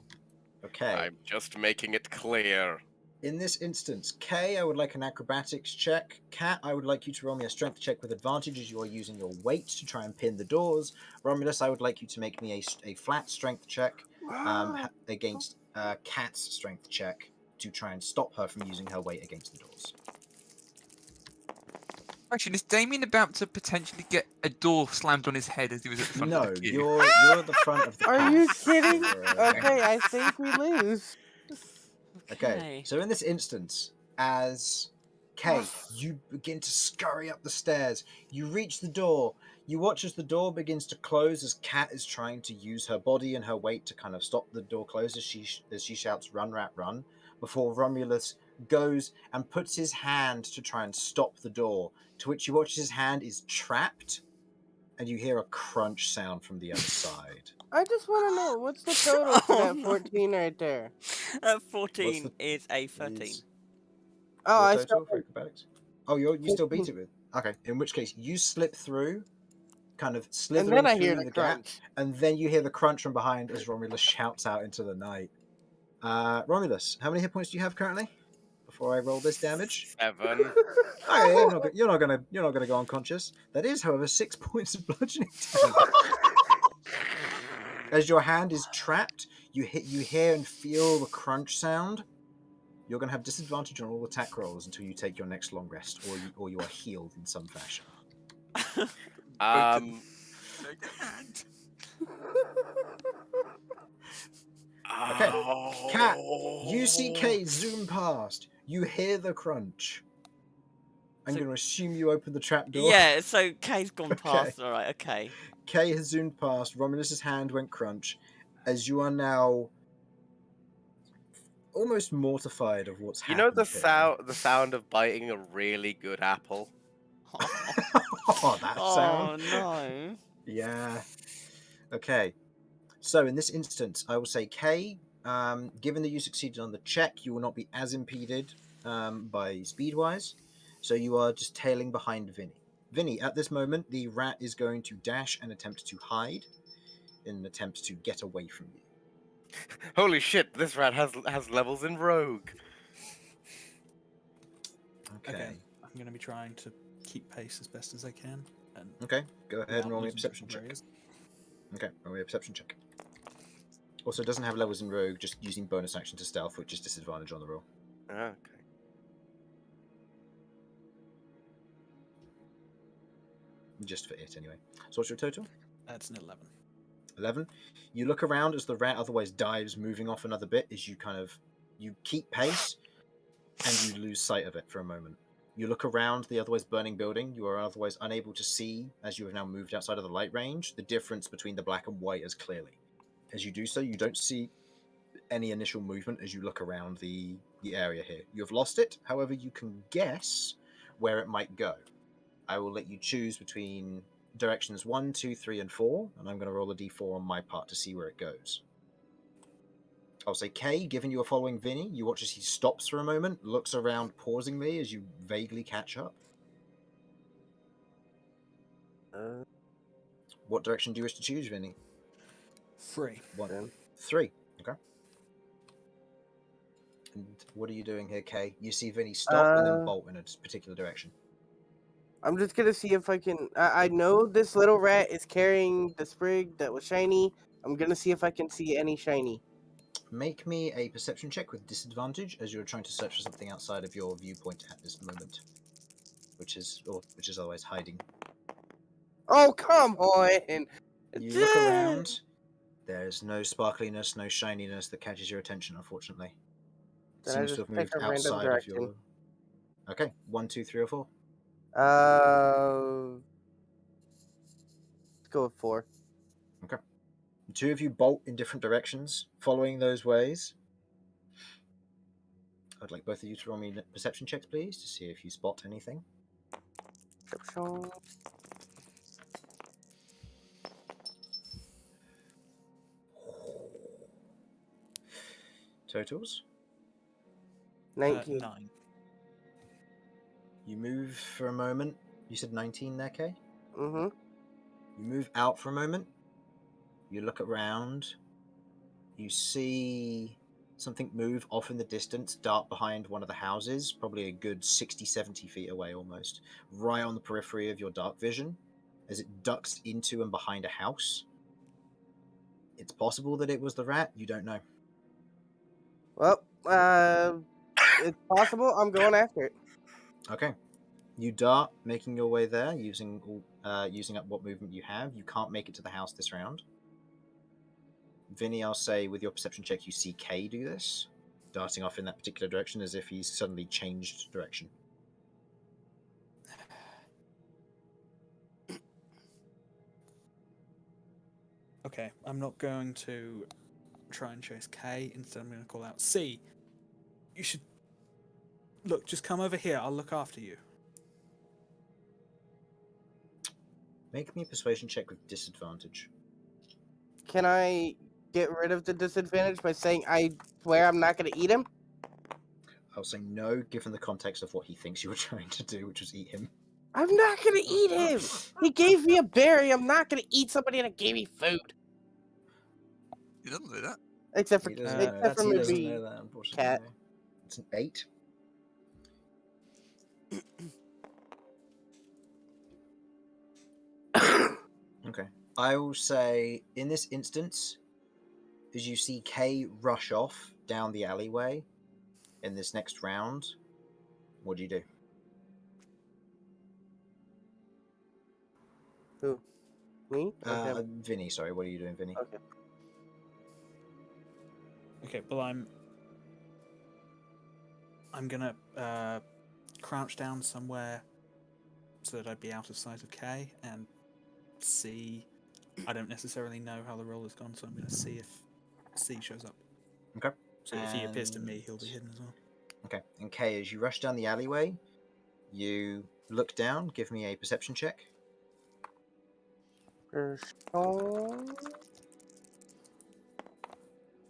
Okay. I'm just making it clear. In this instance, K, I would like an acrobatics check. Cat, I would like you to roll me a strength check with advantage as you are using your weight to try and pin the doors. Romulus, I would like you to make me a flat strength check against Cat's strength check to try and stop her from using her weight against the doors. Actually, is Damien about to potentially get a door slammed on his head as he was at the front No, of the queue? you're at the front of the Are pack. you kidding? You're- Okay, I think we lose. Okay, so in this instance, as K, you begin to scurry up the stairs. You reach the door. You watch as the door begins to close as Cat is trying to use her body and her weight to kind of stop the door close as she shouts, "Run, rat, run," before Romulus goes and puts his hand to try and stop the door, to which you watch his hand is trapped, and you hear a crunch sound from the other side. I just want to know, what's the total for Oh, that no. 14 right there? 14 is a 13. Oh, I Your still total for acrobatics? Oh, you still beat 15. it with... Okay, in which case, you slip through, kind of And slithering then I through hear the the gap, crunch. and then you hear the crunch from behind as Romulus shouts out into the night. Romulus, how many hit points do you have currently? Before I roll this damage. 7. Okay, you're not gonna go unconscious. That is, however, 6 points of bludgeoning damage. As your hand is trapped, you hear and feel the crunch sound. You're going to have disadvantage on all attack rolls until you take your next long rest, or you are healed in some fashion. Okay, Cat, you see K zoom past. You hear the crunch. I'm So- going to assume you open the trap door. Yeah, so K's gone Okay. past. All right, okay. K has zoomed past. Romulus's hand went crunch. As you are now almost mortified of what's You happened. know the sound of biting a really good apple? Oh, that sound. Oh no. Yeah. Okay. So in this instance, I will say K. Given that you succeeded on the check, you will not be as impeded by speed-wise. So you are just tailing behind Vinny. Vinny, at this moment, the rat is going to dash and attempt to hide in an attempt to get away from you. Holy shit, this rat has levels in Rogue. Okay. I'm going to be trying to keep pace as best as I can. And Okay. Go ahead and without roll me a losing perception where check. he is. Okay, roll me a perception check. Also, it doesn't have levels in rogue, just using bonus action to stealth, which is disadvantage on the roll. Okay. Just for it, anyway. So what's your total? That's an 11. 11. You look around as the rat otherwise dives, moving off another bit as you you keep pace and you lose sight of it for a moment. You look around the otherwise burning building. You are otherwise unable to see, as you have now moved outside of the light range, the difference between the black and white as clearly. As you do so, you don't see any initial movement as you look around the area here. You have lost it, however, you can guess where it might go. I will let you choose between directions 1, 2, 3, and 4, and I'm going to roll a d4 on my part to see where it goes. I'll say K, given you are following Vinny, you watch as he stops for a moment, looks around pausingly as you vaguely catch up. What direction do you wish to choose, Vinny? 3. 1, 3. Okay. And what are you doing here, Kay? You see Vinny stop and then bolt in a particular direction. I'm just gonna see if I can. I know this little rat is carrying the sprig that was shiny. I'm gonna see if I can see any shiny. Make me a perception check with disadvantage as you're trying to search for something outside of your viewpoint at this moment, which is otherwise hiding. Oh, come on! You look around. There's no sparkliness, no shininess that catches your attention, unfortunately. Then Seems to have moved outside of your. Okay, 1, 2, 3, or 4. Let's go with 4. Okay. The two of you bolt in different directions, following those ways. I'd like both of you to roll me perception checks, please, to see if you spot anything. Perception. Totals? 19. 9. You move for a moment. You said 19 there, Kay? Mm-hmm. You move out for a moment. You look around. You see something move off in the distance, dart behind one of the houses, probably a good 60, 70 feet away almost, right on the periphery of your dark vision, as it ducks into and behind a house. It's possible that it was the rat. You don't know. Well, it's possible. I'm going after it. Okay. You dart, making your way there, using up what movement you have. You can't make it to the house this round. Vinny, I'll say, with your perception check, you see Kay do this, darting off in that particular direction as if he's suddenly changed direction. Okay, I'm not going to try and chase K. Instead, I'm going to call out C. You should... Look, just come over here. I'll look after you. Make me a persuasion check with disadvantage. Can I get rid of the disadvantage by saying I swear I'm not going to eat him? I'll say no, given the context of what he thinks you were trying to do, which was eat him. I'm not going to eat him! He gave me a berry. I'm not going to eat somebody that gave me food. He doesn't do that. Except for, He doesn't know except for he doesn't maybe know that, unfortunately. Cat. It's an 8. Okay. I will say, in this instance, as you see Kay rush off down the alleyway in this next round, what do you do? Who? Me? Or him? Vinny, sorry. What are you doing, Vinny? Okay. Okay, well, I'm gonna crouch down somewhere so that I'd be out of sight of K and see. I don't necessarily know how the roll has gone, so I'm gonna see if C shows up. Okay. So if he appears to me, he'll be hidden as well. Okay. And Kay, as you rush down the alleyway, you look down. Give me a perception check.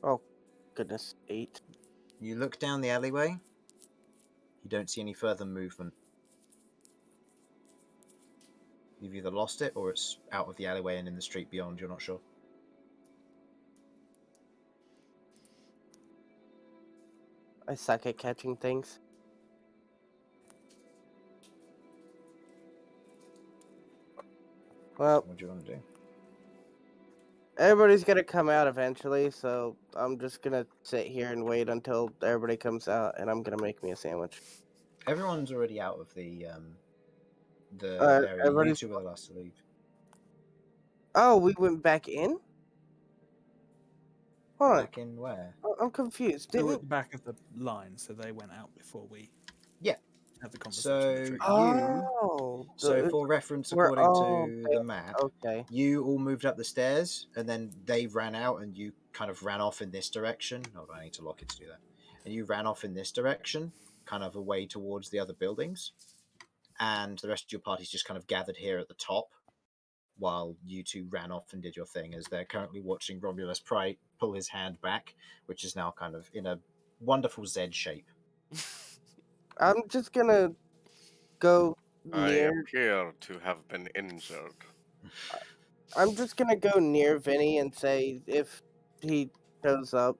Oh, goodness. 8. You look down the alleyway. You don't see any further movement. You've either lost it or it's out of the alleyway and in the street beyond. You're not sure. I suck at catching things. Well, What do you want to do? Everybody's gonna come out eventually, so I'm just gonna sit here and wait until everybody comes out, and I'm gonna make me a sandwich. Everyone's already out of the area. You Everybody's. two were the last to leave. Oh, we went back in. Hold on, Back in where? I'm confused. They were Didn't? at the back of the line, so they went out before we Yeah. had the conversation. So with Drake. Oh. So for reference, we're according all to the map, Okay. you all moved up the stairs, and then they ran out, and you kind of ran off in this direction. Hold on, I need to lock it to do that. And you ran off in this direction, kind of away towards the other buildings, and the rest of your party's just kind of gathered here at the top, while you two ran off and did your thing, as they're currently watching Romulus Pride pull his hand back, which is now kind of in a wonderful Z shape. I'm just gonna go I near. appear to have been injured. I'm just gonna go near Vinny and say if he shows up,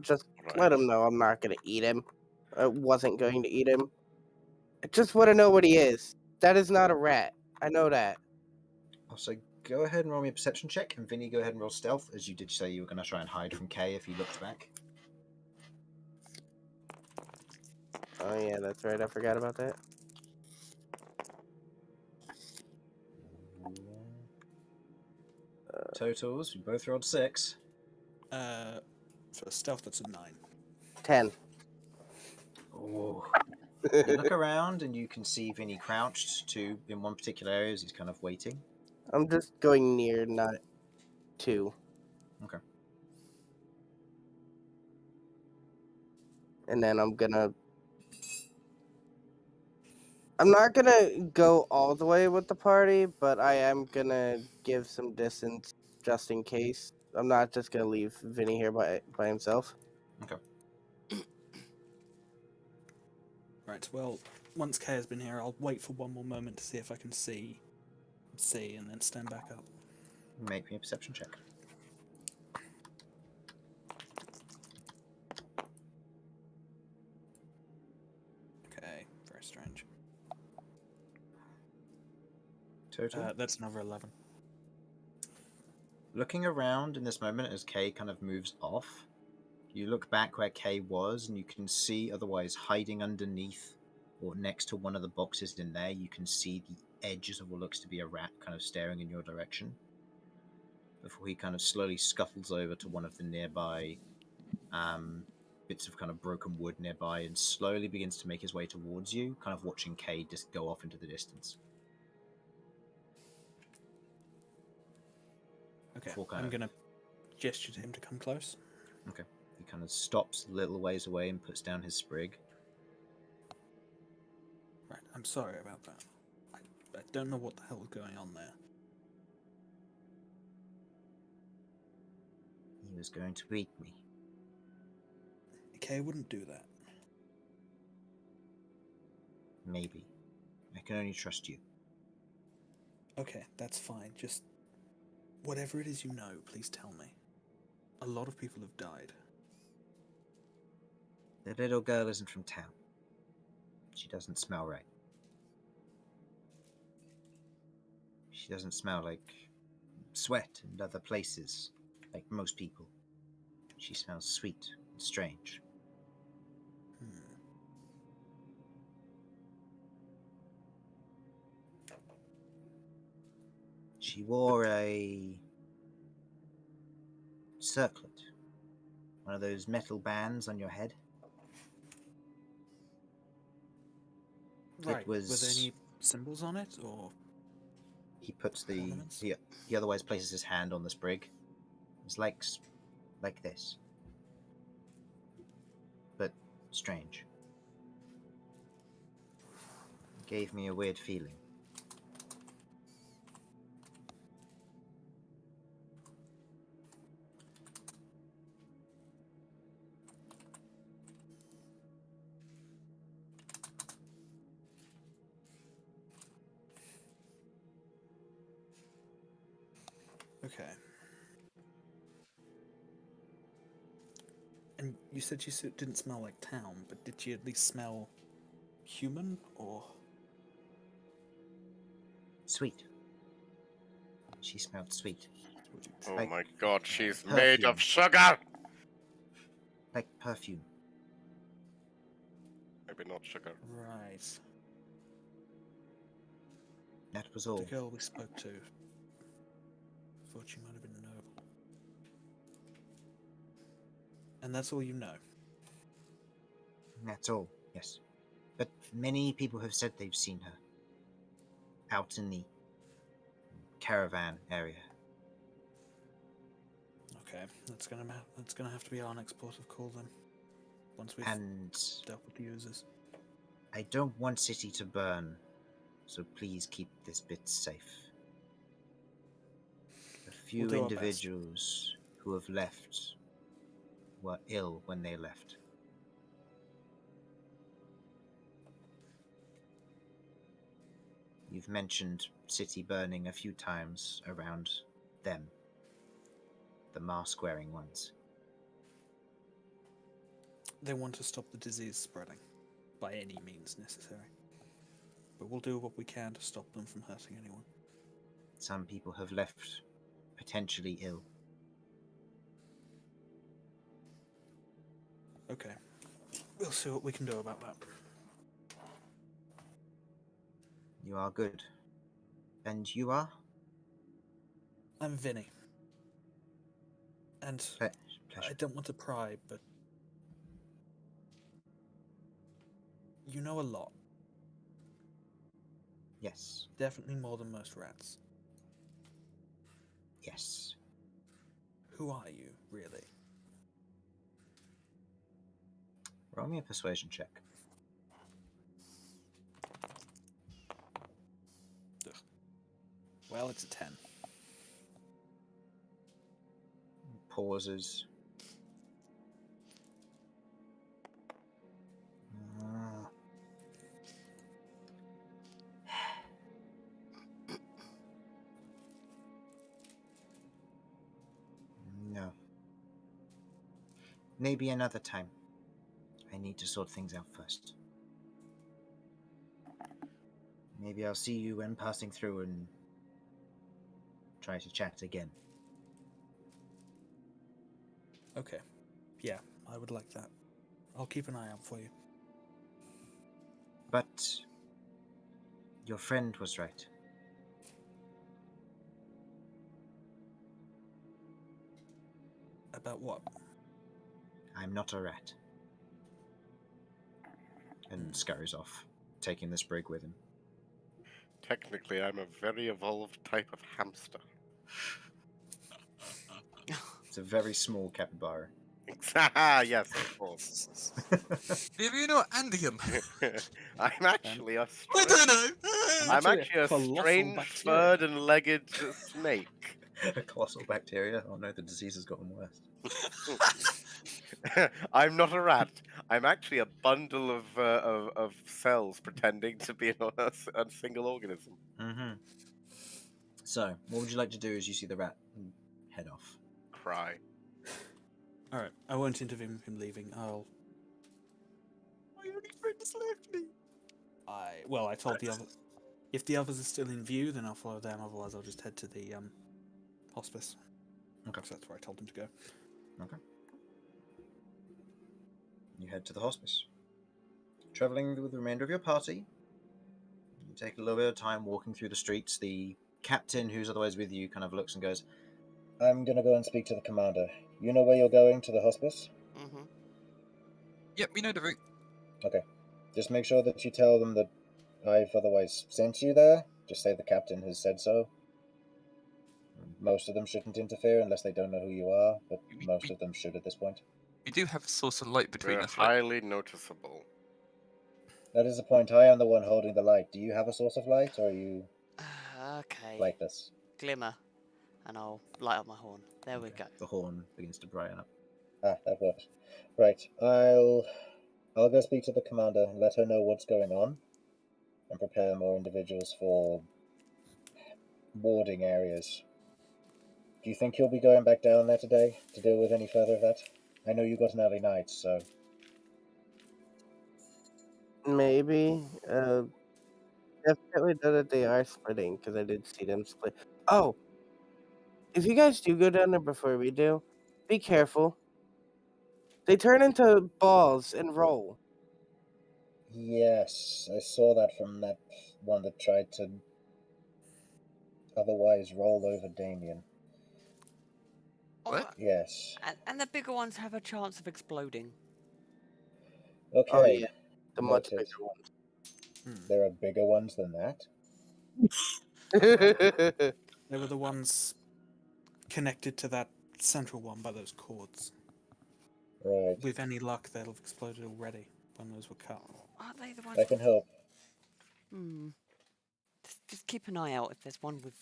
just let him know I'm not gonna eat him. I wasn't going to eat him. I just want to know what he is. That is not a rat. I know that. Also, go ahead and roll me a perception check, and Vinny, go ahead and roll stealth, as you did say you were going to try and hide from Kay if he looked back. Oh yeah, that's right. I forgot about that. Totals, we both rolled 6. For stealth, that's a 9. 10. Oh. You look around and you can see Vinny crouched in one particular area as he's kind of waiting. I'm just going near, not to. Okay. And then I'm not gonna go all the way with the party, but I am gonna give some distance just in case. I'm not just gonna leave Vinny here by himself. Okay. Right, well, once Kay has been here, I'll wait for one more moment to see if I can see, and then stand back up. Make me a perception check. Okay, very strange. Total? That's another 11. Looking around in this moment as Kay kind of moves off, you look back where Kay was, and you can see otherwise hiding underneath or next to one of the boxes in there, you can see the edges of what looks to be a rat kind of staring in your direction. Before he kind of slowly scuffles over to one of the nearby bits of kind of broken wood nearby and slowly begins to make his way towards you, kind of watching Kay just go off into the distance. Okay, I'm going to gesture to him to come close. Okay. He kind of stops a little ways away and puts down his sprig. Right, I'm sorry about that. I don't know what the hell is going on there. He was going to eat me. Kay wouldn't do that. Maybe. I can only trust you. Okay, that's fine. Just whatever it is you know, please tell me. A lot of people have died. The little girl isn't from town. She doesn't smell right. She doesn't smell like sweat and other places, like most people. She smells sweet and strange. She wore a circlet. One of those metal bands on your head. Right. It was... Were there any symbols on it, or...? He puts ornaments? He otherwise places his hand on the sprig. It's like this. But strange. It gave me a weird feeling. Okay. And you said she didn't smell like town, but did she at least smell human, or...? Sweet. She smelled sweet. Oh Like my god, she's perfume. made of sugar! Like perfume. Maybe not sugar. Right. That was The all. girl we spoke to. Thought she might have been noble. And that's all you know. That's all, yes. But many people have said they've seen her. Out in the caravan area. Okay, that's gonna have to be our next port of call then. Once we've And dealt with the users. I don't want City to burn, so please keep this bit safe. A few do our best. individuals who have left were ill when they left. You've mentioned City burning a few times around them. The mask-wearing ones. They want to stop the disease spreading, by any means necessary. But we'll do what we can to stop them from hurting anyone. Some people have left potentially ill. Okay. We'll see what we can do about that. You are good. And you are? I'm Vinny. And Pleasure. I don't want to pry, but you know a lot. Yes. Definitely more than most rats. Yes. Who are you, really? Roll me a persuasion check. Well, it's a 10. Pauses. No. Maybe another time. I need to sort things out first. Maybe I'll see you when passing through and try to chat again. Okay. Yeah, I would like that. I'll keep an eye out for you. But your friend was right. About what? I'm not a rat. And scurries off, taking the sprig with him. Technically, I'm a very evolved type of hamster. It's a very small capybara. Yes, of course. Have you know Andium? I'm actually a I don't know. I'm actually a colossal strange bacteria. furred and legged snake. A colossal bacteria? Oh no, the disease has gotten worse. I'm not a rat. I'm actually a bundle of cells pretending to be a single organism. Mm-hmm. So, what would you like to do as you see the rat head off? Cry. Alright, I won't intervene with him leaving. My only friend has left me. I told the others. If the others are still in view, then I'll follow them. Otherwise, I'll just head to the hospice. Okay. So that's where I told him to go. Okay. You head to the hospice. Traveling with the remainder of your party, you take a little bit of time walking through the streets. The captain, who's otherwise with you, kind of looks and goes, I'm gonna go and speak to the commander. You know where you're going to the hospice? Mm-hmm. Yep, we know the route. Okay. Just make sure that you tell them that I've otherwise sent you there. Just say the captain has said so. Most of them shouldn't interfere unless they don't know who you are, but most of them should at this point. We do have a source of light between We're us, right? highly noticeable. That is the point. I am the one holding the light. Do you have a source of light, or are you Okay. like this? Glimmer. And I'll light up my horn. There we go. the horn begins to brighten up. Ah, that works. Right. I'll go speak to the commander and let her know what's going on, and prepare more individuals for warding areas. Do you think you'll be going back down there today to deal with any further of that? I know you got an early night, so Maybe. Definitely know that they are splitting because I did see them split. Oh, if you guys do go down there before we do, be careful. They turn into balls and roll. Yes, I saw that from that one that tried to otherwise roll over Damien. What? Yes. And the bigger ones have a chance of exploding. Okay. Oh yeah, the much noted. bigger ones. There are bigger ones than that? They were the ones connected to that central one by those cords. Right. With any luck, they'll have exploded already when those were cut. Aren't they the ones? I can help. Just keep an eye out. If there's one with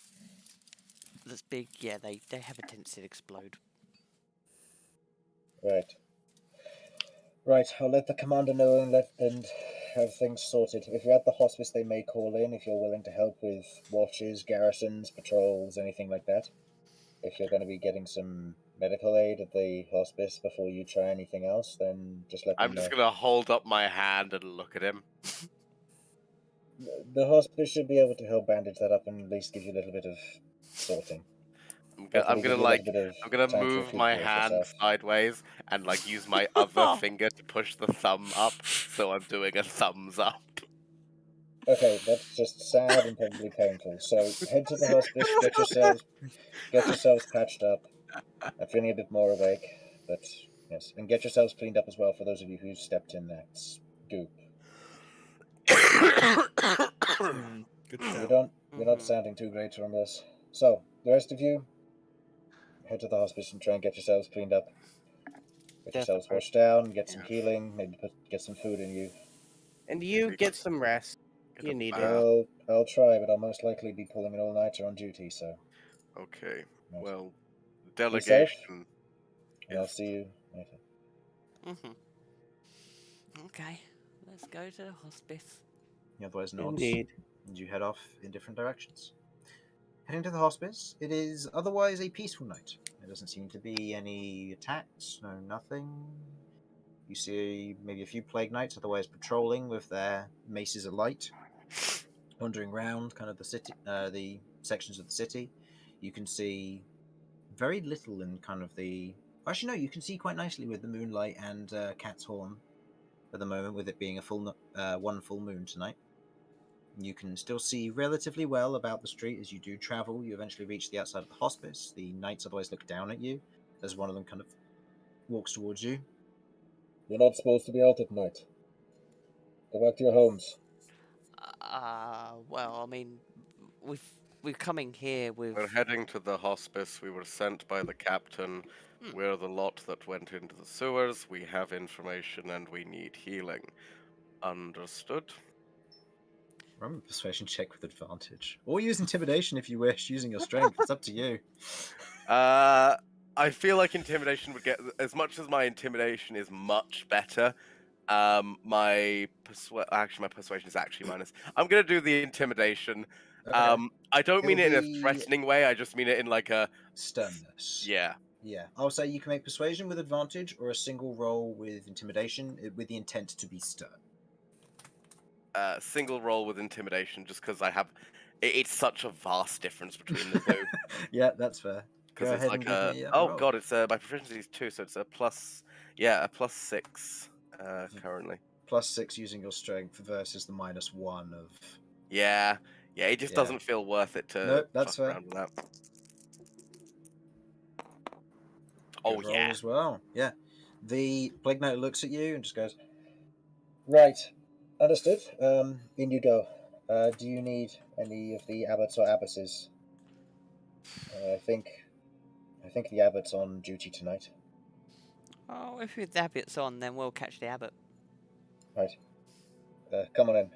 that's big, yeah, they have a tendency to explode. Right. Right, I'll let the commander know and have things sorted. If you're at the hospice, they may call in if you're willing to help with watches, garrisons, patrols, anything like that. If you're going to be getting some medical aid at the hospice before you try anything else, then just let them I'm just know. gonna hold up my hand and look at him. The hospice should be able to help bandage that up and at least give you a little bit of sorting. I'm Hopefully give you a little bit of I'm gonna time to move my recuperate hand yourself. sideways and like use my other finger to push the thumb up, so I'm doing a thumbs up. Okay, that's just sad and probably painful. So head to the hospice, get yourselves patched up. I'm feeling a bit more awake, but yes, and get yourselves cleaned up as well for those of you who stepped in that goop. Good You're shout. not sounding too great from this. So the rest of you, head to the hospice and try and get yourselves cleaned up. Get yourselves washed down, get some healing, maybe get some food in you. And you get some rest. You need it. I'll try, but I'll most likely be pulling an all-nighter on duty, so. Okay, Right. well, Be safe, delegation. and I'll see you later. Okay, let's go to the hospice. The otherwise nods, Indeed. and you head off in different directions. Heading to the hospice, it is otherwise a peaceful night. There doesn't seem to be any attacks, no nothing. You see maybe a few plague knights otherwise patrolling with their maces alight, wandering around kind of the city, the sections of the city. You can see very little in kind of the... Actually, no, you can see quite nicely with the moonlight and Cat's Horn at the moment, with it being a one full moon tonight. You can still see relatively well about the street as you do travel. You eventually reach the outside of the hospice. The knights otherwise look down at you as one of them kind of walks towards you. You're not supposed to be out at night. Go back to your homes. Well, I mean, we're coming here with. We're heading to the hospice. We were sent by the captain. We're the lot that went into the sewers. We have information and we need healing. Understood? Run a persuasion check with advantage. Or use intimidation if you wish, using your strength. It's up to you. I feel like intimidation would get, as much as my intimidation is much better. My persuasion is actually minus. I'm gonna do the intimidation. Okay. I don't mean it in a It'll be- threatening way. I just mean it in like a Sternness. yeah. Yeah. I'll say you can make persuasion with advantage or a single roll with intimidation with the intent to be stern. Single roll with intimidation, just because I have. It's such a vast difference between the two. Yeah, that's fair. Because Go it's ahead like and give me oh roll. god, it's my proficiency is 2, so it's a plus. Yeah, a +6 currently. +6 using your strength versus the -1 of... Yeah, it just doesn't feel worth it to Nope, that's fuck fair. around with that. Good roll as well. Yeah. The Plague Knight looks at you and just goes, Right. Understood. In you go. Do you need any of the abbots or abbesses? I think the abbot's on duty tonight. Oh, if the abbot's on, then we'll catch the abbot. Right. Come on in.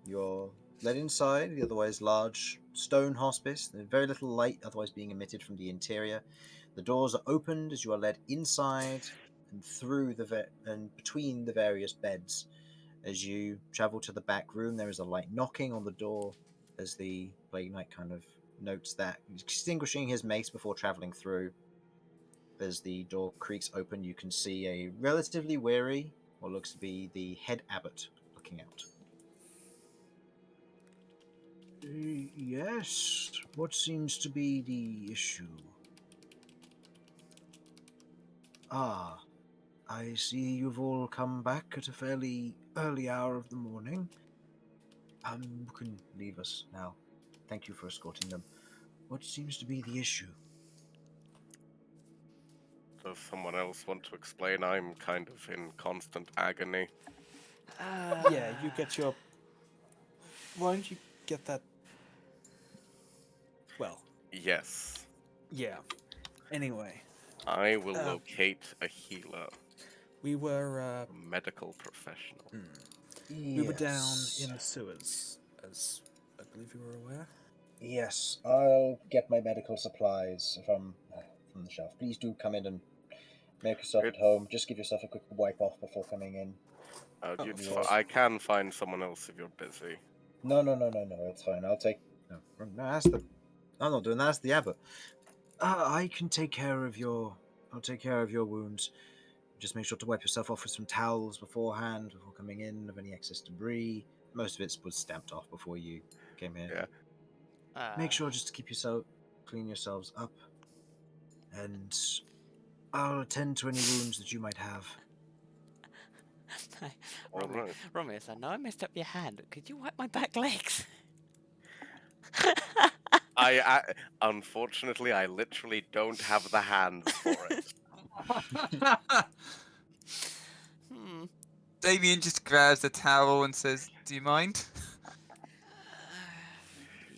You're led inside the otherwise large stone hospice. There's very little light otherwise being emitted from the interior. The doors are opened as you are led inside and through and between the various beds. As you travel to the back room, there is a light knocking on the door as the Plague Knight kind of notes that, extinguishing his mace before traveling through. As the door creaks open, you can see a relatively weary, what looks to be the head abbot, looking out. Yes. What seems to be the issue? Ah, I see you've all come back at a fairly early hour of the morning. You can leave us now. Thank you for escorting them. What seems to be the issue? Does someone else want to explain? I'm kind of in constant agony. Yeah, you get your. Why don't you get that? Well, Yes. yeah. Anyway, I will locate a healer, we were a medical professional. we were down in the sewers, as I believe you were aware. Yes, I'll get my medical supplies from the shelf. Please do come in and make yourself at home. Just give yourself a quick wipe off before coming in. I can find someone else if you're busy. No, it's fine. I'll take. No, ask the. I'm not doing that. Ask the abbot. I can take care of your. I'll take care of your wounds. Just make sure to wipe yourself off with some towels beforehand, before coming in, of any excess debris. Most of it was stamped off before you came here. Yeah. Make sure just to keep yourself, clean yourselves up, and I'll attend to any wounds that you might have. Romulus, I know I messed up your hand, but could you wipe my back legs? Unfortunately, I literally don't have the hands for it. Damien just grabs the towel and says, "Do you mind?"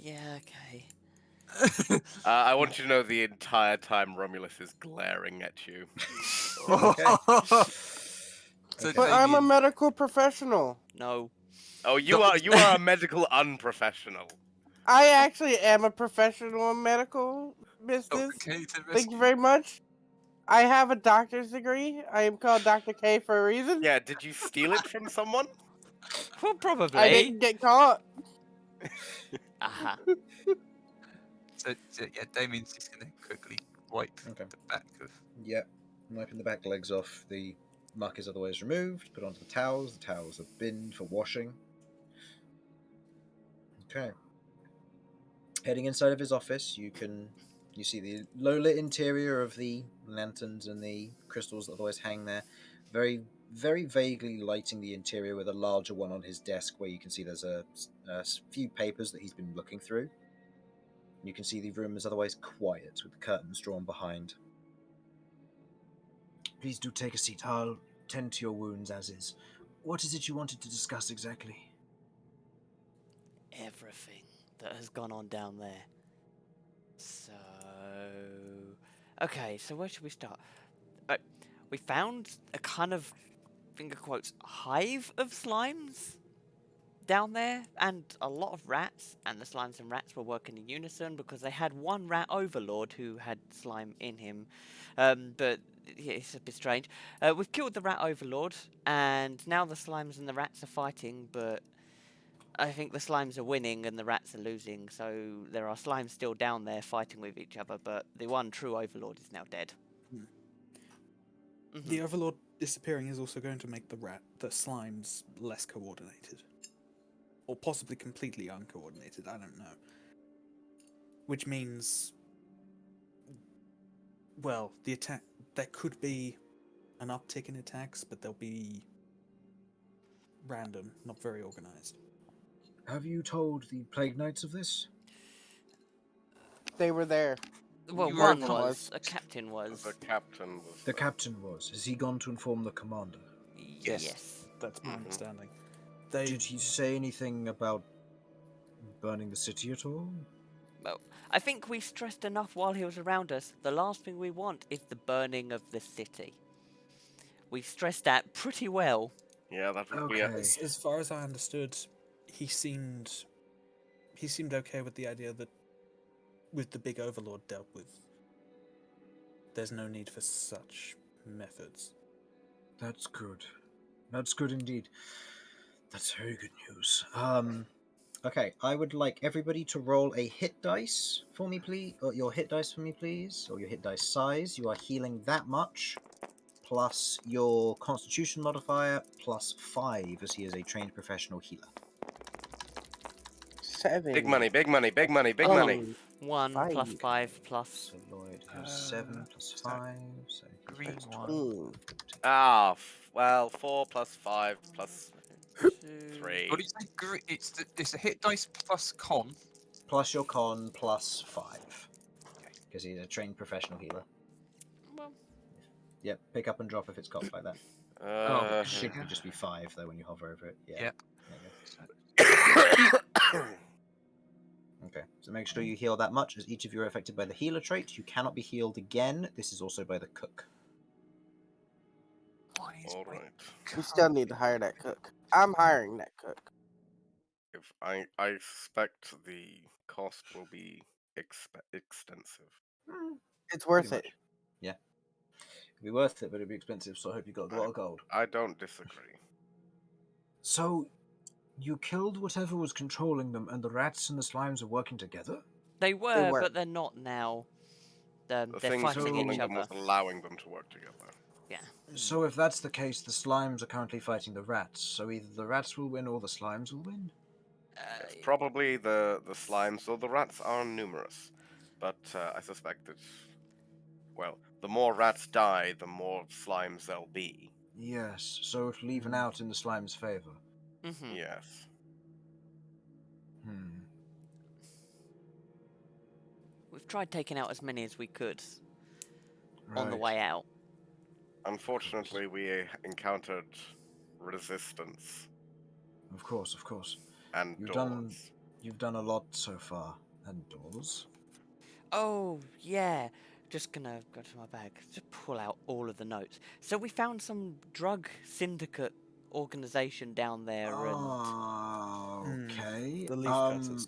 Yeah, okay. I want you to know the entire time Romulus is glaring at you. So But I'm a Damien- medical professional. No. Oh, you are a medical unprofessional. I actually am a professional in medical business. Okay, to Thank you very much. I have a doctor's degree. I am called Dr. K for a reason. Yeah, did you steal it from someone? Well, probably. I didn't get caught. Uh-huh. So yeah, Damien's just gonna quickly wipe Okay. the back of. Yep. Wiping the back legs off. The muck is otherwise removed. Put onto the towels. The towels are binned for washing. Okay. Heading inside of his office, you see the low lit interior of the lanterns and the crystals that otherwise hang there. Very, very vaguely lighting the interior with a larger one on his desk where you can see there's a few papers that he's been looking through. You can see the room is otherwise quiet with the curtains drawn behind. Please do take a seat. I'll tend to your wounds as is. What is it you wanted to discuss exactly? Everything that has gone on down there. So... Okay, so where should we start? We found a kind of, finger quotes, hive of slimes down there, and a lot of rats, and the slimes and rats were working in unison because they had one rat overlord who had slime in him. But yeah, it's a bit strange. We've killed the rat overlord, and now the slimes and the rats are fighting, but I think the slimes are winning and the rats are losing, so there are slimes still down there fighting with each other, but the one true overlord is now dead. The overlord disappearing is also going to make the slimes less coordinated. Or possibly completely uncoordinated, I don't know. Which means, well, the attack, there could be an uptick in attacks, but they'll be random, not very organized. Have you told the Plague Knights of this? They were there. Well, You were one a was. A captain was. The captain was. The captain was. Has he gone to inform the commander? Yes. That's my Mhm. understanding. Did he say anything about burning the city at all? Well, I think we stressed enough while he was around us. The last thing we want is the burning of the city. We stressed that pretty well. Yeah, that would Okay. be a. As far as I understood, he seemed okay with the idea that with the big overlord dealt with, there's no need for such methods. That's good. That's good indeed. That's very good news. Okay, I would like everybody to roll a hit dice for me, please. Or your hit dice for me, please. Or your hit dice size. You are healing that much, plus your Constitution modifier, plus 5, as he is a trained professional healer. 7. Big money, big money, big money, big money. 1 plus 5 plus. So Lloyd has 7 plus so 5. So he's green plus one. 12. Ah, well, 4 plus 5 plus 2. 3. What do you say? It's a hit dice plus con. Plus your con plus 5. Because he's a trained professional healer. Well, Yep, pick up and drop if it's got like that. Oh, It should just be 5 though when you hover over it. Yeah. Yep. There you go. Okay, so make sure you heal that much, as each of you are affected by the healer trait. You cannot be healed again. This is also by the cook. Why is All my right. We still need to hire that cook. I'm hiring that cook. If I suspect the cost will be extensive. It's worth Pretty it. much. Yeah. It'd be worth it, but it'd be expensive, so I hope you got a lot of gold. I don't disagree. So, you killed whatever was controlling them, and the rats and the slimes are working together? they were, were. but they're not now. The They're thing fighting controlling each them was other. allowing them to work together. Yeah. So if that's the case, the slimes are currently fighting the rats, so either the rats will win or the slimes will win? It's probably the slimes, so the rats are numerous. But I suspect that, well, the more rats die, the more slimes there'll be. Yes, so it'll even out in the slime's favour. Mm-hmm. Yes. We've tried taking out as many as we could on the Right. way out. Unfortunately, we encountered resistance Of course, of course. and doors. You've done a lot so far. And doors? Oh, yeah. Just gonna go to my bag to pull out all of the notes. So we found some drug syndicate organization down there, Okay. The leaf cutters.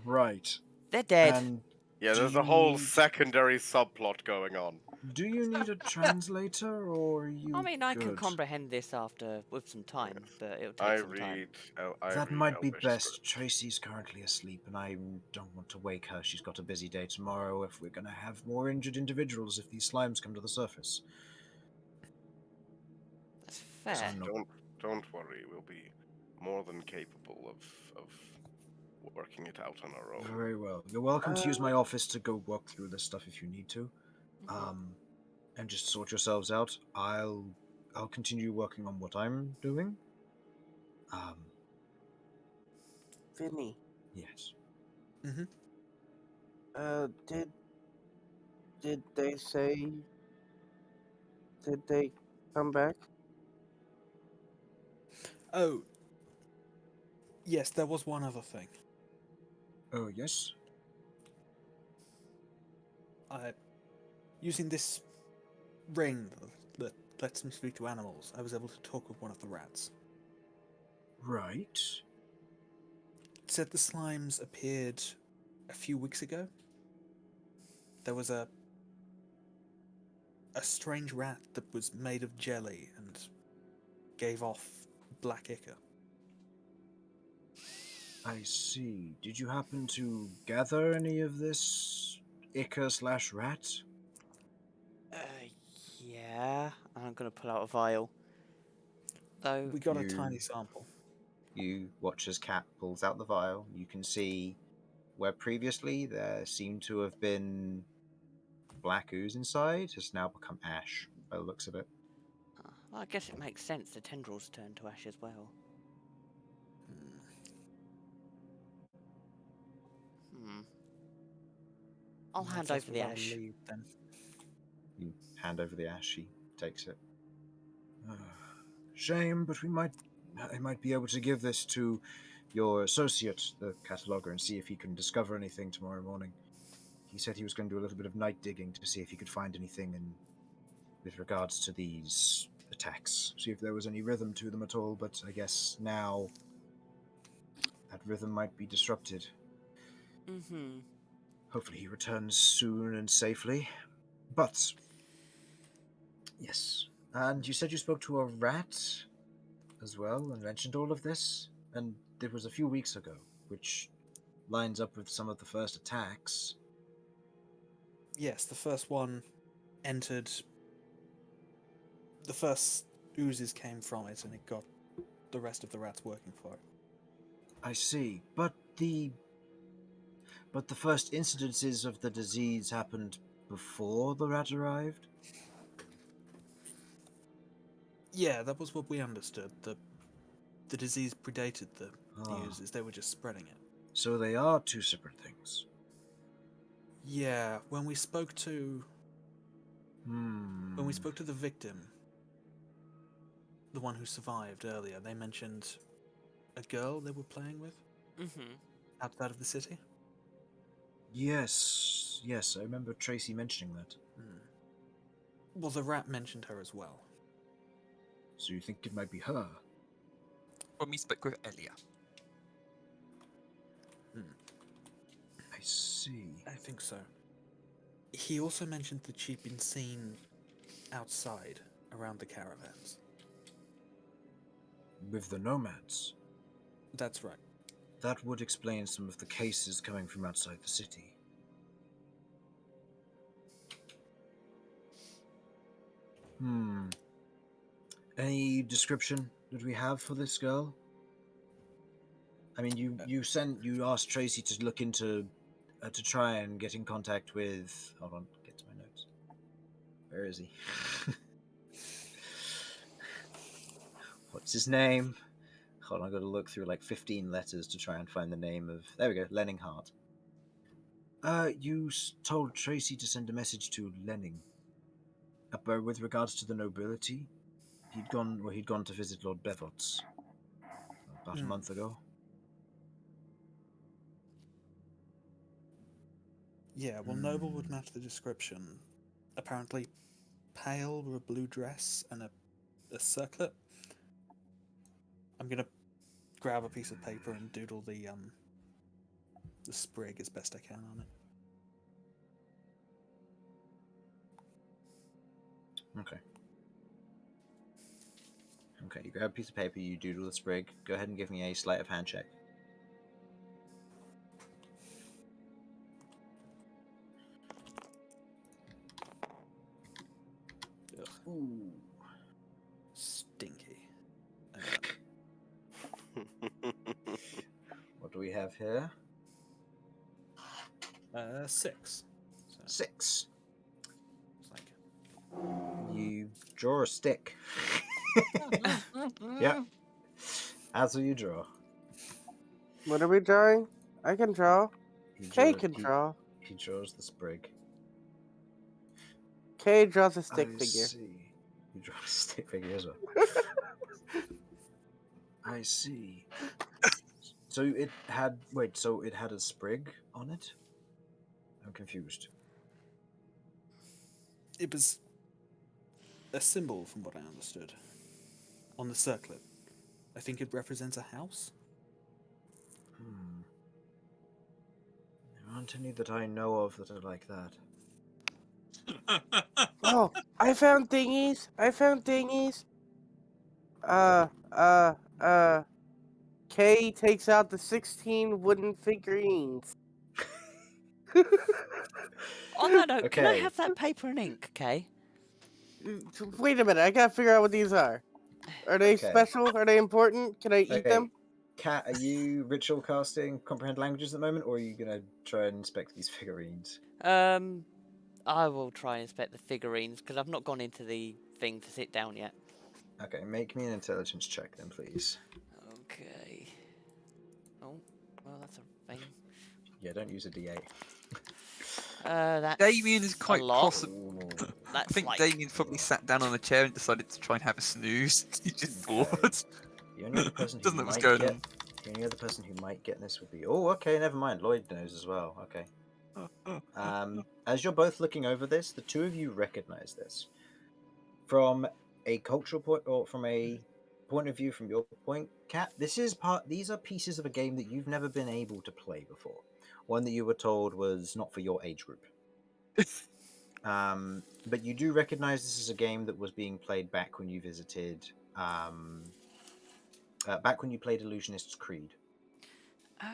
Right. they're dead. And Yeah, do there's you a whole need- secondary subplot going on. do you need a translator, or are you I mean, I can good? comprehend this after with some time, but it'll take I some time. read. That read might be Elvish best. script. Tracy's currently asleep, and I don't want to wake her. She's got a busy day tomorrow if we're going to have more injured individuals if these slimes come to the surface. That's So fair. I'm not- Don't worry. We'll be more than capable of working it out on our own. Very well. You're welcome to use my office to go walk through this stuff if you need to. And just sort yourselves out. I'll continue working on what I'm doing. Vinny, Yes. did they say? Did they come back? Oh, yes, there was one other thing. Oh, yes? Using this ring that lets me speak to animals, I was able to talk with one of the rats. Right. It said the slimes appeared a few weeks ago. There was a strange rat that was made of jelly and gave off black ichor. I see. Did you happen to gather any of this ichor/rat? Yeah. I'm gonna pull out a vial. Though. We got a You- tiny sample. You watch as Cat pulls out the vial. You can see where previously there seemed to have been black ooze inside has now become ash by the looks of it. Well, I guess it makes sense. The tendrils turn to ash as well. I'll hand That's over the without a ash. lead, then. You hand over the ash. She takes it. Shame, but I might be able to give this to your associate, the cataloger, and see if he can discover anything tomorrow morning. He said he was going to do a little bit of night digging to see if he could find anything with regards to these attacks. See if there was any rhythm to them at all, but I guess now that rhythm might be disrupted. Hopefully he returns soon and safely. But, yes. And you said you spoke to a rat as well and mentioned all of this? And it was a few weeks ago, which lines up with some of the first attacks. Yes, the first one entered. The first oozes came from it, and it got the rest of the rats working for it. I see. But But the first incidences of the disease happened before the rat arrived? Yeah, that was what we understood. The disease predated the Ah. users. They were just spreading it. So they are two separate things. Yeah, when we spoke to Hmm. the victim, the one who survived earlier, they mentioned a girl they were playing with Mm-hmm. outside of the city. Yes, I remember Tracy mentioning that. Well, the rat mentioned her as well. So you think it might be her? When we spoke with Elia. I see. I think so. He also mentioned that she'd been seen outside around the caravans. With the nomads? That's right. That would explain some of the cases coming from outside the city. Any description that we have for this girl? I mean, you asked Tracy to look into, to try and get in contact with. Hold on, get to my notes. Where is he? What's his name? Hold on, I've got to look through like 15 letters to try and find the name of. There we go, Lenninghart. You told Tracy to send a message to Lenning. With regards to the nobility, he'd gone to visit Lord Bevots about a month ago. Yeah, well, noble would match the description. Apparently, pale with a blue dress and a circlet. I'm gonna grab a piece of paper and doodle the sprig as best I can on it. Okay. Okay, you grab a piece of paper, you doodle the sprig. Go ahead and give me a sleight of hand check. Ugh. Ooh. Stinky. What do we have here? 6. So 6. it's like You draw a stick. Yep. That's what you draw. What are we drawing? I can draw. Kay can draw. He draws the sprig. Kay draws a stick I figure. see. You draw a stick figure as well. I see. So it had a sprig on it? I'm confused. it was a symbol, from what I understood, on the circlet. I think it represents a house. There aren't any that I know of that are like that. Oh, I found thingies. Kay takes out the 16 wooden figurines. On that note, can I Okay. have that paper and ink, Kay? Wait a minute, I gotta figure out what these are. Are they Okay. special? Are they important? Can I eat them? Kat, are you ritual casting comprehend languages at the moment, or are you going to try and inspect these figurines? I will try and inspect the figurines because I've not gone into the thing to sit down yet. Okay, make me an intelligence check then, please. Okay. Oh, well, that's a thing. Yeah, don't use a D8. That's Damien is quite a lot. possible. I think Damien's probably sat down on a chair and decided to try and have a snooze. He's just bored. The only other person who Doesn't know what's might going get on. the only other person who might get this would be. Oh, okay, never mind. Lloyd knows as well. Okay. As you're both looking over this, the two of you recognize this from a cultural point, or from a point of view from your point, Kat. These are pieces of a game that you've never been able to play before. One that you were told was not for your age group. But you do recognize this is a game that was being played back when you visited, back when you played Illusionist's Creed. Oh.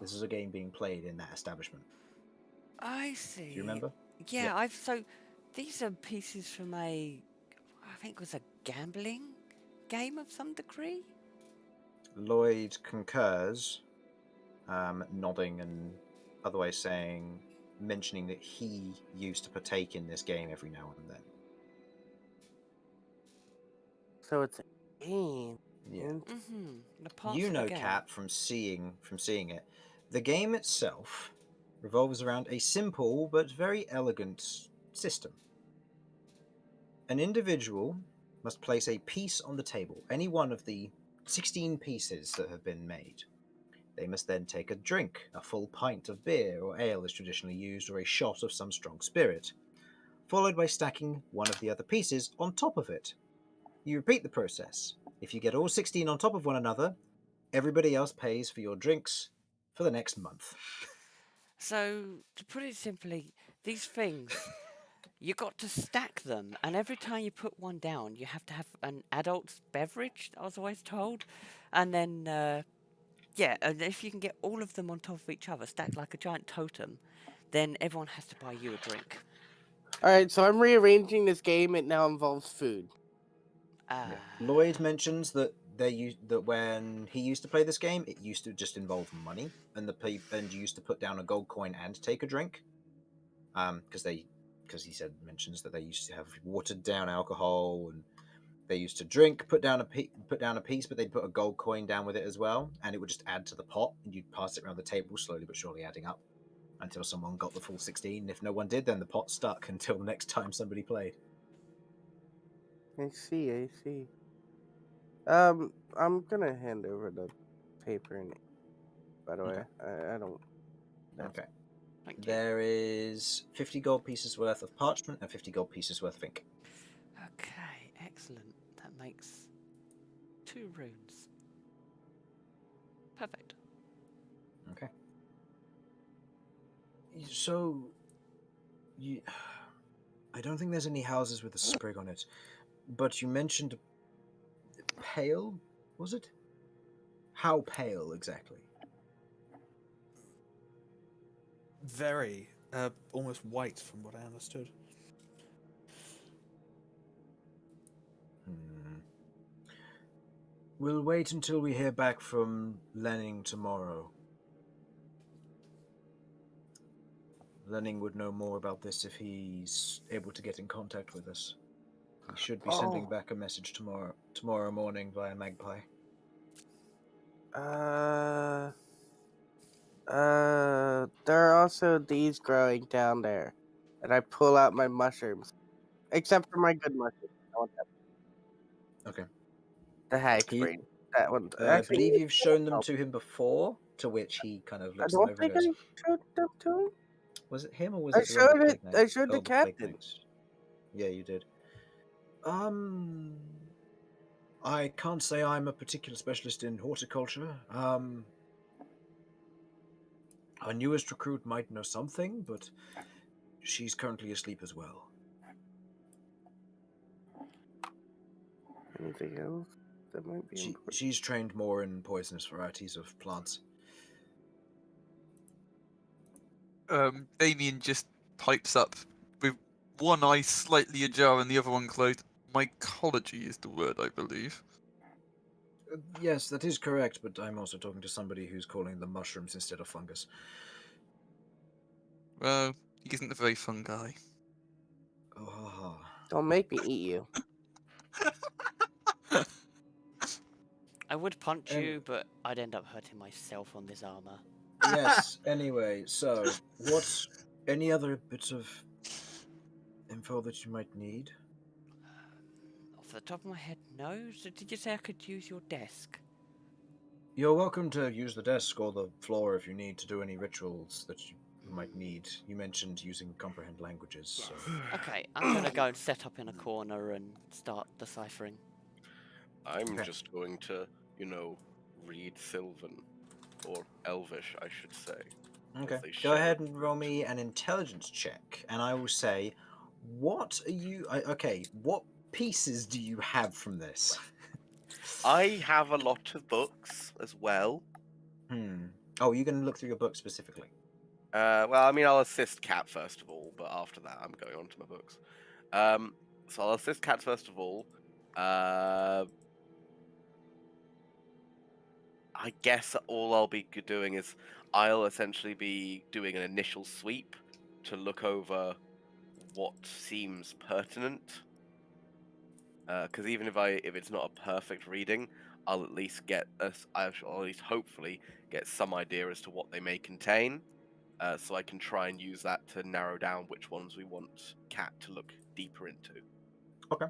This is a game being played in that establishment. I see. Do you remember? Yeah, Yep. so these are pieces from I think it was a gambling game of some degree. Lloyd concurs, nodding and otherwise mentioning that he used to partake in this game every now and then. So it's a game. Yeah. Mm-hmm. The parts You of know, the game. Kat, from seeing it, the game itself revolves around a simple but very elegant system. An individual must place a piece on the table, any one of the 16 pieces that have been made. They must then take a drink, a full pint of beer or ale is traditionally used, or a shot of some strong spirit, followed by stacking one of the other pieces on top of it. You repeat the process. If you get all 16 on top of one another, everybody else pays for your drinks for the next month. So, to put it simply, these things, you got to stack them, and every time you put one down, you have to have an adult's beverage, I was always told. And then, yeah, and if you can get all of them on top of each other, stacked like a giant totem, then everyone has to buy you a drink. Alright, so I'm rearranging this game. It now involves food. Yeah. Lloyd mentions that that when he used to play this game, it used to just involve money, and you used to put down a gold coin and take a drink, because he mentions that they used to have watered down alcohol, and they used to drink, put down a piece, but they'd put a gold coin down with it as well, and it would just add to the pot, and you'd pass it around the table slowly but surely, adding up until someone got the full 16. And if no one did, then the pot stuck until the next time somebody played. I see. I'm gonna hand over the paper and by the way. Okay. I don't. Okay. Thank you. There is 50 gold pieces worth of parchment and 50 gold pieces worth of ink. Okay, excellent. That makes 2 runes. Perfect. Okay. So, I don't think there's any houses with a sprig on it, but you mentioned pale, was it? How pale exactly? Very, almost white from what I understood. We'll wait until we hear back from Lenning tomorrow. Lenning would know more about this if he's able to get in contact with us. He should be sending back a message tomorrow morning via Magpie. There are also these growing down there. And I pull out my mushrooms. Except for my good mushrooms. I want that. Okay. The hag's brain. That one. I Actually, believe you've shown them to him before, to which he kind of I looks them don't over and think goes, I showed them to him. was it him or was I it the one showed with it. I showed the captain. Yeah, you did. I can't say I'm a particular specialist in horticulture. Our newest recruit might know something, but she's currently asleep as well. Anything else that might be important? She's trained more in poisonous varieties of plants. Damien just pipes up with one eye slightly ajar and the other one closed. Mycology is the word, I believe. Yes, that is correct, but I'm also talking to somebody who's calling them mushrooms instead of fungus. Well, he isn't a very fun guy. Oh. Don't make me eat you. I would punch you, but I'd end up hurting myself on this armor. Yes, anyway, so, what's any other bits of info that you might need? Off the top of my head, no. So did you say I could use your desk? You're welcome to use the desk or the floor if you need to do any rituals that you might need. You mentioned using comprehend languages. Yes. So. Okay, I'm gonna go and set up in a corner and start deciphering. I'm just going to, read Sylvan. Or Elvish, I should say. Okay. Go ahead and roll me an intelligence check, and I will say, what are you... Okay, what pieces do you have from this? I have a lot of books as well. Oh, you're going to look through your book specifically? Well, I mean, I'll assist Cat first of all, but after that, I'm going on to my books. So I'll assist Cat first of all. I guess all I'll be doing is I'll essentially be doing an initial sweep to look over what seems pertinent. Because even if it's not a perfect reading, I'll at least I shall at least hopefully get some idea as to what they may contain. So I can try and use that to narrow down which ones we want Cat to look deeper into. Okay.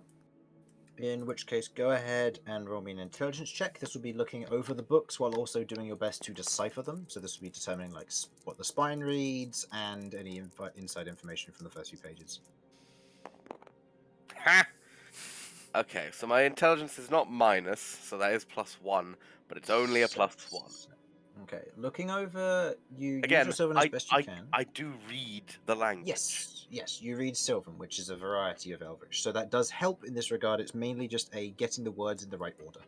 In which case, go ahead and roll me an intelligence check. This will be looking over the books while also doing your best to decipher them. So this will be determining like what the spine reads and any inside information from the first few pages. Ha! Okay, so my intelligence is not minus, so that is +1, but it's only a +1. Okay, looking over, you use Again, your Sylvan as best you can. I do read the language. Yes, you read Sylvan, which is a variety of Elvish, so that does help in this regard. It's mainly just getting the words in the right order.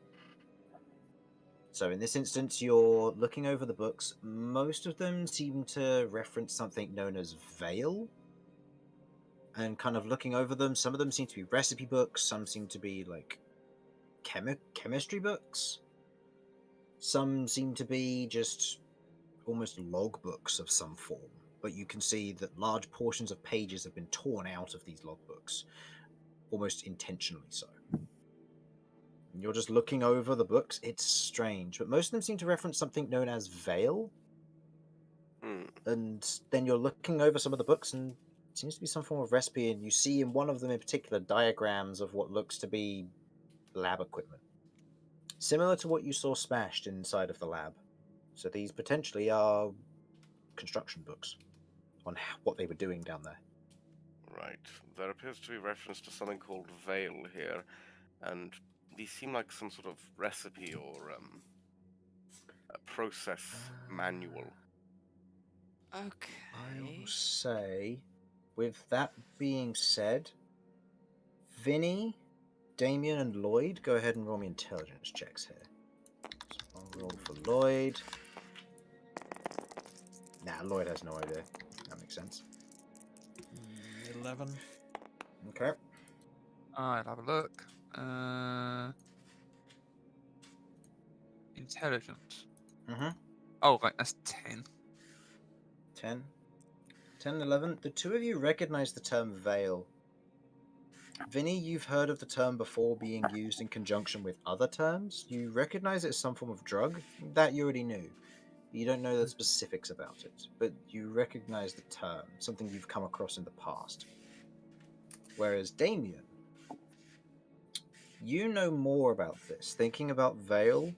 So in this instance, you're looking over the books. Most of them seem to reference something known as Veil. And kind of looking over them, some of them seem to be recipe books, some seem to be like chemistry books. Some seem to be just almost log books of some form, but you can see that large portions of pages have been torn out of these logbooks, almost intentionally so. You're just looking over the books. It's strange, but most of them seem to reference something known as Veil. And then you're looking over some of the books, and it seems to be some form of recipe, and you see in one of them in particular diagrams of what looks to be lab equipment, similar to what you saw smashed inside of the lab. So these potentially are construction books on what they were doing down there. Right. There appears to be reference to something called Veil here, and these seem like some sort of recipe or a process manual. Okay. I will say, with that being said, Vinny, Damien, and Lloyd, go ahead and roll me intelligence checks here. So I'll roll for Lloyd. Nah, Lloyd has no idea. That makes sense. 11. Okay. I'll have a look. Intelligence. Mm-hmm. Oh, right, that's 10. 10. 10 and 11. The two of you recognize the term veil. Vinny, you've heard of the term before being used in conjunction with other terms. You recognize it as some form of drug. That you already knew. You don't know the specifics about it, but you recognize the term, something you've come across in the past. Whereas Damien, you know more about this. Thinking about Veil,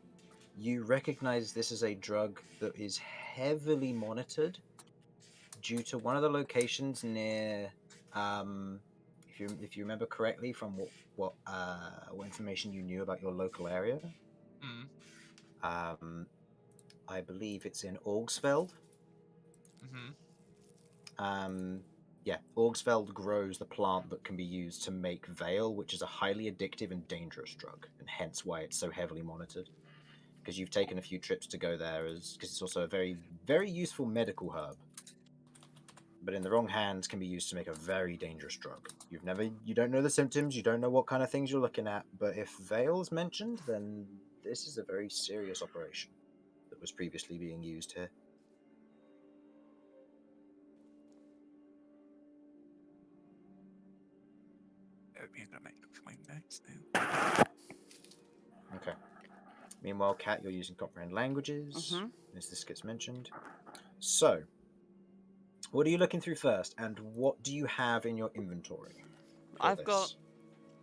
you recognize this as a drug that is heavily monitored due to one of the locations near, if you remember correctly from what information you knew about your local area. I believe it's in Augsfeld. Yeah, Augsfeld grows the plant that can be used to make Veil, which is a highly addictive and dangerous drug, and hence why it's so heavily monitored. Because you've taken a few trips to go there, because it's also a very, very useful medical herb. But in the wrong hands, can be used to make a very dangerous drug. You don't know the symptoms, you don't know what kind of things you're looking at, but if Veil's mentioned, then this is a very serious operation that was previously being used here. I'm gonna make my notes now. Okay. Meanwhile, Kat, you're using comprehend languages, as this gets mentioned. So, what are you looking through first, and what do you have in your inventory? I've got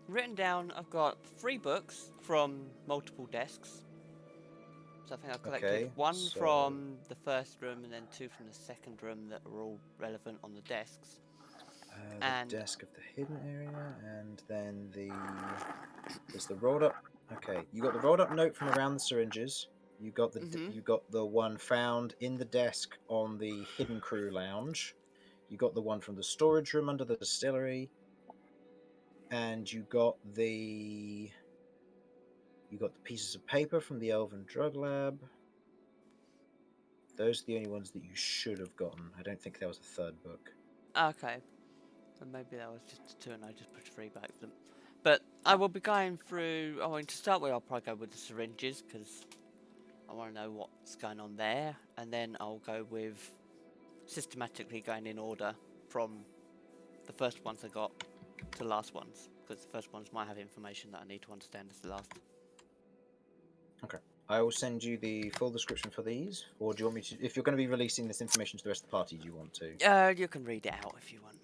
written down, I've got 3 books from multiple desks. So I think I've collected one from the first room and then 2 from the second room that are all relevant on the desks. The desk of the hidden area, and then there's the rolled up. Okay, you got the rolled up note from around the syringes. You got the one found in the desk on the hidden crew lounge. You got the one from the storage room under the distillery, and you got the pieces of paper from the Elven Drug Lab. Those are the only ones that you should have gotten. I don't think there was a third book. Okay. And maybe that was just 2 and I just pushed 3 back for them. But I will be going through, to start with I'll probably go with the syringes, because I want to know what's going on there, and then I'll go with systematically going in order from the first ones I got to the last ones, because the first ones might have information that I need to understand as the last. Okay. I will send you the full description for these, or do you want me to? If you're going to be releasing this information to the rest of the party, do you want to? You can read it out if you want.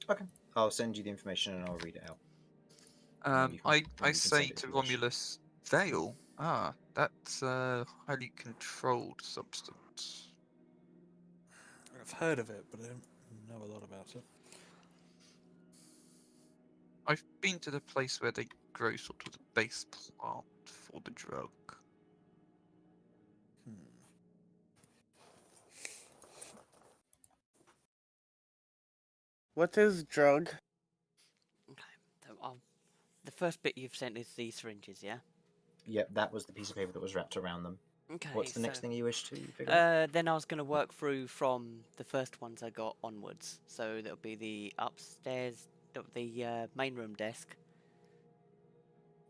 Okay. I'll send you the information and I'll read it out. You can- I you can say send it to if you wish. Romulus, Veil. Ah, that's a highly controlled substance. I've heard of it, but I don't know a lot about it. I've been to the place where they grow sort of the base plant for the drug. What is drug? Okay, so the first bit you've sent is the syringes, yeah? Yep, that was the piece of paper that was wrapped around them. Okay. What's the next thing you wish to figure out? Then I was going to work through from the first ones I got onwards. So that'll be the upstairs, the main room desk,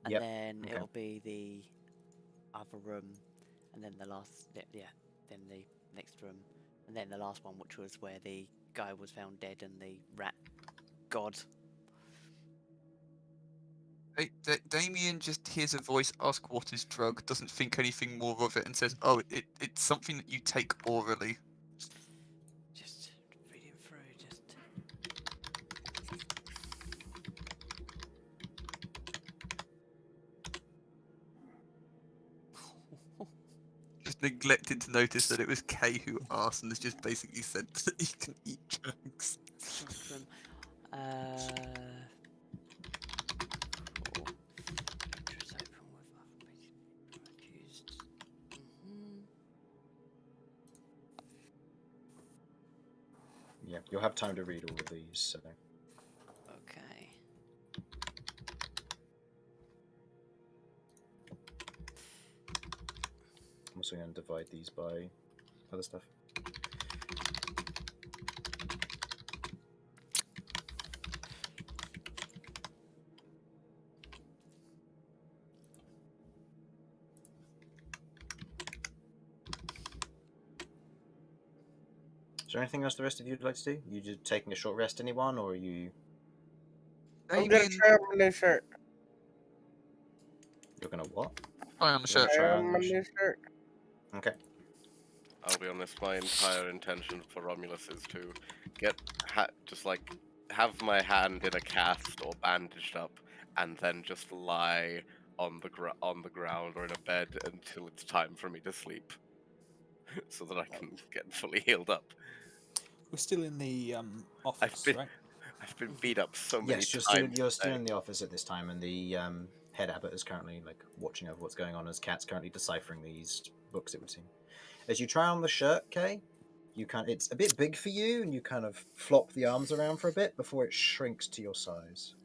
and Yep. then Okay. it'll be the other room, and then the last, then the next room, and then the last one, which was where the guy was found dead and the rat god. Damien just hears a voice ask what is drug, doesn't think anything more of it, and says, "Oh, it's something that you take orally." Just reading through, just. Just neglected to notice that it was Kay who asked, and has just basically said that he can eat drugs. From, cool. Pictures open with other produced. Yeah, you'll have time to read all of these. So. Okay. I'm also going to divide these by other stuff. Is there anything else the rest of you would like to do? You just taking a short rest, anyone, or are you? I'm gonna Damien, try on my new shirt. You're gonna what? try on the You're gonna shirt. Try try on my on. new shirt. Okay. I'll be honest, my entire intention for Romulus is to get just like have my hand in a cast or bandaged up, and then just lie on the ground or in a bed until it's time for me to sleep, so that I can get fully healed up. We're still in the office, right? I've been beat up so many Yes, times. you're still today. in the office at this time, and the head abbot is currently watching over what's going on as Kat's currently deciphering these books. It would seem. As you try on the shirt, Kay, it's a bit big for you, and you kind of flop the arms around for a bit before it shrinks to your size.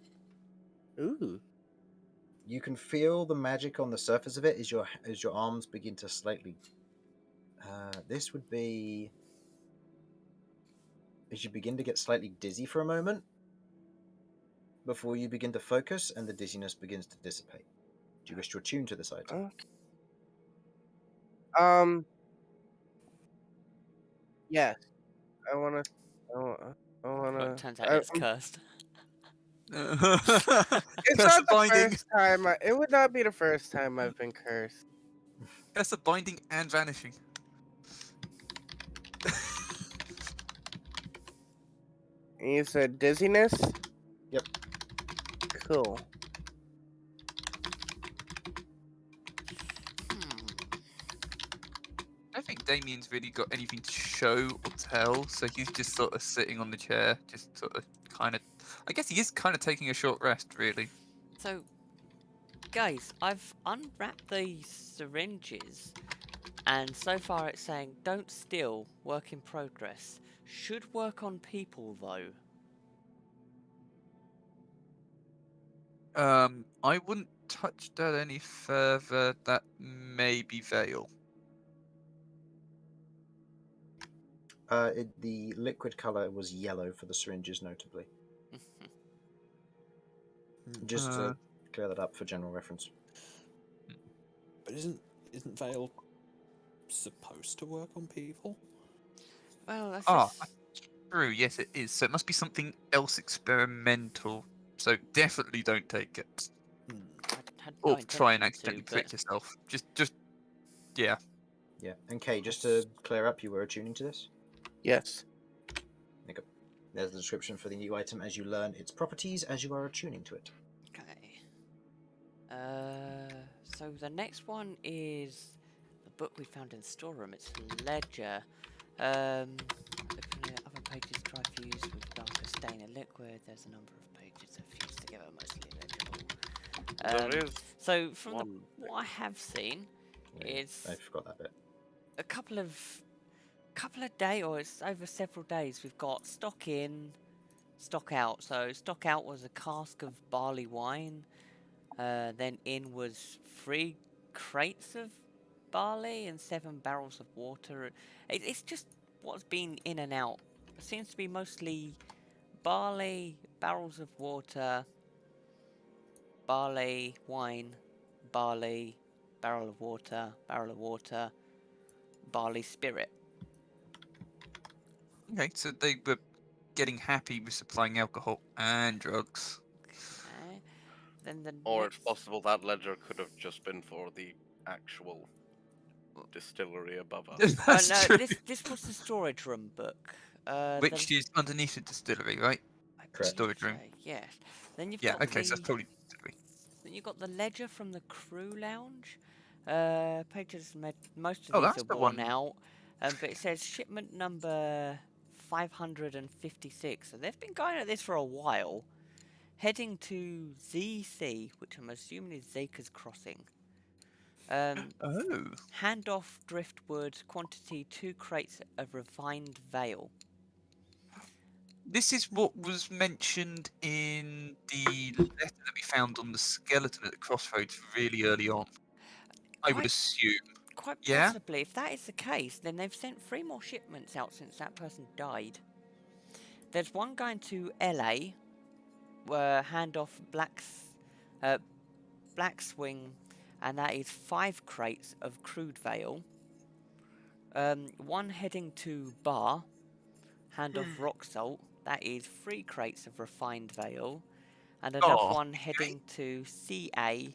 Ooh. You can feel the magic on the surface of it as your arms begin to slightly. This would be as you begin to get slightly dizzy for a moment before you begin to focus, and the dizziness begins to dissipate. Do you wish to attune to this item? Yes. I wanna. Well, it turns out it's cursed. It's Curse not of the binding. first time. It would not be the first time I've been cursed. Curse of binding and vanishing. And you said dizziness? Yep. Cool. I don't think Damien's really got anything to show or tell, so he's just sort of sitting on the chair, just sort of kind of. I guess he is kind of taking a short rest, really. So, guys, I've unwrapped the syringes, and so far it's saying don't steal, work in progress. Should work on people though. I wouldn't touch that any further. That may be Veil. The liquid color was yellow for the syringes, notably. Just to clear that up for general reference. But isn't isn't Vale supposed to work on people? Well, that's Ah, just... true. Yes, it is. So it must be something else experimental. So definitely don't take it, Hmm. I had no or try and intention accidentally to, trick but yourself. Just yeah. Yeah. And Kay, just to clear up, you were attuning to this? Yes. There you go. There's the description for the new item as you learn its properties as you are attuning to it. okay. So the next one is the book we found in the storeroom. It's Ledger. Looking at other pages, dry fused with darker stain and liquid. There's a number of pages that fused together, mostly legible. There is So from one. what I have seen, is I forgot that bit. a couple of days, or it's over several days. We've got stock in, stock out. So stock out was a cask of barley wine. Then in was 3 crates of barley and 7 barrels of water. It's just what's been in and out. It seems to be mostly barley, barrels of water, barley, wine, barley, barrel of water, barley spirit. Okay, so they were getting happy with supplying alcohol and drugs. Okay. Then the Or next... it's possible that ledger could have just been for the actual distillery above us. That's no, true. this was the storage room book. Which is underneath the distillery, right? I Correct. believe Storage room. so, yes. Then you've Yeah. got Okay, the so that's probably the distillery. then you've got the ledger from the crew lounge. Pages most of Oh, these that's are the worn one. out, but it says shipment number 556. So they've been going at this for a while. Heading to ZC, which I'm assuming is Zaka's Crossing. Oh. Handoff driftwood, quantity 2 crates of refined veil. This is what was mentioned in the letter that we found on the skeleton at the crossroads really early on. I would Quite- assume. Quite Yeah? possibly. If that is the case, then they've sent 3 more shipments out since that person died. There's one going to LA, where handoff Black Swing, and that is 5 crates of crude veil. One heading to Bar, handoff rock salt, that is 3 crates of refined veil. And another one heading to CA,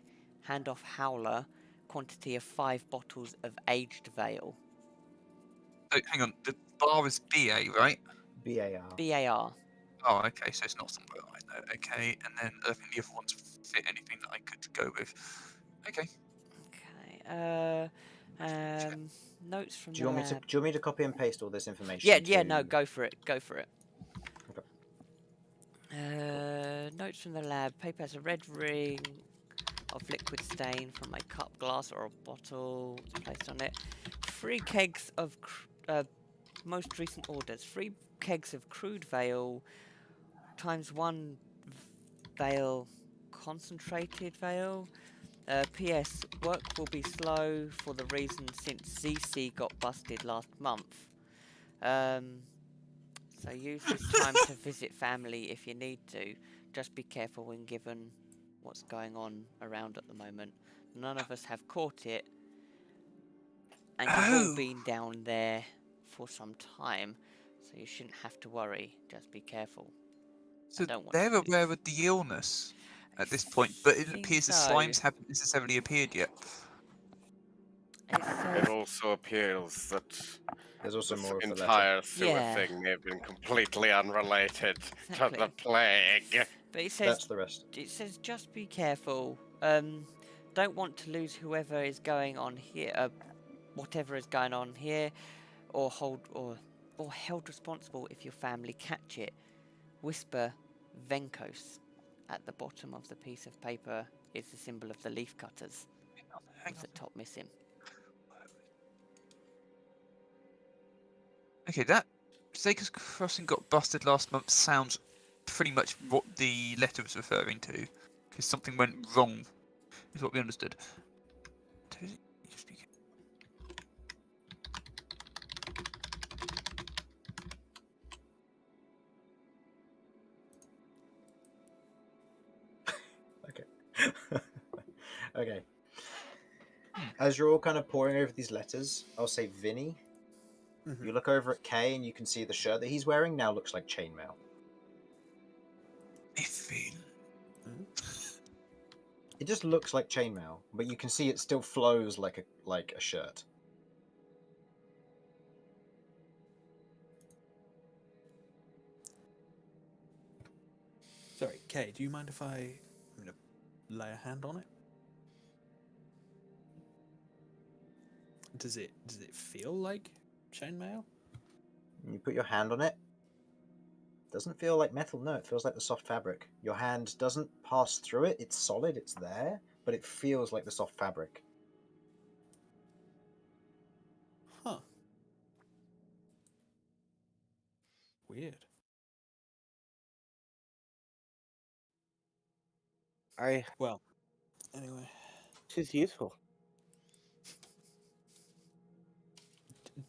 handoff Howler, quantity of 5 bottles of aged veil. Oh, hang on, the bar is BA, right? BAR. BAR. Oh, okay, so it's not somewhere I know. Okay, and then I think the other ones fit anything that I could go with. Okay. Okay. Notes from Do you the want me to? lab. Do you want me to copy and paste all this information? Yeah, to... no, go for it. Okay. Notes from the lab. Paper has a red ring of liquid stain from a cup, glass, or a bottle placed on it. 3 kegs of most recent orders. 3 kegs of crude veil times 1 veil concentrated veil. P.S. Work will be slow for the reason since ZC got busted last month. So use this time to visit family if you need to. Just be careful when given what's going on around at the moment. None of us have caught it, and you've all been down there for some time, so you shouldn't have to worry. Just be careful. So don't want they're to aware of the illness at this point, but it think appears the so. slimes haven't necessarily appeared yet. It It says also appears that There's also this more of the letter. entire sewer Yeah. thing may have been completely unrelated to Exactly. the plague. But it says That's the rest. it says just be careful. Don't want to lose whoever is going on here, whatever is going on here, or held responsible if your family catch it. Whisper Venkos. At the bottom of the piece of paper is the symbol of the leaf cutters. Hang It's on. at top missing. Okay, that Zaka's Crossing got busted last month sounds pretty much what the letter was referring to, because something went wrong, is what we understood. Okay. As you're all kind of poring over these letters, I'll say Vinny. Mhm. You look over at Kay and you can see the shirt that he's wearing now looks like chainmail. Miffin. It just looks like chainmail, but you can see it still flows like a shirt. Sorry, Kay, do you mind if I'm going to lay a hand on it? Does it feel like chainmail? You put your hand on it. Doesn't feel like metal, no, it feels like the soft fabric. Your hand doesn't pass through it, it's solid, it's there, but it feels like the soft fabric. Huh. Weird. Well, anyway, It's useful.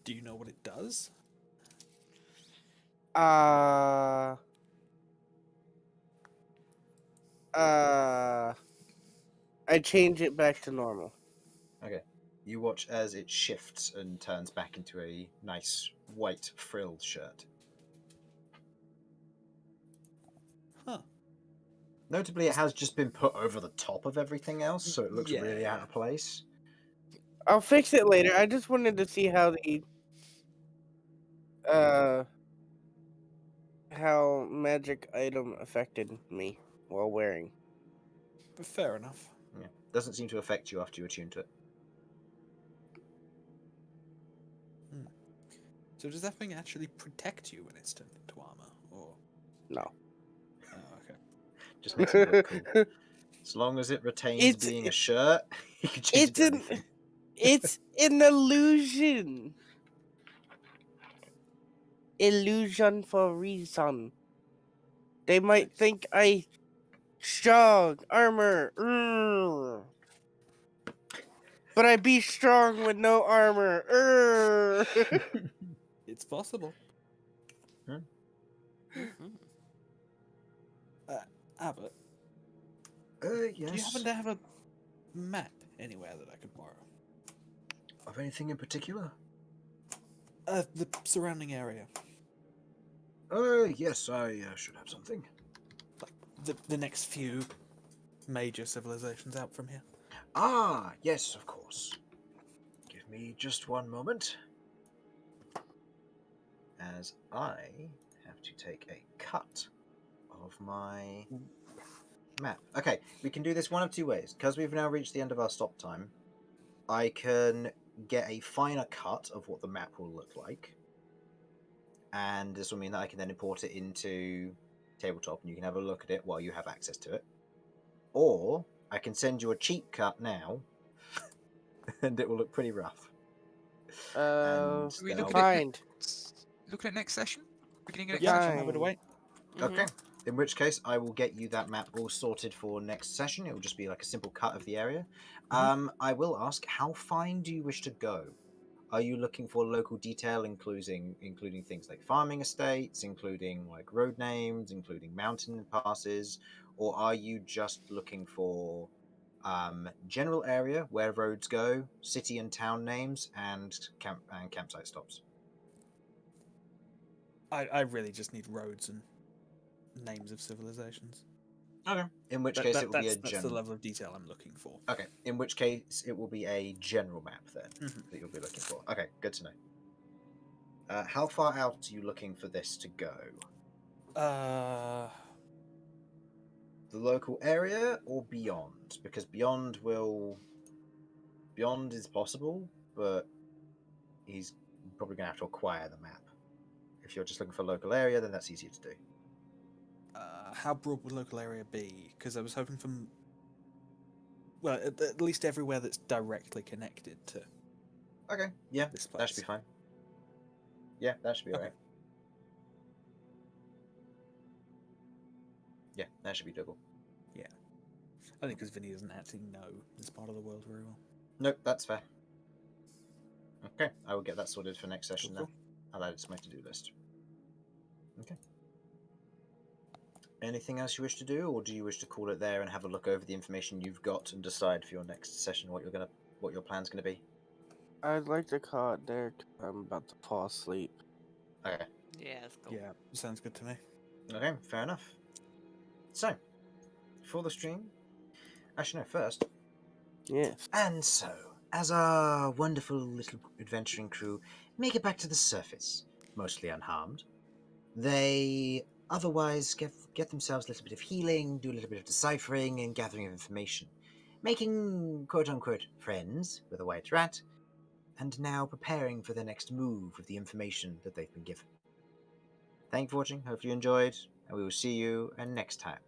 do you know what it does? I change it back to normal. Okay. You watch as it shifts and turns back into a nice white frilled shirt. Huh. Notably, it has just been put over the top of everything else, so it looks really out of place. I'll fix it later. I just wanted to see how how magic item affected me while wearing. Fair enough. Yeah. Doesn't seem to affect you after you attune to it. So does that thing actually protect you when it's turned into armor, or? No. Oh, okay. Just makes it look cool. As long as it retains being a shirt, you can change it to anything. It's an illusion. Illusion for reason. They might think I strong armor, but I be strong with no armor. It's possible. Abbott, Yes. do you happen to have a map anywhere that I could borrow? Of anything in particular? The surrounding area. Yes, I should have something. Like the next few major civilizations out from here. Ah, yes, of course. Give me just one moment. As I have to take a cut of my map. Okay, we can do this one of two ways. Because we've now reached the end of our stop time, I can get a finer cut of what the map will look like. And this will mean that I can then import it into Tabletop and you can have a look at it while you have access to it. Or I can send you a cheap cut now and it will look pretty rough. Are we then looking I'll- at looking at next session? Beginning of next session? Happy to wait. Okay. In which case, I will get you that map all sorted for next session. It will just be like a simple cut of the area. I will ask, how fine do you wish to go? Are you looking for local detail, including things like farming estates, including like road names, including mountain passes, or are you just looking for general area where roads go, city and town names, and campsite stops? I really just need roads and names of civilizations. Okay. In which case, it will be a that's the level of detail I'm looking for. Okay. In which case, it will be a general map then that you'll be looking for. Okay, good to know. How far out are you looking for this to go? The local area or beyond? Because beyond is possible, but he's probably going to have to acquire the map. If you're just looking for local area, then that's easier to do. How broad would local area be? Because I was hoping for, well, at least everywhere that's directly connected to. Okay, yeah, this place. that should be fine. Yeah, that should be alright. Yeah, that should be doable. Yeah. I think because Vinny doesn't actually know this part of the world very well. Nope, that's fair. Okay, I will get that sorted for next session Cool. then. I'll add it to my to-do list. Okay. Anything else you wish to do, or do you wish to call it there and have a look over the information you've got and decide for your next session what you're going to what your plan's going to be? I'd like to call it there 'cause I'm about to fall asleep. Okay. Yeah, that's cool. Yeah, sounds good to me. Okay, fair enough. So, for the stream, actually, no, first. Yes. And so, as our wonderful little adventuring crew make it back to the surface, mostly unharmed, they otherwise get themselves a little bit of healing, do a little bit of deciphering and gathering of information, making quote-unquote friends with a white rat, and now preparing for their next move with the information that they've been given. Thank you for watching, hope you enjoyed, and we will see you next time.